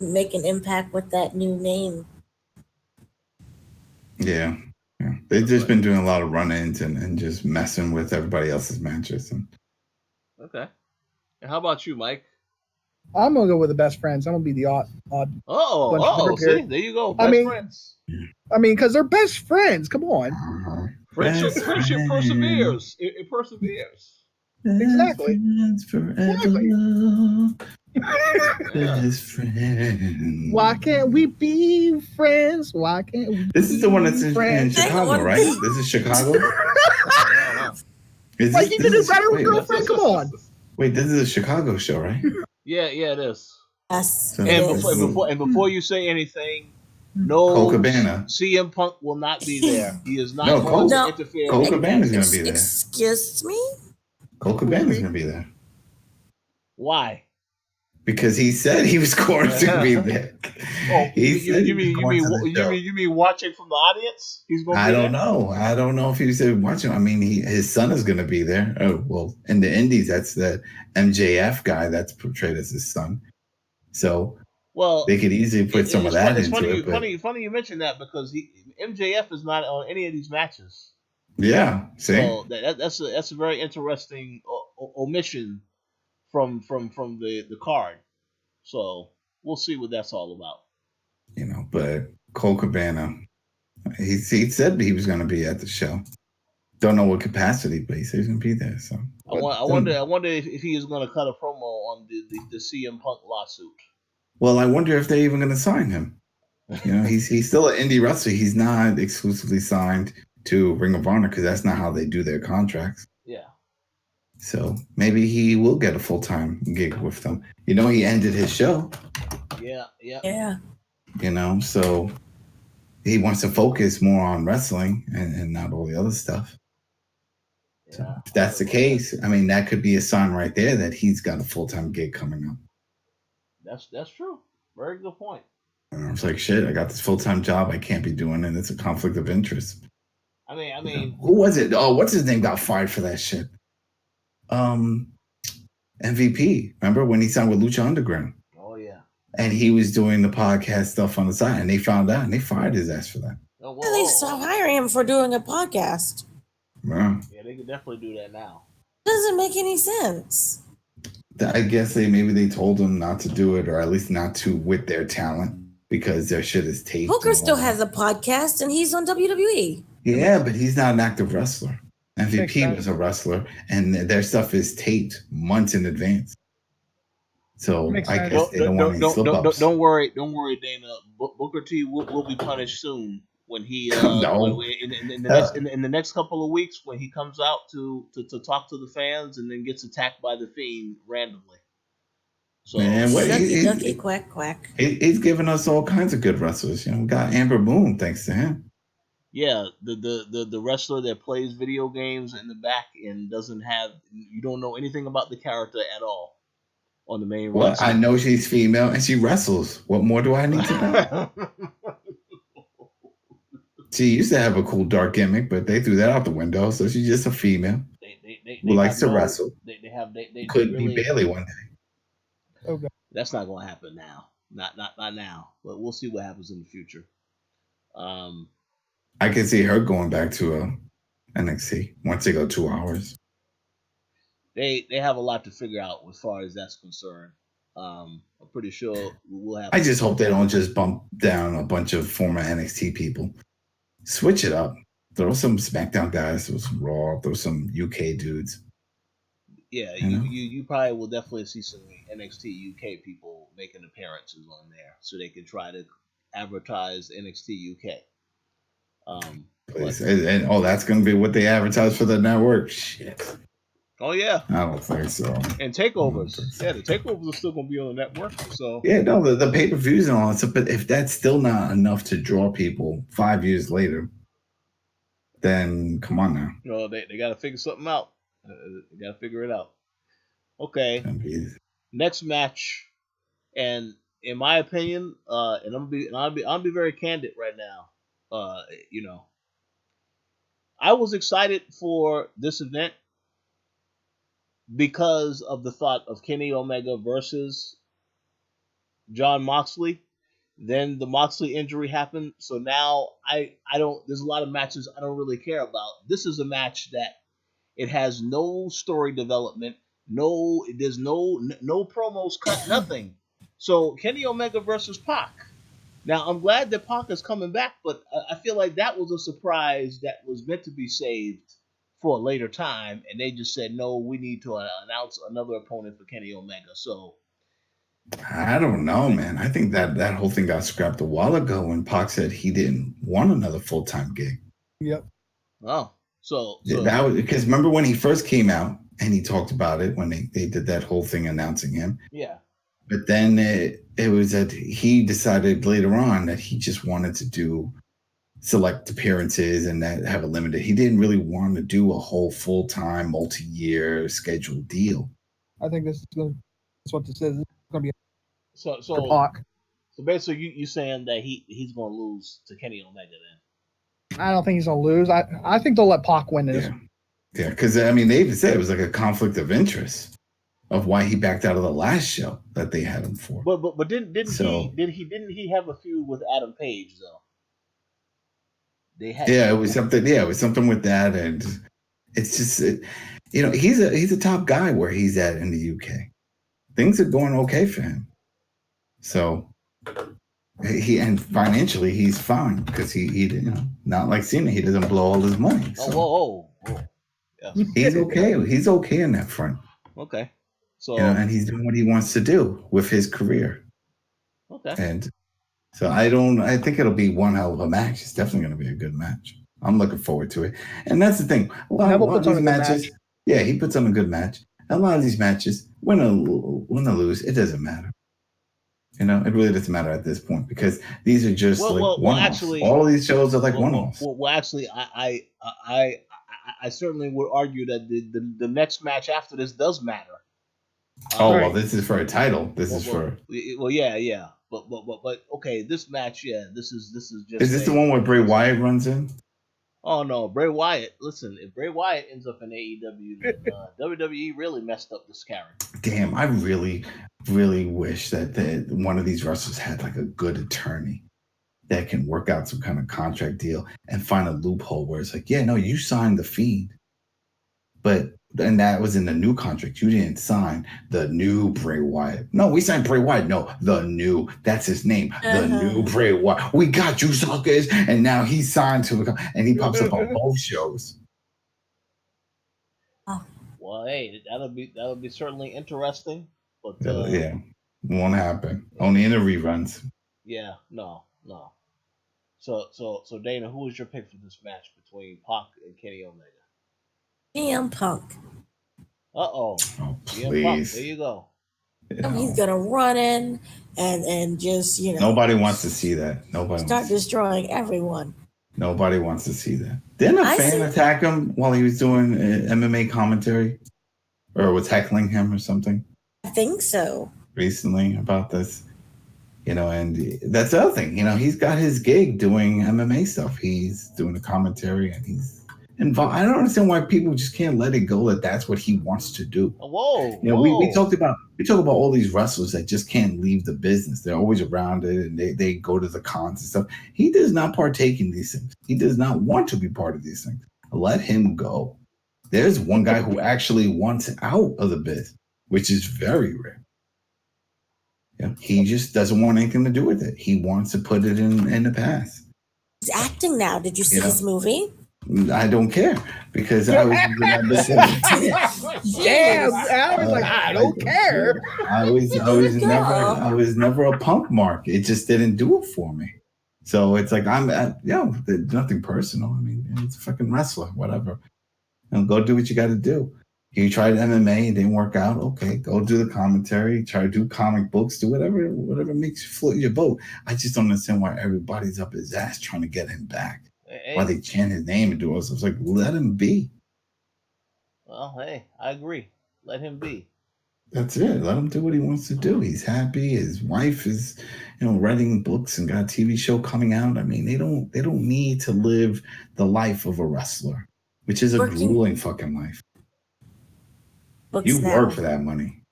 make an impact with that new name. Yeah. They've just been doing a lot of run-ins and just messing with everybody else's matches. Okay. And how about you, Mike? I'm gonna go with the Best Friends. I'm gonna be the odd. See, there you go. Best friends. I mean, because they're best friends. Come on. Friendship perseveres. It perseveres. Exactly. Best friends. Why can't we be friends? Why can't we? This is the one that's in Chicago, right? This is Chicago. Like he did his better girlfriend. Come on. Wait, this is a Chicago show, right? Yeah, it is. Yes. And before you say anything, no, CM Punk will not be there. He is not going to interfere. Cole Cabana is going to be there. Excuse me? Cole Cabana is going to be there. Why? Because he said he was going to be there. Oh, you mean watching from the audience? He's going to be there? I don't know if he said watching. I mean, his son is going to be there. Oh, well, in the Indies, that's the MJF guy that's portrayed as his son. So, they could easily put some of that into it. Funny you mentioned that because MJF is not on any of these matches. Yeah, see, so that's a very interesting omission from the card. So we'll see what that's all about. But Cole Cabana, he said he was going to be at the show. Don't know what capacity, but he said he's going to be there. So I wonder if he is going to cut a promo on the CM Punk lawsuit. Well, I wonder if they're even going to sign him. He's still an indie wrestler. He's not exclusively signed to Ring of Honor because that's not how they do their contracts. Yeah. So maybe he will get a full-time gig with them. He ended his show. Yeah. So he wants to focus more on wrestling and not all the other stuff. Yeah. So if that's the case, I mean, that could be a sign right there that he's got a full-time gig coming up. That's true. Very good point. And I was like, shit, I got this full-time job I can't be doing, and it's a conflict of interest. I mean, who was it? Oh, what's his name got fired for that shit? MVP. Remember when he signed with Lucha Underground? Oh yeah. And he was doing the podcast stuff on the side, and they found out, and they fired his ass for that. They stopped hiring him for doing a podcast. Yeah, they could definitely do that now. Doesn't make any sense. I guess maybe they told him not to do it, or at least not to with their talent, because their shit is taped. Hooker still has a podcast, and he's on WWE. Yeah, but he's not an active wrestler. MVP was a wrestler, and their stuff is taped months in advance. So I guess they don't want any slip-ups. Don't worry, Dana. Booker T will be punished soon when he in the next couple of weeks when he comes out to talk to the fans and then gets attacked by the Fiend randomly. So ducky, quack, quack. He's given us all kinds of good wrestlers. We got Amber Moon thanks to him. Yeah, the wrestler that plays video games in the back and you don't know anything about the character at all. on the main Well, roster. I know she's female and she wrestles. What more do I need to know? She used to have a cool dark gimmick, but they threw that out the window. So she's just a female who likes to wrestle. They Could really, be Bailey one day. Okay. That's not going to happen now. Not now. But we'll see what happens in the future. I can see her going back to NXT once they go 2 hours. They have a lot to figure out as far as that's concerned. I'm pretty sure we'll have. I just hope they don't just bump down a bunch of former NXT people. Switch it up. Throw some SmackDown guys, throw some Raw, throw some UK dudes. Yeah, you probably will definitely see some NXT UK people making appearances on there, so they can try to advertise NXT UK. And that's going to be what they advertise for the network. Shit. Oh yeah, I don't think so. And takeovers, the takeovers are still going to be on the network. So yeah, no, the pay-per-views and all that stuff. But if that's still not enough to draw people 5 years later, then come on now. They got to figure something out. They got to figure it out. Okay, next match, and in my opinion, and I'll be very candid right now. I was excited for this event because of the thought of Kenny Omega versus Jon Moxley. Then the Moxley injury happened, so now I don't. There's a lot of matches I don't really care about. This is a match that it has no story development, there's no promos cut, nothing. So Kenny Omega versus Pac. Now I'm glad that Pac is coming back, but I feel like that was a surprise that was meant to be saved for a later time, and they just said no. We need to announce another opponent for Kenny Omega. So. I don't know, man. I think that whole thing got scrapped a while ago when Pac said he didn't want another full-time gig. Yep. Oh, so that was because remember when he first came out and he talked about it when they did that whole thing announcing him. Yeah. But then it was that he decided later on that he just wanted to do select appearances and that have a limited. He didn't really want to do a whole full-time, multi-year scheduled deal. I think that's what this is. Going to be so Pac. So basically, you saying that he's going to lose to Kenny Omega then? I don't think he's going to lose. I think they'll let Pac win this. Yeah, because I mean, they even said it was like a conflict of interest of why he backed out of the last show that they had him for. But didn't he have a feud with Adam Page though? It was something. Yeah, it was something with that, and it's just he's a top guy where he's at in the UK. Things are going okay for him. So and financially he's fine because he not like Cena, he doesn't blow all his money. So whoa. Yeah. He's okay. He's okay in that front. Okay. So and he's doing what he wants to do with his career. Okay. And so I think it'll be one hell of a match. It's definitely going to be a good match. I'm looking forward to it. And that's the thing. A lot of these matches, he puts on a good match. A lot of these matches, win or lose, it doesn't matter. It really doesn't matter at this point because these are just one-offs. Actually, all of these shows are like one-offs. Well, actually, I certainly would argue that the next match after this does matter. Well, this is for a title. This is for. Well, yeah, but okay, this match, this is just. Is this the one where Bray Wyatt runs in? Oh no, Bray Wyatt! Listen, if Bray Wyatt ends up in AEW, then WWE really messed up this character. Damn, I really, really wish that one of these wrestlers had like a good attorney that can work out some kind of contract deal and find a loophole where it's like, yeah, no, you signed the Fiend, and that was in the new contract. You didn't sign the new Bray Wyatt. No, we signed Bray Wyatt. No, the new. That's his name. The new Bray Wyatt. We got you, suckers. And now he's signed and he pops up on both shows. Well, hey, that'll be certainly interesting. But won't happen. Only in the reruns. Yeah, no. So Dana, who was your pick for this match between Pac and Kenny Omega? CM Punk. Oh, please. Punk. There you go. He's gonna run in and just Nobody wants to see that. Start destroying everyone. Nobody wants to see that. Didn't a fan attack him while he was doing MMA commentary, or was heckling him or something? I think so. recently about this. You know, and that's the other thing. You know, he's got his gig doing MMA stuff. He's doing the commentary, and he's involved. I don't understand why people just can't let it go that that's what he wants to do. Whoa, You know, we talk about all these wrestlers that just can't leave the business. They're always around it, and they go to the cons and stuff. He does not partake in these things. He does not want to be part of these things. Let him go. There's one guy who actually wants out of the biz, which is very rare. Yeah, he just doesn't want anything to do with it. He wants to put it in the past. He's acting now. Did you see his movie? I don't care because I was Damn, I was like, I don't care. I was never a punk mark. It just didn't do it for me. So it's like nothing personal. I mean, it's a fucking wrestler, whatever. Go do what you got to do. You tried MMA, it didn't work out. Okay, go do the commentary. Try to do comic books. Do whatever makes you float your boat. I just don't understand why everybody's up his ass trying to get him back. Why they chant his name and do all this. I was like, let him be. Well, hey, I agree. Let him be. That's it. Let him do what he wants to do. He's happy. His wife is, writing books and got a TV show coming out. I mean, they don't need to live the life of a wrestler, which is a grueling fucking life. You work for that money.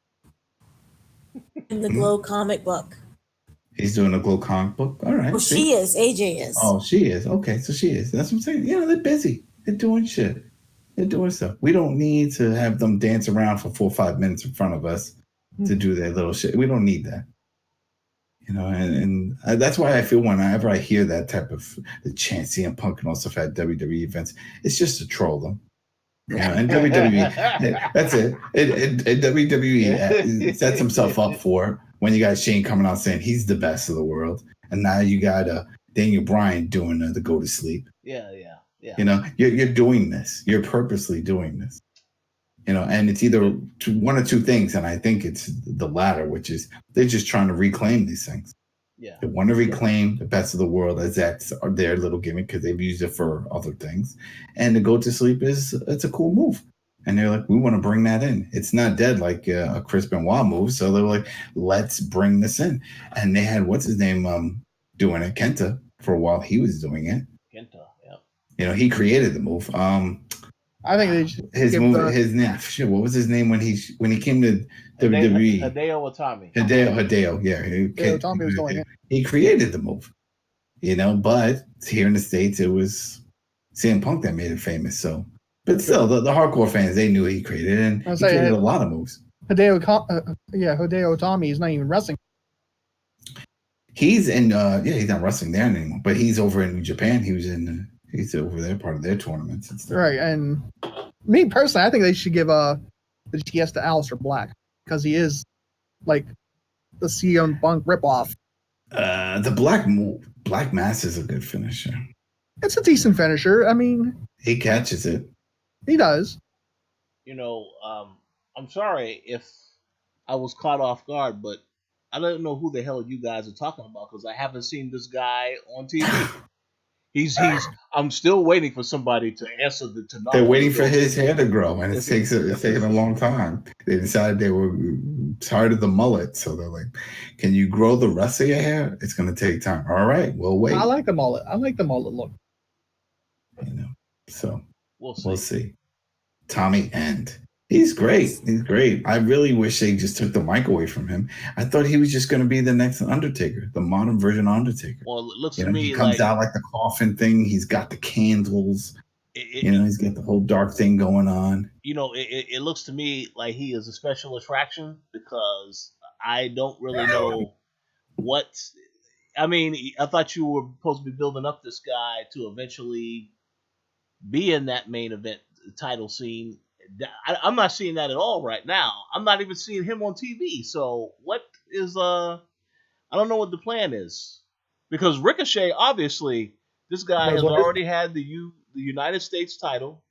In the Glow comic book. He's doing a Glow comic book. All right. Well, she is. AJ is. Oh, she is. Okay, so she is. That's what I'm saying. They're busy. They're doing shit. They're doing stuff. We don't need to have them dance around for 4 or 5 minutes in front of us to do their little shit. We don't need that. And that's why I feel whenever I hear that type of the chant, CM Punk and all stuff at WWE events, it's just to troll them. And WWE, that's it. And WWE sets himself up for when you got Shane coming out saying he's the best of the world, and now you got Daniel Bryan doing the go to sleep. Yeah. You're doing this. You're purposely doing this. And it's either one or two things, and I think it's the latter, which is they're just trying to reclaim these things. Yeah. They want to reclaim the best of the world as that's their little gimmick because they've used it for other things. And to go to sleep it's a cool move. And they're like, we want to bring that in. It's not dead like a Chris Benoit move. So they were like, let's bring this in. And they had, what's his name, doing it, Kenta, for a while. He was doing it. Kenta, yeah. He created the move. I think they should his move. What was his name when he came to WWE? Hideo Itami. Hideo. Yeah, Itami was doing it. He created the move, But here in the States, it was CM Punk that made it famous. So, but still, the hardcore fans they knew he created it, and he created a lot of moves. Hideo Itami is not even wrestling. He's in. He's not wrestling there anymore, but he's over in Japan. He's over there, part of their tournaments and stuff. Right, and me personally, I think they should give the GS to Aleister Black because he is like the CM Punk ripoff. The Black Mass is a good finisher. It's a decent finisher. I mean, he catches it. He does. I'm sorry if I was caught off guard, but I don't know who the hell you guys are talking about because I haven't seen this guy on TV. I'm still waiting for somebody to answer to know. They're waiting for his hair to grow, and it's taking a long time. They decided they were tired of the mullet, so they're like, "Can you grow the rest of your hair? It's going to take time." All right, we'll wait. I like the mullet. I like the mullet look. So we'll see. Tommy End. He's great. He's great. I really wish they just took the mic away from him. I thought he was just going to be the next Undertaker, the modern version of Undertaker. Well, it looks to me he comes out like the coffin thing. He's got the candles. He's got the whole dark thing going on. It looks to me like he is a special attraction because I don't really know what. I mean, I thought you were supposed to be building up this guy to eventually be in that main event title scene. I'm not seeing that at all right now. I'm not even seeing him on TV. So what is I don't know what the plan is because Ricochet, obviously, this guy has already had the United States title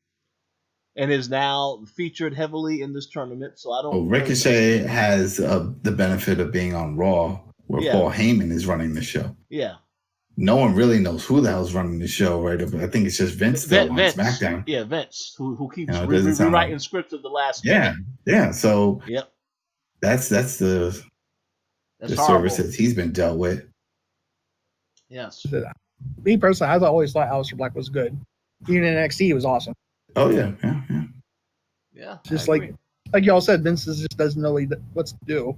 and is now featured heavily in this tournament. So I don't. Ricochet has the benefit of being on Raw, where Paul Heyman is running the show. Yeah. No one really knows who the hell's running the show, right? I think it's just Vince still on SmackDown. Yeah, Vince, who keeps rewriting scripts of the last minute. Yeah. So, That's the That's the horrible. services he's been dealt with. Yes. Me personally, I always thought Aleister Black was good. Even in NXT, he was awesome. Oh yeah. Yeah. Just I agree. like y'all said, Vince just doesn't know what to do.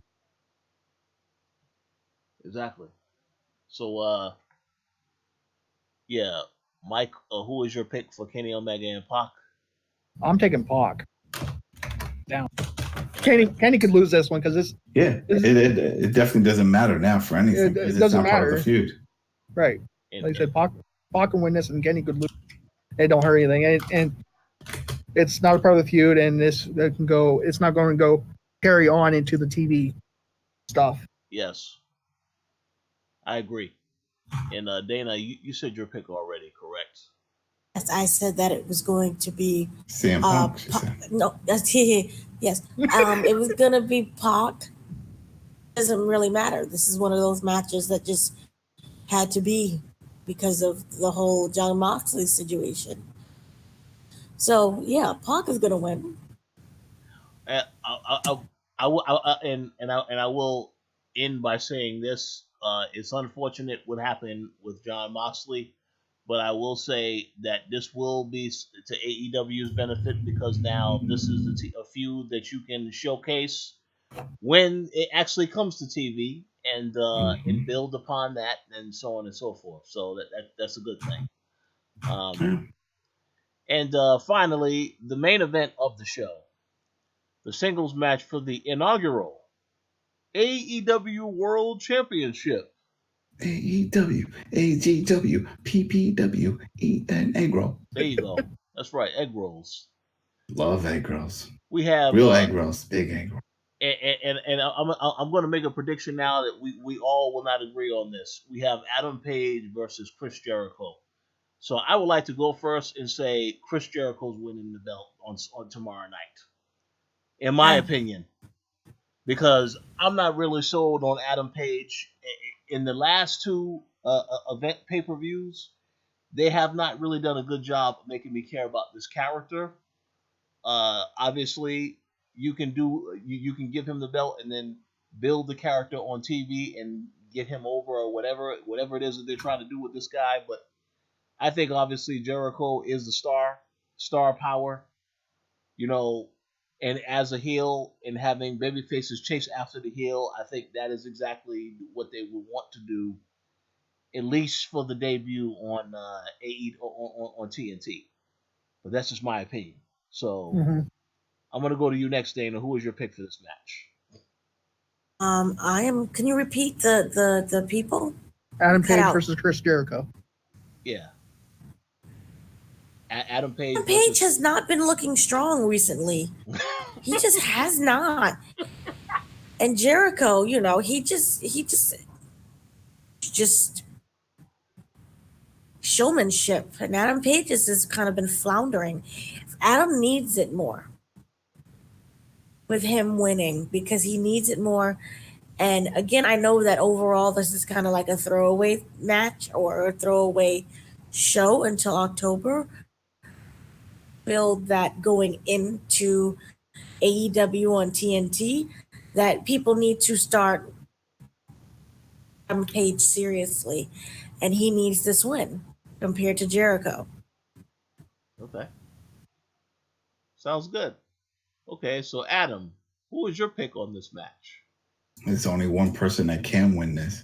Exactly. So, yeah, Mike, who is your pick for Kenny Omega and Pac? I'm taking Pac. Down. Kenny could lose this one because this. It definitely doesn't matter now for anything. It It's doesn't not part of matter. the feud. Right. And, Like I said, Pac can win this, and Kenny could lose. It don't hurt anything, and it's not a part of the feud, and it can go. It's not going to go carry on into the TV stuff. yes, I agree. And Dana, you said your pick already, correct? Yes, I said that it was going to be CM Punk. she said. no, yes. It was gonna be Pac. Doesn't really matter. This is one of those matches that just had to be because of the whole John Moxley situation. So yeah, Pac is gonna win. I will end by saying this. It's unfortunate what happened with John Moxley, but I will say that this will be to AEW's benefit because now this is a feud that you can showcase when it actually comes to TV and build upon that and so on and so forth. So that's a good thing. And finally, the main event of the show, the singles match for the inaugural AEW World Championship. AEW, AGW, PPW, eat an egg roll. There you go. That's right, egg rolls. Love egg rolls. We have real egg rolls, big egg rolls. And I'm going to make a prediction now that we all will not agree on this. We have Adam Page versus Chris Jericho. So I would like to go first and say Chris Jericho's winning the belt on tomorrow night, in my opinion, because I'm not really sold on Adam Page. In the last two event pay-per-views, they have not really done a good job of making me care about this character. Obviously, you can give him the belt and then build the character on TV and get him over or whatever it is that they're trying to do with this guy. But I think obviously Jericho is the star power, and as a heel and having baby faces chase after the heel, I think that is exactly what they would want to do, at least for the debut on on TNT. But that's just my opinion. So I'm gonna go to you next, Dana. Who is your pick for this match? I am. Can you repeat the people? Adam Page versus Chris Jericho. Yeah. Adam Page. Adam Page has not been looking strong recently. He just has not. And Jericho, he just showmanship. And Adam Page has kind of been floundering. Adam needs it more with him winning because he needs it more. And again, I know that overall this is kind of like a throwaway match or a throwaway show until October. Build that going into AEW on TNT, that people need to start Adam Page seriously, and he needs this win compared to Jericho. Okay. Sounds good. Okay, so Adam, who is your pick on this match? There's only one person that can win this.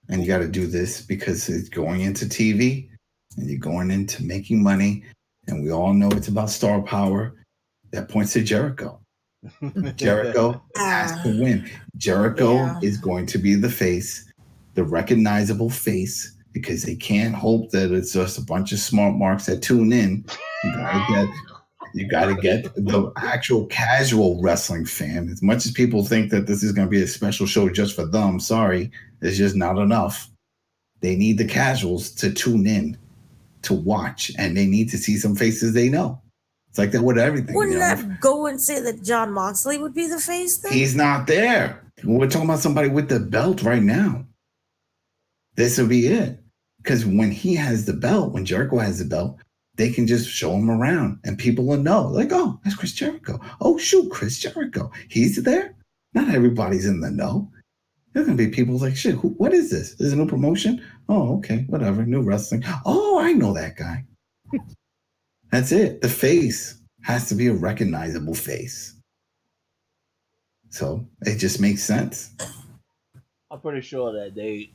And you got to do this because it's going into TV and you're going into making money. And we all know it's about star power. That points to Jericho. Jericho has to win. Jericho is going to be the face, the recognizable face, because they can't hope that it's just a bunch of smart marks that tune in. You gotta get the actual casual wrestling fan. As much as people think that this is going to be a special show just for them, sorry, it's just not enough. They need the casuals to tune in, to watch, and they need to see some faces they know. It's like that with everything. Wouldn't that go and say that John Moxley would be the face then? He's not there. We're talking about somebody with the belt right now. This will be it. Because when he has the belt, when Jericho has the belt, they can just show him around and people will know. Like, oh, that's Chris Jericho. Oh, shoot, Chris Jericho. He's there. Not everybody's in the know. There's gonna be people like, shit, what is this? Is it a new promotion? Oh, okay, whatever. New wrestling. Oh, I know that guy. That's it. The face has to be a recognizable face. So it just makes sense. I'm pretty sure that they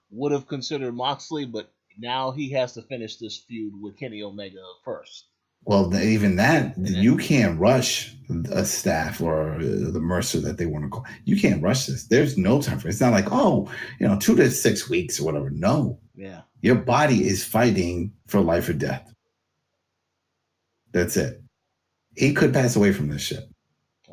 would have considered Moxley, but now he has to finish this feud with Kenny Omega first. Well, even that, you can't rush a staff or the Mercer that they want to call. You can't rush this. There's no time for it. It's not like, 2 to 6 weeks or whatever. No. Yeah. Your body is fighting for life or death. That's it. He could pass away from this shit.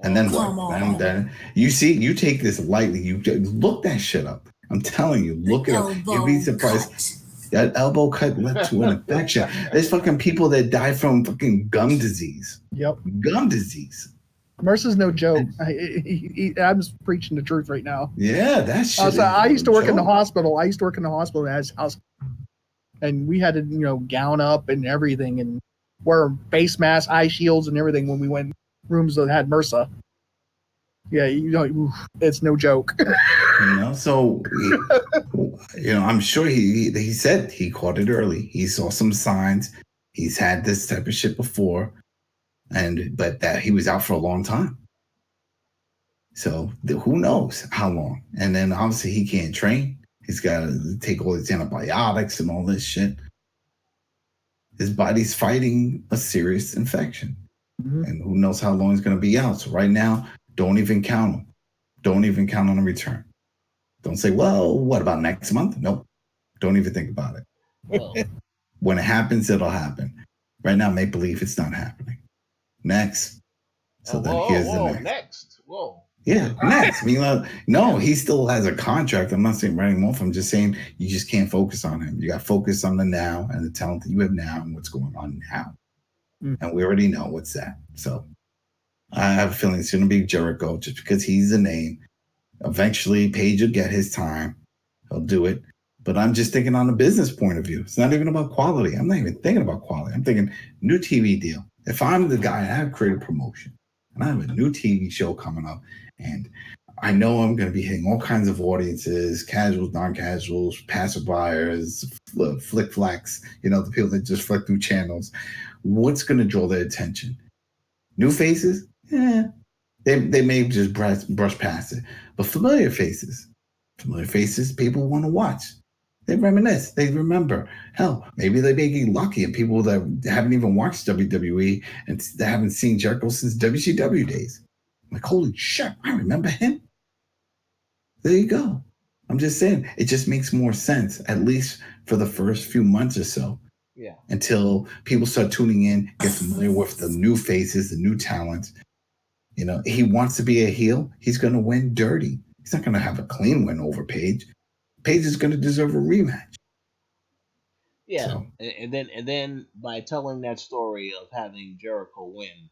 And then what? Then you take this lightly. You look that shit up. I'm telling you, look it up. You'd be surprised. That elbow cut led to an infection. There's fucking people that die from fucking gum disease. Yep. Gum disease. Mercer's no joke. I'm just preaching the truth right now. Yeah, that shit. I used to work in the hospital. I used to work in the hospital as house, and we had to, gown up and everything, and wear face masks, eye shields, and everything when we went rooms that had MRSA. Yeah, it's no joke. So I'm sure he said he caught it early. He saw some signs. He's had this type of shit before, but that he was out for a long time. So who knows how long? And then obviously he can't train. He's got to take all these antibiotics and all this shit. His body's fighting a serious infection. Mm-hmm. And who knows how long he's going to be out. So right now, don't even count him. Don't even count on a return. Don't say, well, what about next month? Nope. Don't even think about it. Well, when it happens, it'll happen. Right now, make believe it's not happening. Next. So here's the next. Next. Whoa. Yeah, next. I mean, no, he still has a contract. I'm not saying writing him off. I'm just saying you just can't focus on him. You got to focus on the now and the talent that you have now and what's going on now. Mm. And we already know what's that. So I have a feeling it's going to be Jericho just because he's the name. Eventually, Paige will get his time. He'll do it. But I'm just thinking on a business point of view. It's not even about quality. I'm not even thinking about quality. I'm thinking new TV deal. If I'm the guy, I have created promotion, and I have a new TV show coming up, and I know I'm going to be hitting all kinds of audiences, casuals, non-casuals, passerbyers, flick-flacks, the people that just flick through channels. What's going to draw their attention? New faces? Yeah. They may just brush past it. But familiar faces, people want to watch. They reminisce. They remember. Hell, maybe they may get lucky, and people that haven't even watched WWE and they haven't seen Jericho since WCW days. I'm like, holy shit, I remember him. There you go. I'm just saying, it just makes more sense, at least for the first few months or so. Yeah. Until people start tuning in, get familiar with the new faces, the new talent. He wants to be a heel. He's going to win dirty. He's not going to have a clean win over Paige. Paige is going to deserve a rematch. Yeah, so. and then by telling that story of having Jericho win,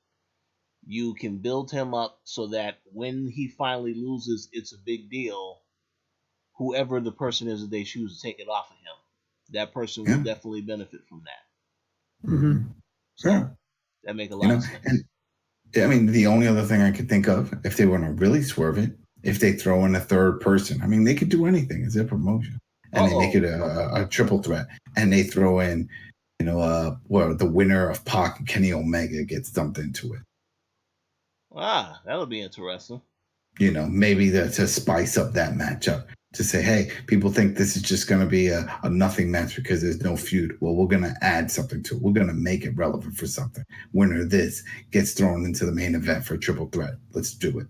you can build him up so that when he finally loses, it's a big deal. Whoever the person is that they choose to take it off of him, that person will definitely benefit from that. Mm-hmm. So that makes a lot of sense. And the only other thing I could think of, if they want to really swerve it, if they throw in a third person. They could do anything. It's their promotion. And they make it a triple threat. And they throw in, the winner of Pac and Kenny Omega gets dumped into it. That'll be interesting. Maybe to spice up that matchup. To say, hey, people think this is just going to be a nothing match because there's no feud. Well, we're going to add something to it. We're going to make it relevant for something. Winner of this gets thrown into the main event for a triple threat. Let's do it.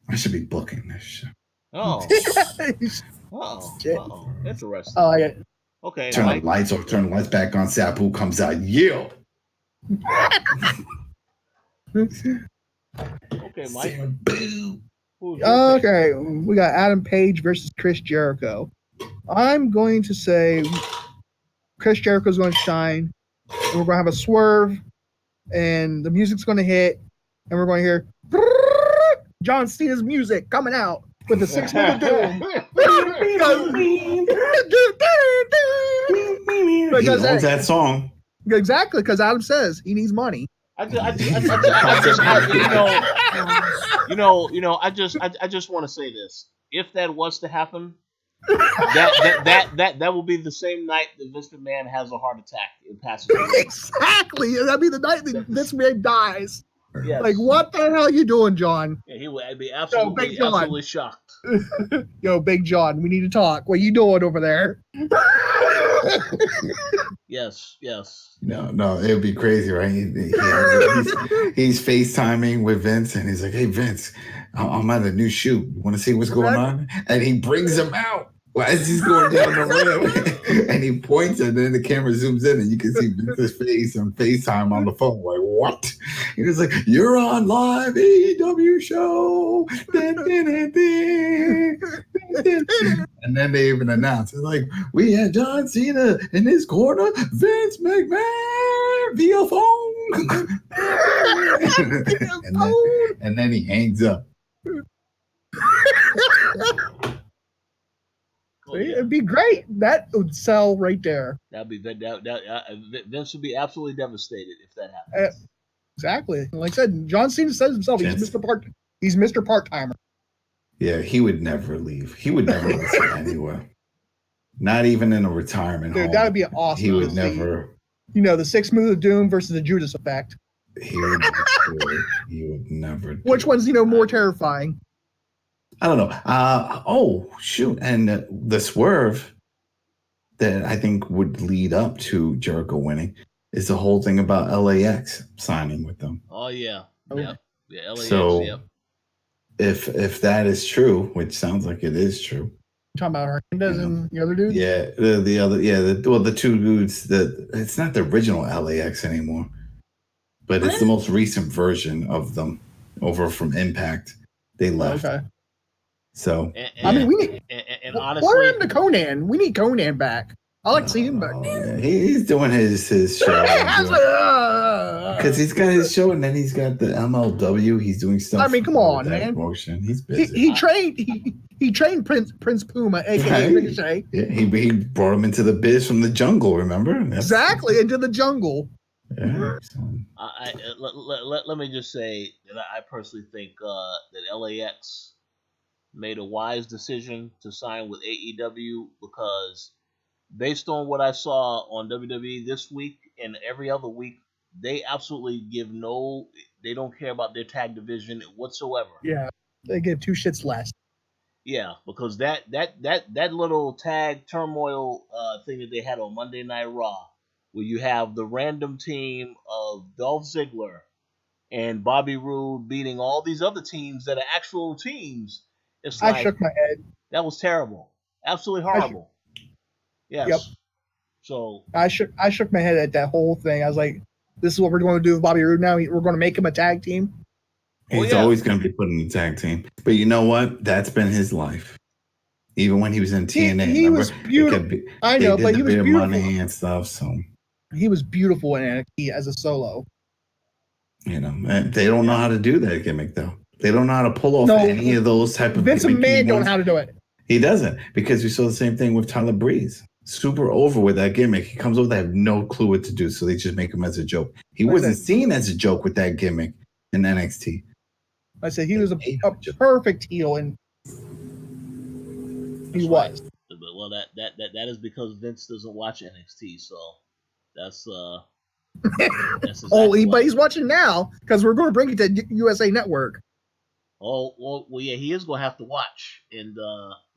I should be booking this shit. Interesting. Oh, yeah. Okay. Turn the lights off. Turn the lights back on. Sapu comes out. Yeah. Okay, Mike. Okay, we got Adam Page versus Chris Jericho. I'm going to say Chris Jericho's going to shine. And we're going to have a swerve, and the music's going to hit, and we're going to hear John Cena's music coming out with the 6-minute doom. He owns that song. Exactly, because Adam says he needs money. I just want to say this. If that was to happen, that will be the same night that Vince McMahon has a heart attack and passes away. Exactly. That'd be the night that this man dies. Yes. Like, what the hell are you doing, John? Yeah, he would be absolutely shocked. Yo, Big John, we need to talk. What are you doing over there? Yes. No, it would be crazy, right? He's FaceTiming with Vince, and he's like, "Hey, Vince, I'm at a new shoot. You want to see what's going on?" And he brings him out as he's going down the ramp, and he points, and then the camera zooms in, and you can see Vince's face on FaceTime on the phone. Like, what? He was like, "You're on live AEW show." And then they even announced, it's like, we had John Cena in his corner, Vince McMahon via phone. and then he hangs up. It'd be great. That would sell right there. Vince would be absolutely devastated if that happens. Exactly. Like I said, John Cena says himself, he's Mr. Part-Timer. Yeah, he would never leave. He would never listen anywhere. Not even in a retirement home. That would be awesome. He would never. The 6 Moves of Doom versus the Judas Effect. He would never. Which one's more terrifying? I don't know. Oh shoot! And the swerve that I think would lead up to Jericho winning is the whole thing about LAX signing with them. Oh yeah. Yep. Yeah. LAX. So, yep. If that is true, which sounds like it is true. You're talking about Hernandez and the other dude? Yeah, the other, the two dudes it's not the original LAX anymore, but it's the most recent version of them over from Impact. They left. Okay. So we need. And honestly, we're into Conan. We need Conan back. I like seeing him back. Yeah, he's doing his show. Because he's got his show, and then he's got the MLW. He's doing stuff. I mean, come on, man. Promotion. He's busy. He trained Prince Puma, aka Ricochet. Yeah, he brought him into the biz from the jungle. Remember? Exactly, into the jungle. Yeah. Let me just say that I personally think that LAX made a wise decision to sign with AEW because based on what I saw on WWE this week and every other week, they absolutely they don't care about their tag division whatsoever. Yeah, they give 2 shits less. Yeah, because that little tag turmoil thing that they had on Monday Night Raw, where you have the random team of Dolph Ziggler and Bobby Roode beating all these other teams that are actual teams. It's like, I shook my head. That was terrible. Absolutely horrible. Yes. Yep. So I shook my head at that whole thing. I was like, this is what we're going to do with Bobby Roode now. We're going to make him a tag team. He's always going to be put in the tag team. But you know what? That's been his life. Even when he was in TNA. He was beautiful. I know, but he was beautiful. Money and stuff, so. He was beautiful in NXT as a solo. They don't know how to do that gimmick, though. They don't know how to pull off any of those type of Vince McMahon don't know how to do it. He doesn't, because we saw the same thing with Tyler Breeze. Super over with that gimmick. He comes over, they have no clue what to do, so they just make him as a joke. He wasn't seen as a joke with that gimmick in NXT. I said he was a perfect heel, and he was. Well, that is because Vince doesn't watch NXT, so that's exactly but he's watching now because we're going to bring it to USA Network. Oh, well, yeah, he is going to have to watch, and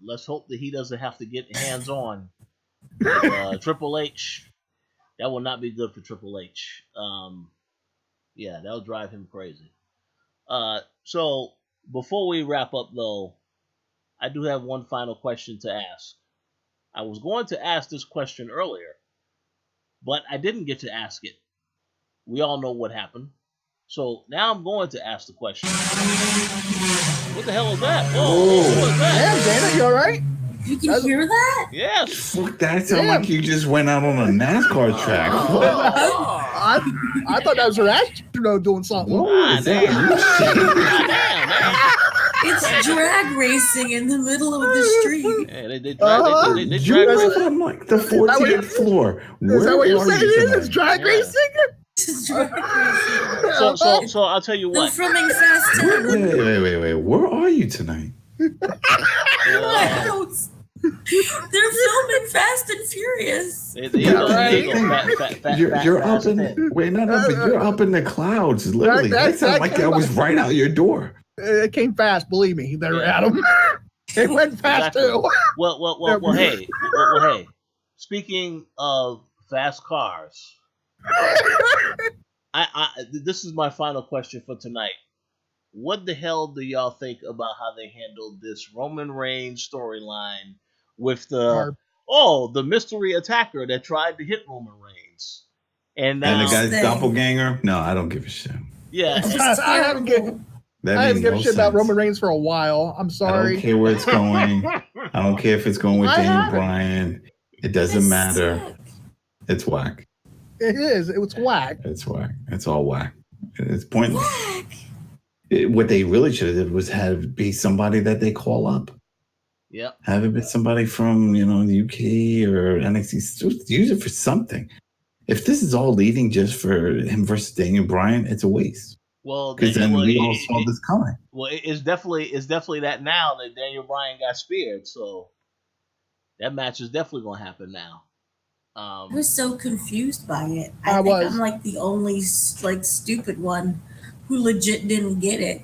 let's hope that he doesn't have to get hands-on with Triple H. That will not be good for Triple H. Yeah, that'll drive him crazy. So, before we wrap up, though, I do have one final question to ask. I was going to ask this question earlier, but I didn't get to ask it. We all know what happened. So now I'm going to ask the question. What the hell is that? Whoa, what was that? Damn, Dana, you all right? You can hear that? Yes. Fuck, that sounded like you just went out on a NASCAR track. I thought that was her astronaut doing something. It's drag racing in the middle of the street. Yeah, they drag racing from like the 14th floor. Is that what you're saying? It's drag racing? So I'll tell you They're what. filming Fast 10. Wait. Where are you tonight? My house. They're filming Fast and Furious. You're up in. Wait, not up. You're up in the clouds. Literally, that sounds like that was right out your door. It came fast, believe me. They're Adam. It went fast too. Well, hey. Speaking of fast cars, this is my final question for tonight. What the hell do y'all think about how they handled this Roman Reigns storyline with the mystery attacker that tried to hit Roman Reigns, and now the guy's doppelganger? No, I don't give a shit. Yeah, I haven't given a shit about Roman Reigns for a while. I'm sorry. I don't care where it's going. I don't care if it's going with Daniel Bryan. It doesn't matter. Sick. It's whack. It is. It was whack. It's whack. It's all whack. It's pointless. What they really should have did was have be somebody that they call up. Yeah. Have it be somebody from, the UK or NXT. Use it for something. If this is all leading just for him versus Daniel Bryan, it's a waste. Well, because then we all saw this coming. Well, it's definitely that now that Daniel Bryan got speared, so that match is definitely going to happen now. I was so confused by it. I think I'm like the only stupid one who legit didn't get it.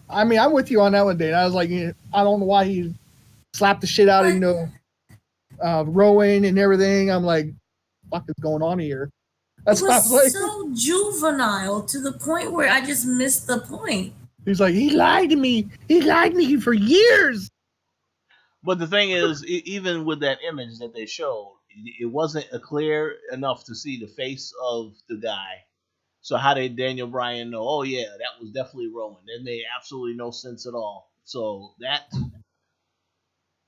I mean, I'm with you on that one, Dane. I was like, I don't know why he slapped the shit out of Rowan and everything. I'm like, what is going on here? It was so juvenile to the point where I just missed the point. He's like, he lied to me. He lied to me for years. But the thing is, even with that image that they showed, it wasn't clear enough to see the face of the guy. So how did Daniel Bryan know? Oh yeah, that was definitely Rowan. That made absolutely no sense at all. So that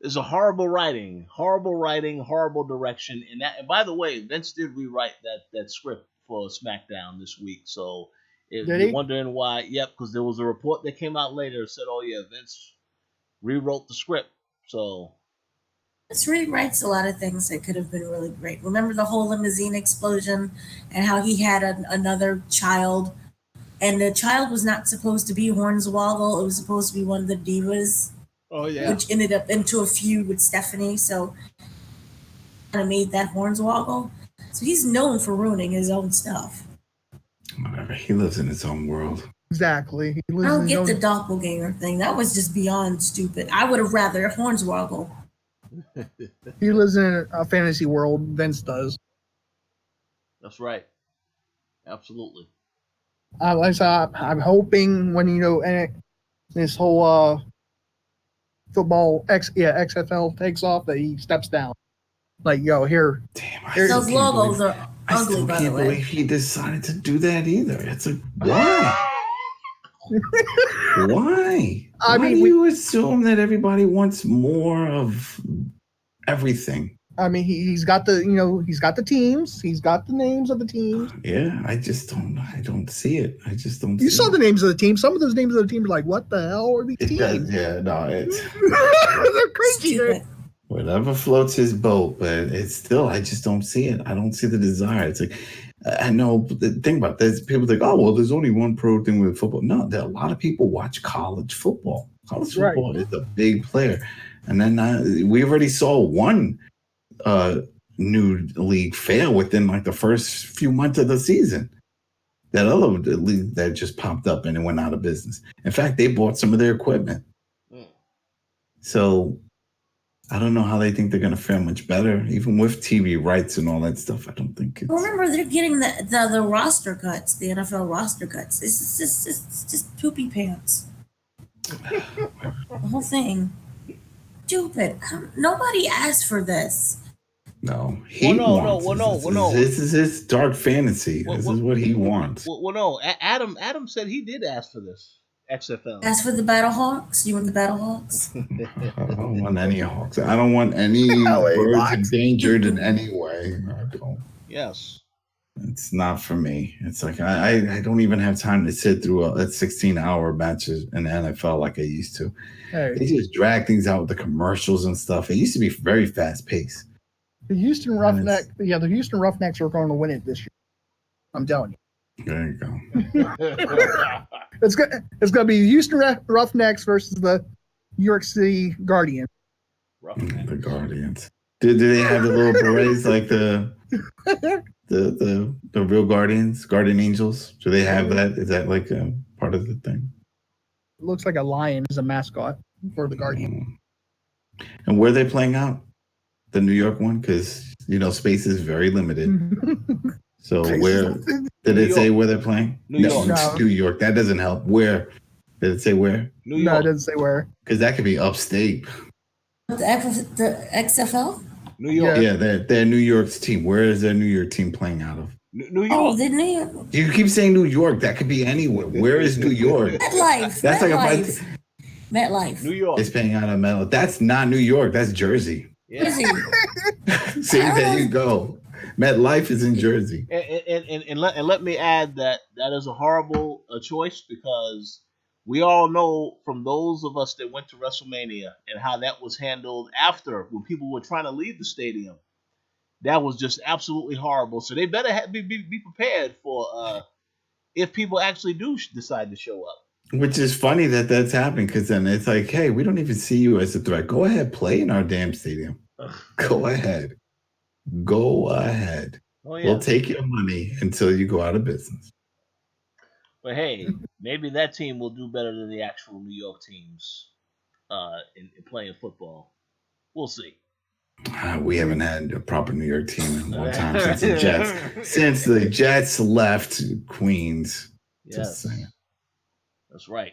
is a horrible writing, horrible direction. And by the way, Vince did rewrite that script for SmackDown this week. So if you're wondering why, because there was a report that came out later that said, oh yeah, Vince rewrote the script. So this rewrites a lot of things that could have been really great. Remember the whole limousine explosion and how he had another child, and the child was not supposed to be Hornswoggle. It was supposed to be one of the divas. Oh yeah. Which ended up into a feud with Stephanie. So kind of made that Hornswoggle. So he's known for ruining his own stuff. Whatever. He lives in his own world. Exactly. I don't get the doppelganger thing. That was just beyond stupid. I would have rather Hornswoggle. He lives in a fantasy world. Vince does. That's right. Absolutely. I'm hoping when this whole football XFL takes off that he steps down. Like, here. Damn, those logos are ugly. I can't believe he decided to do that either. It's like, why? Why? Why do you assume that everybody wants more of everything? I mean, he's got the teams. He's got the names of the teams. Yeah, I don't see it. I just don't. You saw the names of the teams. Some of those names of the teams are like, what the hell are these teams? Yeah, no, it's they're crazy. Whatever floats his boat, but it's still, I just don't see it. I don't see the desire. It's like, I know, think about this. People think, oh, well, there's only one pro thing with football. No, a lot of people watch college football. College football is a big player. And then we already saw one new league fail within like the first few months of the season. That other league that just popped up and it went out of business. In fact, they bought some of their equipment. So I don't know how they think they're going to fare much better, even with TV rights and all that stuff. I don't think it's... Remember, they're getting the roster cuts, the NFL roster cuts. It's just poopy pants. The whole thing. Stupid. Nobody asked for this. No. No. This is his dark fantasy. This is what he wants. Well, no. Adam said he did ask for this. XFL. As for the Battlehawks, you want the Battlehawks? I don't want any Hawks. I don't want any birds endangered in any way. I don't. Yes. It's not for me. It's like I don't even have time to sit through a 16-hour matches in the NFL like I used to. Hey. They just drag things out with the commercials and stuff. It used to be very fast paced. The Houston Roughnecks are going to win it this year. I'm telling you. There you go. It's gonna be Houston Roughnecks versus the New York City Guardians. The Guardians. Do they have the little berets like the real Guardians, Guardian Angels? Do they have that? Is that like a part of the thing? It looks like a lion is a mascot for the Guardian. And where are they playing out? The New York one? Because, space is very limited. So where did it say where they're playing? New York. No. New York. That doesn't help. Where? Did it say where? New York. No, it doesn't say where. Because that could be upstate. The XFL? New York. Yeah, they're New York's team. Where is their New York team playing out of? New York. Oh, the New York. You keep saying New York. That could be anywhere. Where is New York? MetLife. That's MetLife. MetLife. New York. It's paying out of Metal. That's not New York. That's Jersey. Yeah. See, there you go. MetLife is in Jersey. And let me add that is a horrible choice, because we all know from those of us that went to WrestleMania and how that was handled after, when people were trying to leave the stadium. That was just absolutely horrible. So they better be prepared for if people actually do decide to show up. Which is funny that that's happening, because then it's like, hey, we don't even see you as a threat. Go ahead, play in our damn stadium. Go ahead. Oh, yeah. We'll take your money until you go out of business. But hey, maybe that team will do better than the actual New York teams in playing football. We'll see. We haven't had a proper New York team in a long time since the Jets left Queens. Yes. Just saying. That's right.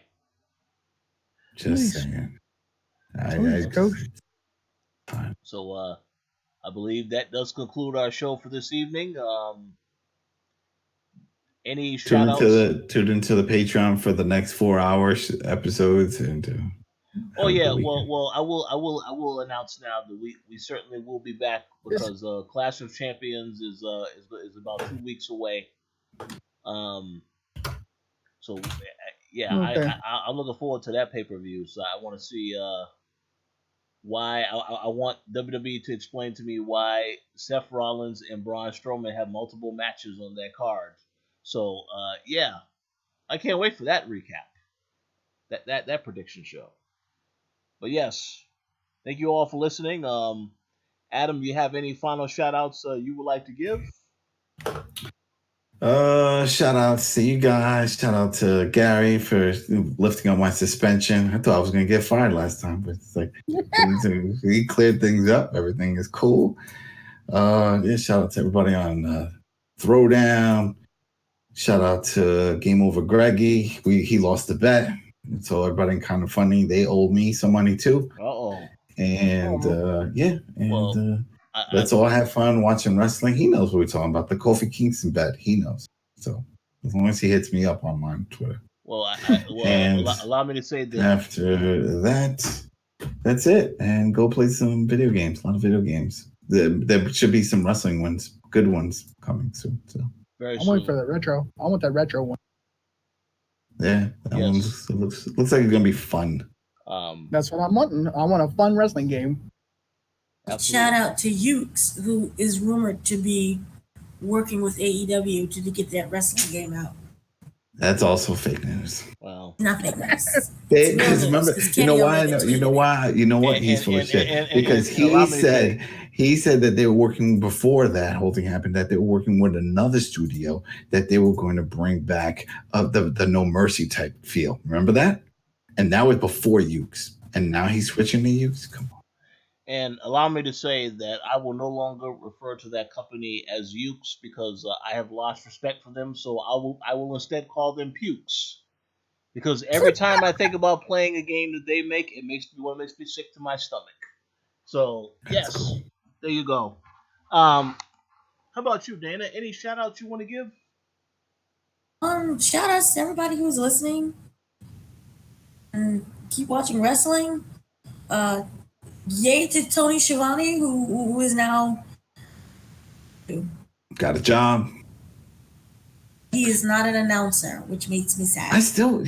Just Nice. saying. Coach. So I believe that does conclude our show for this evening. Any shout outs? Tune into the Patreon for the next 4 hours episodes and Oh yeah, well I will announce now that we certainly will be back, because Clash of Champions is about 2 weeks away. So yeah, Okay. I'm looking forward to that pay-per-view. So I want to see why I want WWE to explain to me why Seth Rollins and Braun Strowman have multiple matches on their card. So yeah, I can't wait for that recap, that prediction show. But yes, thank you all for listening. Adam, you have any final shout outs you would like to give? Shout out to you guys. Shout out to Gary for lifting up my suspension. I thought I was gonna get fired last time, but it's like he cleared things up. Everything is cool. Yeah, shout out to everybody on Throwdown. Shout out to Game Over Greggy. He lost the bet. So everybody kind of funny. They owed me some money too. And let's all have fun watching wrestling. He knows what we're talking about. The Kofi Kingston bet. He knows. So as long as he hits me up on my Twitter. Well, allow me to say that after that, that's it. And go play some video games. A lot of video games. There should be some wrestling ones, good ones coming soon. So I'm waiting for that retro. I want that retro one. Yeah, that one looks like it's gonna be fun. That's what I'm wanting. I want a fun wrestling game. Absolutely. Shout out to Ukes, who is rumored to be working with AEW to get that wrestling game out. That's also fake news. Wow. Not fake news. Because remember, you know why? He's full of shit. Because he said that they were working before that whole thing happened, that they were working with another studio that they were going to bring back the No Mercy type feel. Remember that? And that was before Ukes. And now he's switching to Ukes? Come on. And allow me to say that I will no longer refer to that company as Ukes, because I have lost respect for them. So I will instead call them Pukes, because every time I think about playing a game that they make, it makes me sick to my stomach. So yes, cool. There you go. How about you, Dana? Any shout outs you want to give? Shout outs to everybody who's listening, and keep watching wrestling. Yay to Tony Schiavone, who is now got a job. He is not an announcer, which makes me sad. I still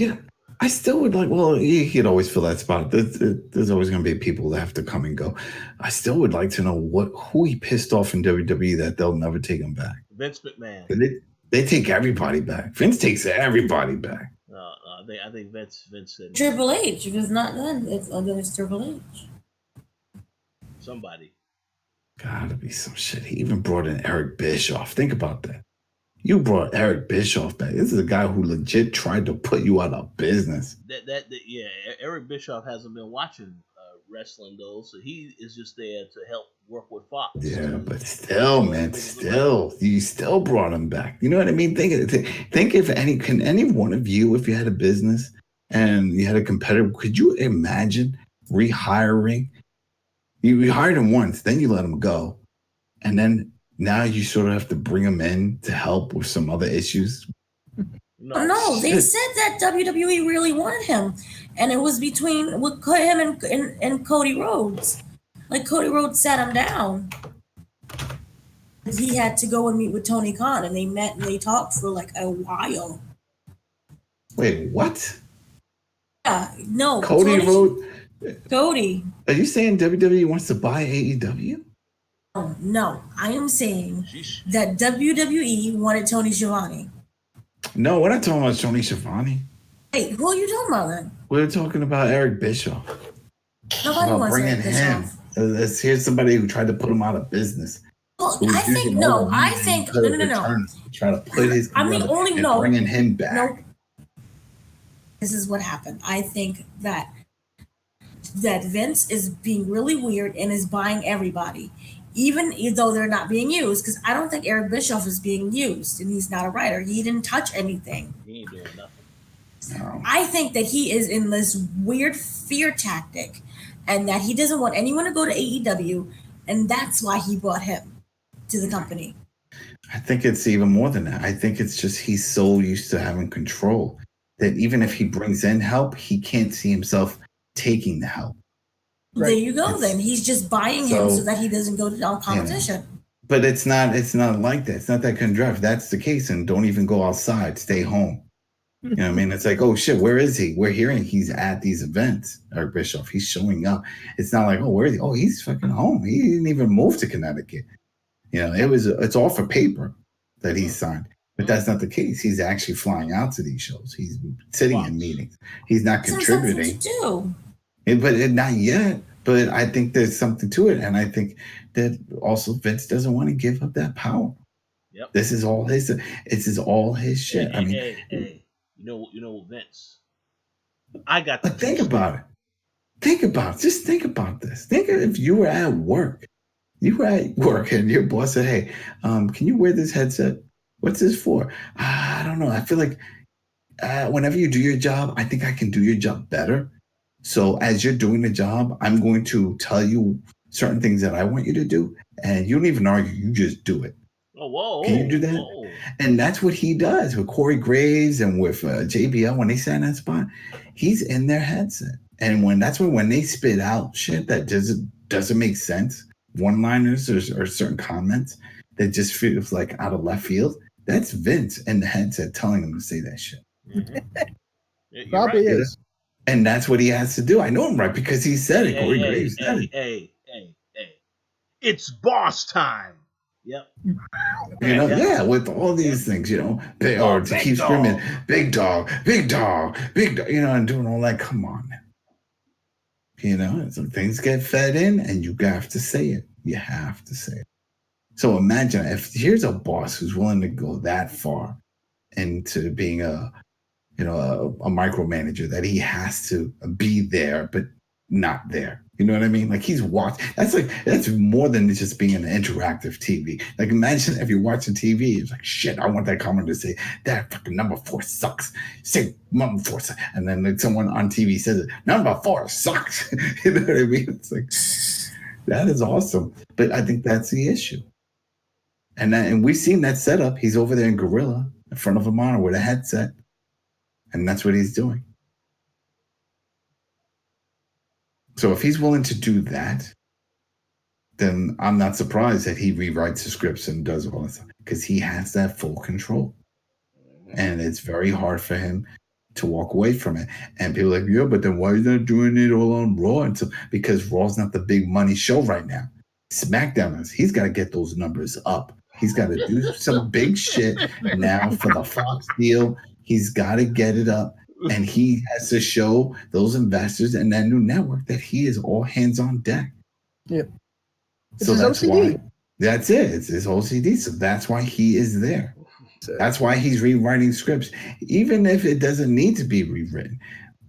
would like. Well, he'd always fill that spot. There's always going to be people that have to come and go. I still would like to know who he pissed off in WWE that they'll never take him back. Vince McMahon. They take everybody back. Vince takes everybody back. I think Vince said Triple H. If it's not done, it's Triple H. Somebody. Gotta be some shit. He even brought in Eric Bischoff. Think about that. You brought Eric Bischoff back. This is a guy who legit tried to put you out of business. Yeah. Eric Bischoff hasn't been watching wrestling though, so he is just there to help work with Fox. Yeah, but still, man, you still brought him back. You know what I mean? Think if can any one of you, if you had a business and you had a competitor, could you imagine rehiring? You hired him once, then you let him go, and then now you sort of have to bring him in to help with some other issues. No, they said that WWE really wanted him, and it was with him and Cody Rhodes. Like Cody Rhodes sat him down. He had to go and meet with Tony Khan, and they met and they talked for like a while. Wait, what? Yeah, no. Cody Rhodes. Cody. Are you saying WWE wants to buy AEW? Oh, no, I am saying that WWE wanted Tony Schiavone. No, we're not talking about Tony Schiavone. Hey, who are you talking about then? We're talking about Eric Bischoff. Nobody wants bringing Eric him. Bischoff. Here's somebody who tried to put him out of business. Well, I think no. Try to put his. Bringing him back. No. This is what happened. I think that Vince is being really weird and is buying everybody, even though they're not being used. Because I don't think Eric Bischoff is being used, and he's not a writer. He didn't touch anything. He ain't doing nothing. No. I think that he is in this weird fear tactic, and that he doesn't want anyone to go to AEW, and that's why he brought him to the company. I think it's even more than that. I think it's just he's so used to having control that even if he brings in help, he can't see himself taking the help. Right. There you go. Then he's just buying him so that he doesn't go to competition. Yeah. But it's not like that. It's not that kind of drive. If that's the case, and don't even go outside. Stay home. You know what I mean? It's like, oh shit, where is he? We're hearing he's at these events. Eric Bischoff, he's showing up. It's not like, oh, where is he? Oh, he's fucking home. He didn't even move to Connecticut. You know, it's all for paper that he's signed. But that's not the case. He's actually flying out to these shows. He's sitting in meetings. He's not contributing. But not yet. But I think there's something to it. And I think that also Vince doesn't want to give up that power. Yep. This is all his. It's all his shit. Hey. You know, Vince. I got. But think about it. Just think about this. Think of if you were at work. You were at work and your boss said, "Hey, can you wear this headset? What's this for?" I don't know. I feel like whenever you do your job, I think I can do your job better. So as you're doing the job, I'm going to tell you certain things that I want you to do, and you don't even argue. You just do it. Oh, whoa! Can you do that? Whoa. And that's what he does with Corey Graves and with JBL when they sat in that spot. He's in their headset, and when they spit out shit that doesn't make sense, one-liners or certain comments that just feels like out of left field. That's Vince in the headset telling him to say that shit. Mm-hmm. Probably right. is. And that's what he has to do. I know him right because he said it. Corey Graves said it. Hey. It's boss time. Yep. With all these things, to keep screaming, big dog, and doing all that. Come on, man. Some things get fed in, and you have to say it. You have to say it. So imagine if here's a boss who's willing to go that far into being a micromanager, that he has to be there but not there. You know what I mean? Like he's watching. That's more than just being an interactive TV. Like imagine if you're watching TV, it's like shit. I want that comment to say that fucking number 4 sucks. Say number 4 sucks, and then someone on TV says it. Number 4 sucks. You know what I mean? It's like that is awesome. But I think that's the issue. And we've seen that setup. He's over there in Gorilla in front of a monitor with a headset, and that's what he's doing. So if he's willing to do that, then I'm not surprised that he rewrites the scripts and does all this stuff because he has that full control. And it's very hard for him to walk away from it. And people are like, yeah, but then why are you not doing it all on Raw? And so, because Raw's not the big money show right now. SmackDown is. He's got to get those numbers up He's got to do some big shit now for the Fox deal. He's got to get it up. And he has to show those investors and that new network that he is all hands on deck. Yep. It's So his that's OCD. why. That's it. It's his OCD. So that's why he is there. That's why he's rewriting scripts, even if it doesn't need to be rewritten.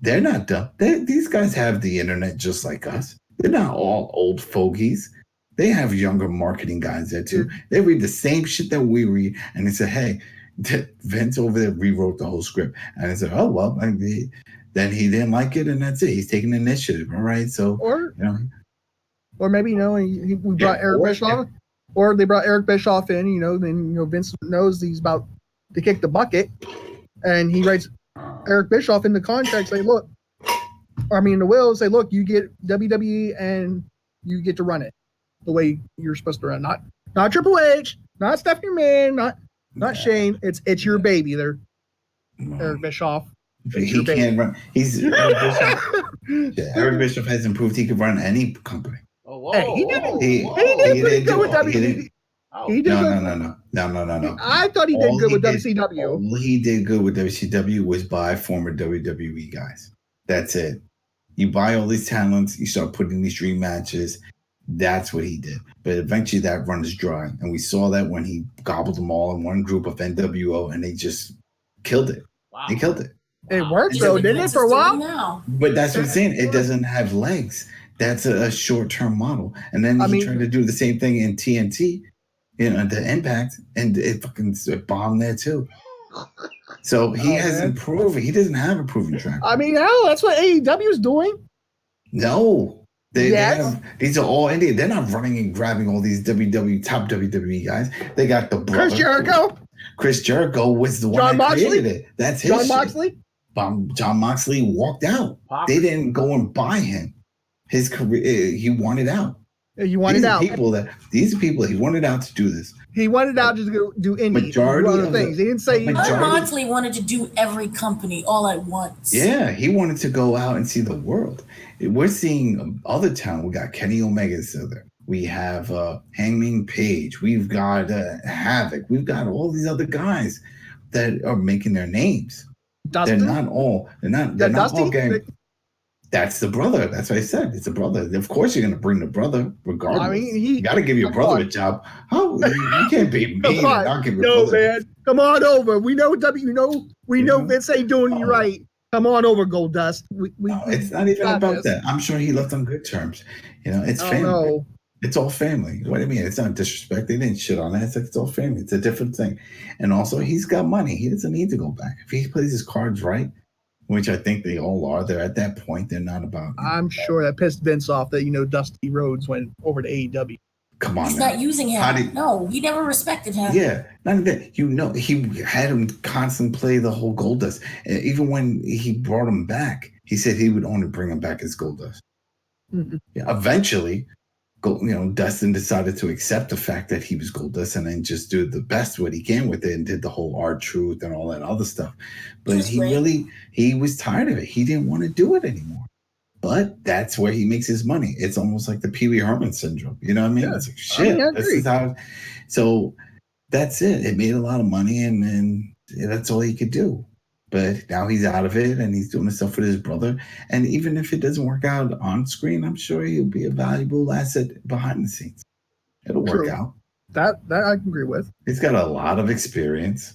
They're not dumb. These guys have the internet just like us. They're not all old fogies. They have younger marketing guys there too. They read the same shit that we read, and they say, "Hey, Vince over there rewrote the whole script." And I said, "Oh well." Then he didn't like it, and that's it. He's taking initiative. All right, so or maybe we brought Eric Bischoff, or they brought Eric Bischoff in. Then Vince knows he's about to kick the bucket, and he writes Eric Bischoff in the contract. Say, look, the will say, look, you get WWE and you get to run it the way you're supposed to run. Not Triple H, not Stephanie McMahon, not Shane. It's your baby. They're Eric Bischoff. He can't run. Eric Bischoff hasn't proved he could run any company. Oh, whoa, hey, he did pretty good with WWE. He did No. I thought he did good with WCW. All he did good with WCW was buy former WWE guys. That's it. You buy all these talents, you start putting these dream matches. That's what he did. But eventually that runs dry. And we saw that when he gobbled them all in one group of NWO, and they just killed it. Wow. They killed it. It worked though, didn't it, for a while? But that's what I'm saying. It doesn't have legs. That's a short-term model. And then he tried to do the same thing in TNT, the Impact, and it fucking bombed there too. So he hasn't proven. He doesn't have a proven track. Hell, that's what AEW is doing. No. They have, these are all Indian. They're not running and grabbing all these top WWE guys. They got the brother. Chris Jericho. Chris Jericho was the one that created it. That's his John Moxley. John Moxley walked out. They didn't go and buy him. His career, he wanted out. He wanted out. These people, he wanted out to do this. He wanted out to go do indie. Majority other things. He didn't say. John Moxley wanted to do every company all at once. Yeah, he wanted to go out and see the world. We're seeing other talent. We got Kenny Omega still there. We have Hangman Page. We've got Havoc. We've got all these other guys that are making their names. Dustin? They're not all getting. That's the brother. That's what I said. It's a brother. Of course, you're going to bring the brother, regardless. You got to give your brother a job. Oh, you can't be mean and not give your brother. Man, come on over. We know We know Vince ain't doing you right. Come on over, Goldust. It's not even about that. I'm sure he left on good terms. It's family. It's all family. What do you mean? It's not disrespect. They didn't shit on that. It's like it's all family. It's a different thing. And also, he's got money. He doesn't need to go back. If he plays his cards right, which I think they all are, they're at that point. They're not about. I'm sure that pissed Vince off that Dusty Rhodes went over to AEW. Come on, he's not using him. No, he never respected him. Yeah, not that. He had him constantly play the whole Goldust. Even when he brought him back, he said he would only bring him back as Goldust. Mm-hmm. Yeah, eventually, Dustin decided to accept the fact that he was Goldust and then just do the best what he can with it and did the whole R-Truth and all that other stuff. But he was tired of it. He didn't want to do it anymore. But that's where he makes his money. It's almost like the Pee Wee Herman syndrome. You know what I mean? Yeah. It's like, shit. This is how. So that's it. It made a lot of money, and that's all he could do. But now he's out of it, and he's doing stuff with his brother. And even if it doesn't work out on screen, I'm sure he'll be a valuable asset behind the scenes. It'll work out. That I can agree with. He's got a lot of experience.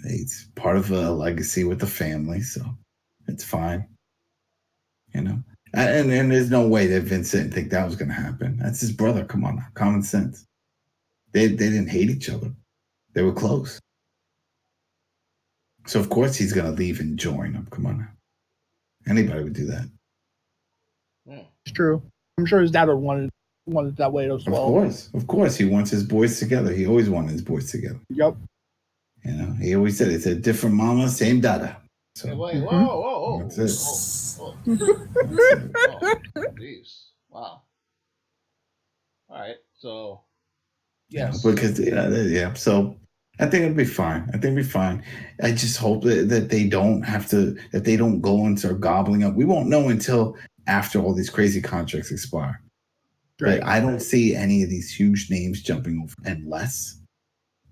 He's part of a legacy with the family, so it's fine. And there's no way that Vince didn't think that was going to happen. That's his brother. Come on now. Common sense. They didn't hate each other. They were close. So, of course, he's going to leave and join them. Come on now. Anybody would do that. It's true. I'm sure his dad would want it that way as well. Of course. He wants his boys together. He always wanted his boys together. Yep. He always said it's a different mama, same dada. So, whoa. That's it. Jeez. Wow. All right. So, yes. Because, so I think it'll be fine. I just hope that they don't that they don't go and start gobbling up. We won't know until after all these crazy contracts expire. But I don't see any of these huge names jumping over unless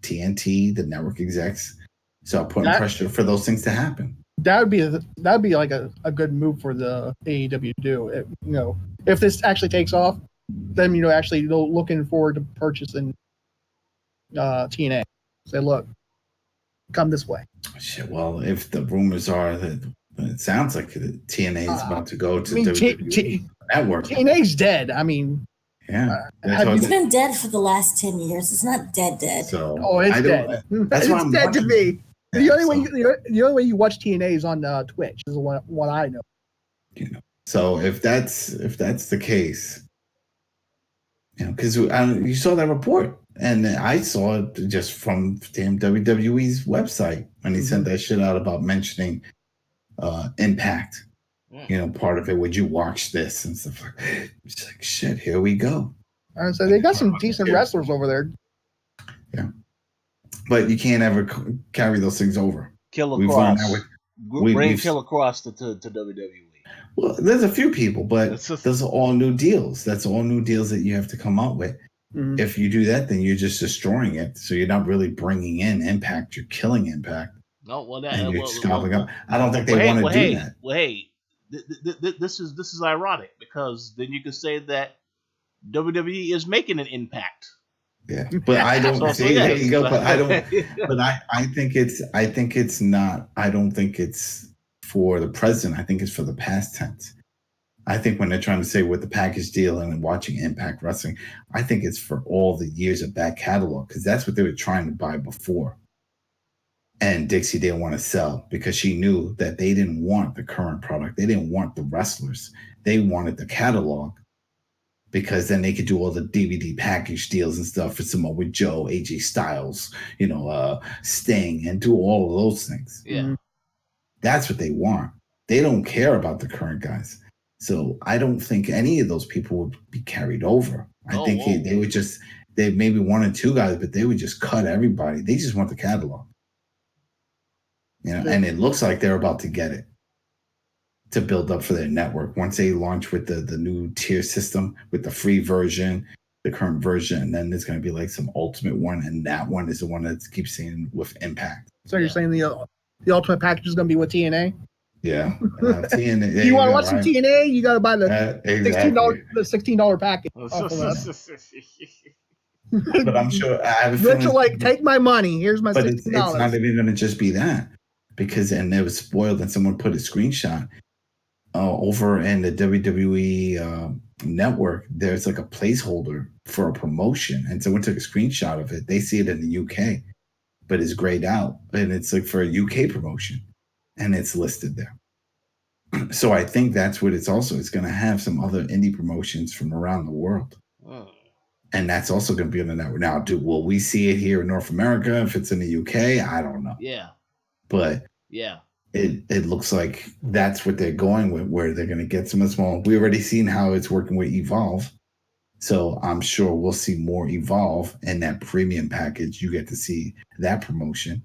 TNT, the network execs, start putting pressure for those things to happen. That'd be like a good move for the AEW to do. If this actually takes off, them actually looking forward to purchasing TNA. Say, look, come this way. Shit. Well, if the rumors are that it sounds like TNA is about to go to WWE Network. TNA's dead. I mean, yeah, it's been dead for the last 10 years. It's not dead. So it's dead. That's why I'm dead to me. Yeah, the only way you watch TNA is on Twitch. Is what I know. So if that's the case, because you saw that report, and I saw it just from damn WWE's website when he sent that shit out about mentioning Impact. Part of it. Would you watch this and stuff like that? It's like shit. Here we go. So they got some decent wrestlers over there. Yeah, but you can't ever carry those things over. Killer Cross. Bring Killer Cross to WWE. Well, there's a few people, but those are all new deals. That's all new deals that you have to come up with. Mm-hmm. If you do that, then you're just destroying it. So you're not really bringing in Impact. You're killing Impact. No, well, I don't think they want to do that. Well, hey, this is ironic because then you could say that WWE is making an impact. Yeah, but I don't there you go. But I don't. But I think it's not. I don't think it's for the present. I think it's for the past tense. I think when they're trying to say with the package deal and watching Impact Wrestling, I think it's for all the years of back catalog because that's what they were trying to buy before. And Dixie didn't want to sell because she knew that they didn't want the current product. They didn't want the wrestlers. They wanted the catalog because then they could do all the DVD package deals and stuff for Samoa Joe, AJ Styles, Sting, and do all of those things. Yeah. That's what they want. They don't care about the current guys. So I don't think any of those people would be carried over. I think they would just, they maybe one or two guys, but they would just cut everybody. They just want the catalog. And it looks like they're about to get it to build up for their network. Once they launch with the new tier system, with the free version, the current version, and then there's going to be like some ultimate one, and that one is the one that keeps seeing with Impact. So you're saying the ultimate package is going to be with TNA? Yeah. TNA. You want to watch some TNA? You got to buy the $16 package. But I'm sure I have a feeling. Rich will take my money. Here's my $16. It's not even going to just be that. Because it was spoiled and someone put a screenshot over in the WWE network. There's like a placeholder for a promotion, and someone took a screenshot of it. They see it in the UK, but it's grayed out, and it's like for a UK promotion, and it's listed there. So I think that's what it's also. It's going to have some other indie promotions from around the world. And that's also going to be on the network. Now, will we see it here in North America? If it's in the UK, I don't know. Yeah. But yeah, it looks like that's what they're going with, where they're going to get some of the small. We already seen how it's working with Evolve, so I'm sure we'll see more Evolve in that premium package. You get to see that promotion.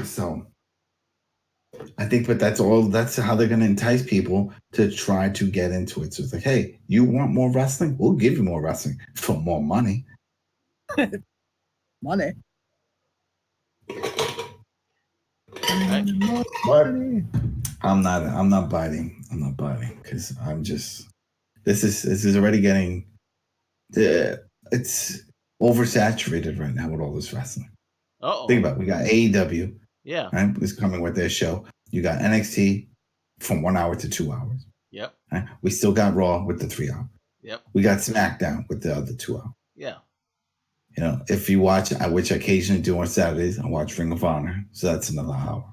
So I think, but that's how they're going to entice people to try to get into it. So it's like, hey, you want more wrestling? We'll give you more wrestling for more money. Money. But I'm not biting because I'm just this is already getting it's oversaturated right now with all this wrestling. Think about it. We got AEW, right? It's coming with their show. You got NXT from 1 hour to 2 hours. Yep. Right? We still got Raw with the 3 hour. Yep. We got SmackDown with the other 2 hour. Yeah. If you watch, which I occasionally do on Saturdays, I watch Ring of Honor, so that's another hour.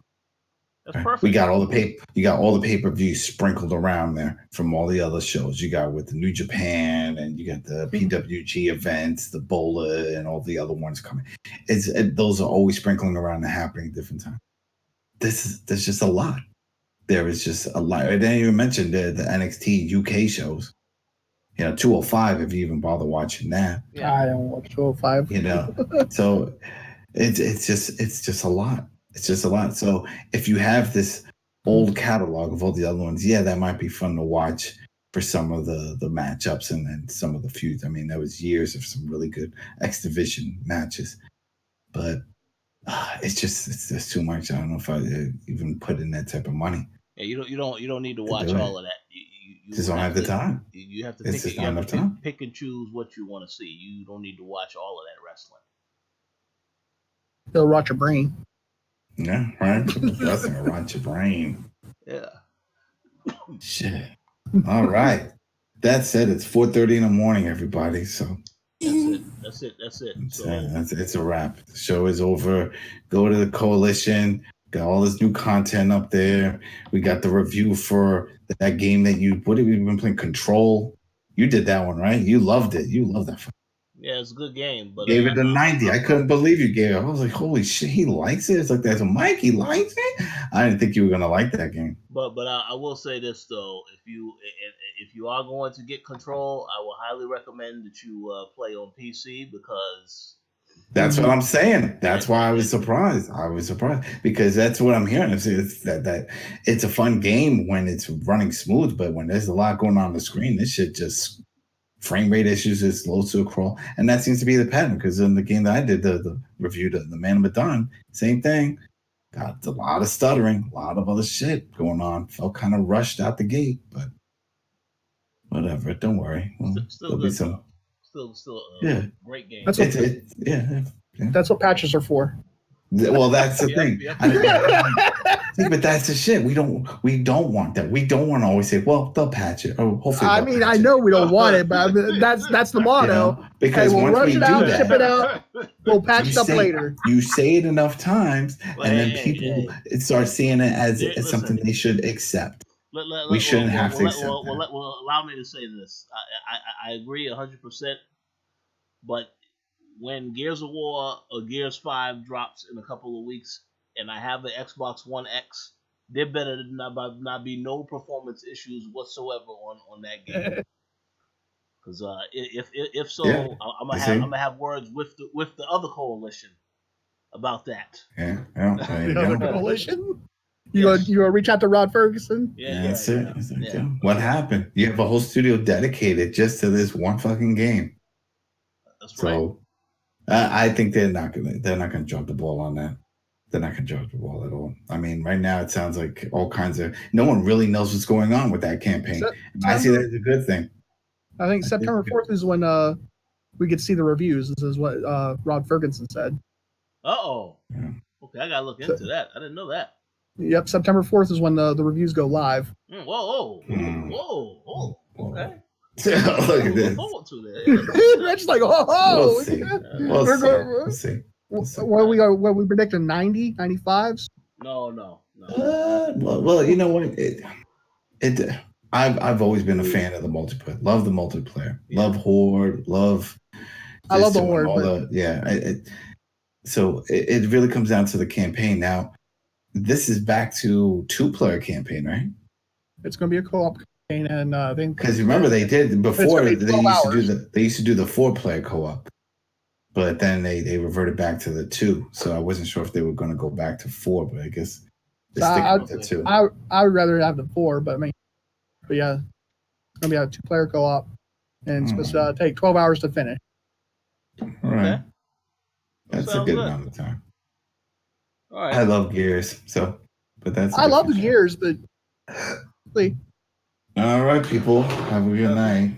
That's perfect. We got all the you got all the pay-per-views sprinkled around there from all the other shows. You got with the New Japan, and you got the PWG events, the Bola, and all the other ones coming. Those are always sprinkling around and happening at different times. There's just a lot. There is just a lot. I didn't even mention the NXT UK shows. 205, if you even bother watching that. Yeah. I don't watch 205. So it's just a lot. It's just a lot. So if you have this old catalog of all the other ones, that might be fun to watch for some of the matchups and then some of the feuds. I mean, that was years of some really good X Division matches, but it's just too much. I don't know if I even put in that type of money. Yeah, you don't need to watch all of that. You just don't have the time. You have to it's pick, just not enough time. Pick and choose what you want to see. You don't need to watch all of that wrestling. It'll rot your brain. Yeah, right. Wrestling will rot your brain. Yeah. Shit. All right. That said, it's 4:30 in the morning, everybody. So that's it. It's a wrap. The show is over. Go to the Koalition. Got all this new content up there. We got the review for that game that what have you been playing? Control. You did that one, right? You loved it. You loved that. Yeah, it's a good game. But gave it a 90. I couldn't believe you gave it. I was like, holy shit, he likes it. It's like, that's a Mike. He likes it. I didn't think you were gonna like that game. But I will say this though, if you are going to get Control, I will highly recommend that you play on PC because. That's what I'm saying. That's why I was surprised. Because that's what I'm hearing. It's that it's a fun game when it's running smooth, but when there's a lot going on the screen, this shit just frame rate issues is slow to a crawl. And that seems to be the pattern because in the game that I did the review, the Man of Medan, same thing. Got a lot of stuttering, a lot of other shit going on. Felt kind of rushed out the gate, but whatever. Don't worry. Well, still good. Still yeah. Great game. That's yeah. That's what patches are for. Well, that's the thing. Yep. See, but that's the shit. We don't want that. We don't want to always say, "Well, they'll patch it." Oh, hopefully. I mean, I know we don't want it, but that's the motto. Because we'll once rush we it do out, that, ship it out. We'll patch it up later. You say it enough times, and then people start seeing it as something they should accept. We shouldn't have to accept that. Well, allow me to say this. I agree 100%. But when Gears of War or Gears 5 drops in a couple of weeks, and I have the Xbox One X, there better not be no performance issues whatsoever on that game. Because if so, yeah. I'm gonna have words with the other Koalition about that. Yeah. The other Koalition. You gonna reach out to Rod Ferguson? Yeah, that's it. What happened? You have a whole studio dedicated just to this one fucking game. That's right. So I think they're not gonna drop the ball on that. They're not gonna drop the ball at all. I mean, right now it sounds like all kinds of no one really knows what's going on with that campaign. I see that as a good thing. I think September 4th is when we get to see the reviews. This is what Rod Ferguson said. Uh-oh. Yeah. Okay, I gotta look into that. I didn't know that. Yep, September 4th is when the reviews go live. Whoa. Okay. Look at this. Rich like, oh, we'll see. We'll see. What we predicted 90, 95s? No. Well, you know what? I've always been a fan of the multiplayer. Love the multiplayer. Yeah. Love Horde. I love the Horde. So it really comes down to the campaign. Now, this is back to 2-player campaign, right? It's going to be a co-op campaign, and I think because remember they did before they used to do the 4-player co-op, but then they reverted back to the 2. So I wasn't sure if they were going to go back to 4, but I guess they're sticking with the 2. I would rather have the 4, but yeah, it's going to be a 2-player co-op, and it's supposed to take 12 hours to finish. All right, okay. That's a good amount of time. All right. I love Gears, but I love the Gears, but. All right, people. Have a good night.